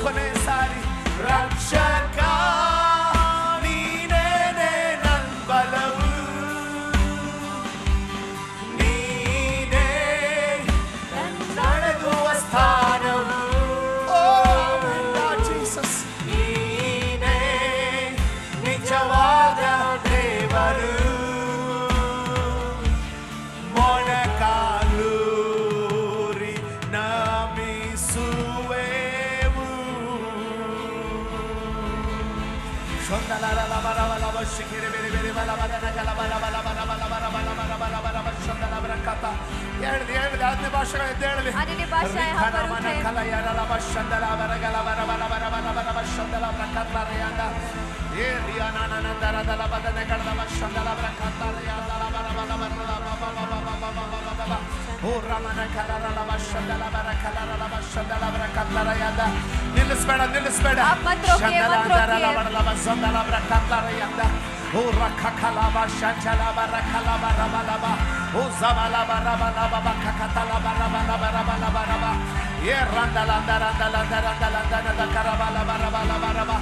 ಕೊನೆ ಸಾರಿ, ರಕ್ಷಕ ನೀನೇನೆ ನನ್ ಬಲವು, ನೀನೇ ನನ್ನಡಗುವ ಸ್ಥಾನವು, ಓ ಜೀಸಸ್, ನೀನೇ ನಿಜವಾದ ದೇವರು, ಮೊಣಕಾಲೂರಿ ನಮಿಸುವೆವು. ಆದ್ಯ ಭಾಷೆಗಳು ಎದ್ದೇಳಲಿ. अन्य भाषाएं हम पर उठे। ನಿಲ್ಲಿಸ್ಬೇಡ, ನಿಲ್ಲಿಸ್ಬೇಡ. आप मत रोकिए, मत रोकिए। O rakakalaba shanchalaba rakalaba rabalaba o zabalaba rabalaba kakatalaba rabalaba rabalaba raba ye randala randala randala randala karabalaba rabalaba raba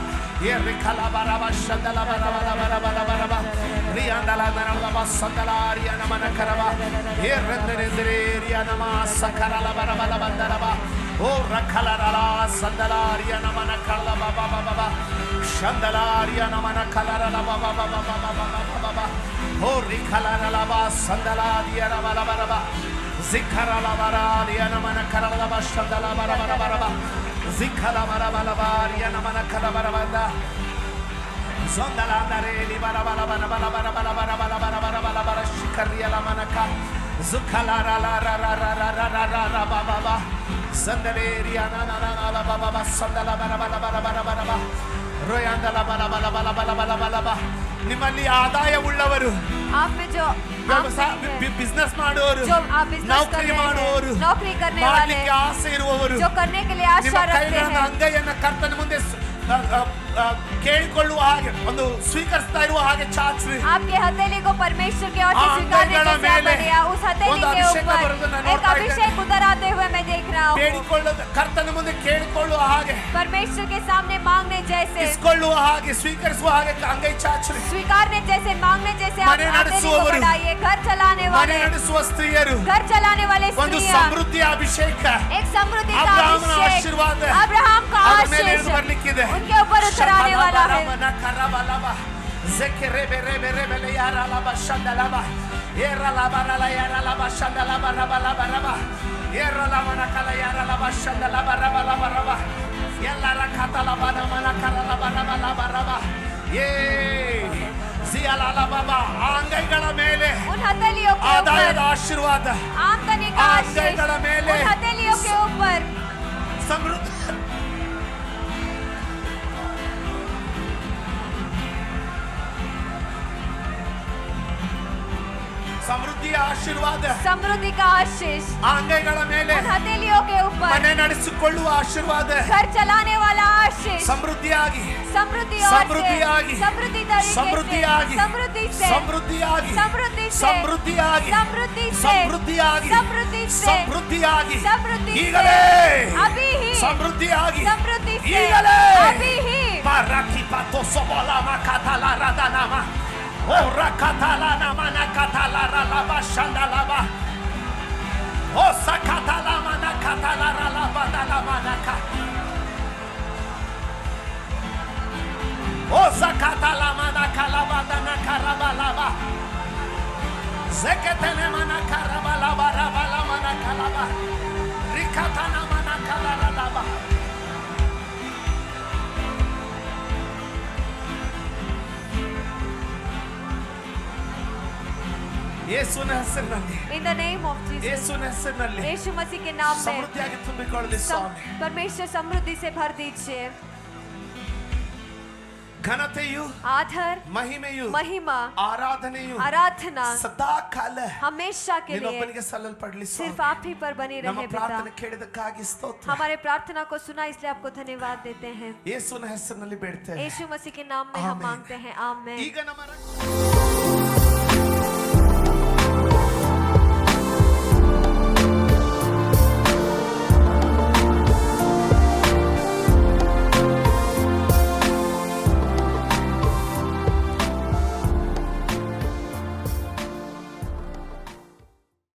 ye rikalaba raba shandalaba rabalaba rabalaba raba riandala randala sandala riana mana karaba ye rendere riana ma sakarala rabalaba raba o rakalara sandala riana mana karaba baba baba Shandalaria namana kalara la baba baba baba baba baba hori kalara la ba sandalaria la baba baba zikara la bararia namana kalara la ba shandala baba baba baba zikara baba baba ria namana kalara baba zondala andare li baba baba baba baba baba baba baba baba baba shikaria la manaka zukalara la ra ra ra ra ra ra ra baba baba sandaleria na na na la baba baba sandala baba baba baba baba ರೋಯಾಂದಲ ಬಲ ಬಲ ಬಲ ಬಲ ಬಲ ಬಲ ಬಲ ನಿಮ್ಮಲ್ಲಿ ಆದಾಯವುಳ್ಳವರು, आप में जो ಬಿಸ್ನೆಸ್ ಮಾಡುವವರು, जो आप बिजनेस कर ನೌಕರಿ रहे ಮಾಡುವವರು, हैं, नौकरी करने वाले, ಮಾಡಲಿಕ್ಕೆ ಆಸೆ ಇರುವವರು, जो करने के लिए ನಿಮ್ಮ आशा रखते ಕೈಗಳನ್ನು हैं, ಅಂಗೈಯನ್ನು ಕರ್ತನ ಮುಂದೆ ಕೇಳಿಕೊಳ್ಳುವ ಹಾಗೆ ಒಂದು ಸ್ವೀಕರಿಸ್ತಾ ಇರುವ ಹಾಗೆ ಚಾಚ್ರಿ. आपके हथेली को परमेश्वर के ओर से हाँ, स्वीकारने अंगैಗಳ जैसे आप ಮೇಲೆ बढ़िया, उस हथेली ಒಂದು के ಅಭಿಷೇಕ ऊपर ಬರುವುದನ್ನು एक ನೋಡ್ತಾ अभिषेक उतर आते हुए मैं देख रहा हूँ। ಬೇಡಿಕೊಳ್ಳುವ ಕರ್ತನ ಮುಂದೆ ಕೇಳಿಕೊಳ್ಳುವ ಹಾಗೆ, परमेश्वर के सामने मांगने जैसे, ಇಸ್ಕೊಳ್ಳುವ ಹಾಗೆ, ಸ್ವೀಕರಿಸುವ ಹಾಗೆ ಅಂಗೈ ಚಾಚ್ರಿ. स्वीकारने जैसे, मांगने जैसे आप ಮನೆ हथेली को ನಡೆಸುವವರು, बढ़ाइए। घर चलाने ಮನೆ वाले, ನಡೆಸುವ ಸ್ತ್ರೀಯರು, घर चलाने वाले ಒಂದು स्त्रियां, ಸಮೃದ್ಧಿಯ ಅಭಿಷೇಕ एक समृद्धि का ಅಬ್ರಹಾಮನ अभिषेक, ಆಶೀರ್ವಾದ अब्राहम का ಅವ್ರ ಮೇಲೆ आशीष ಇಳಿದು ಬರ್ಲಿಕ್ಕಿದೆ. उनके ऊपर उतर आने वाला है। ಅಂಗೈಗಳ ಮೇಲೆ उन हथेलियों के ಆದಾಯದ ऊपर ಆಶೀರ್ವಾದ आमदनी का आशीष ಅಂಗೈಗಳ ಮೇಲೆ उन हथेलियों के ऊपर ಸಮೃದ್ಧಿ ಸಮೃದ್ಧಿಯ ಆಶೀರ್ವಾದ समृद्धि का आशीष ಅಂಗೈಗಳ ಮೇಲೆ उन हथेलियों के ऊपर ಮನೆ ನಡೆಸಿಕೊಳ್ಳುವ ಆಶೀರ್ವಾದ घर चलाने वाला आशीष ಸಮೃದ್ಧಿಯಾಗಿ समृद्धि ಸಮೃದ್ಧಿಯಾಗಿ समृद्धि तरीके ಸಮೃದ್ಧಿಯಾಗಿ से समृद्धि से ಸಮೃದ್ಧಿಯಾಗಿ समृद्धि से ಸಮೃದ್ಧಿಯಾಗಿ समृद्धि से ಸಮೃದ್ಧಿಯಾಗಿ समृद्धि से ಸಮೃದ್ಧಿಯಾಗಿ समृद्धि से ಈಗಲೇ अभी ही ಸಮೃದ್ಧಿಯಾಗಿ समृद्धि से ಈಗಲೇ अभी ही Baraki pato sobola makatala radanama. O rakatala namana katala ralaba shandalaba. O sakatala mana katala ralaba dalamanaka. O zakatala mana kalaba dana karabalaba. Zeketene mana karabalaba rabala mana kalaba. Rikatana mana kalaralaba. ಯೇಸುವಿನ ಹೆಸರಿನಲ್ಲಿ in the name of Jesus ಯೇಸುವಿನ ಹೆಸರಿನಲ್ಲಿ यीशु मसीह के नाम में ಸಮೃದ್ಧಿಯಾಗಿ ತುಂಬಿಕೊಳ್ಳಲಿ ಸ್ವಾಮಿ परमेश्वर समृद्धि से भर दीजिए ಘನತೆಯು आदर ಮಹಿಮೆಯು महिमा ಆರಾಧನೆಯು आराधना ಸದಾ ಕಾಲ हमेशा के लिए ನಿನ್ನೊಬ್ಬನಿಗೆ ಸಲ್ಲಲ್ಪಡಲಿ सिर्फ ಸ್ವಾಮಿ आप ही पर बनी ನಮ್ಮ रहे पिता ಪ್ರಾರ್ಥನೆ ಕೇಳಿದಕ್ಕಾಗಿ ಸ್ತೋತ್ರ हमारे प्रार्थना को सुना इसलिए आपको धन्यवाद देते हैं ಯೇಸುವಿನ ಹೆಸರಿನಲ್ಲಿ ಬೇಡ್ತೇವೆ यीशु मसीह के नाम में हम आमीन। मांगते हैं आमीन ಈಗ ನಮ್ಮ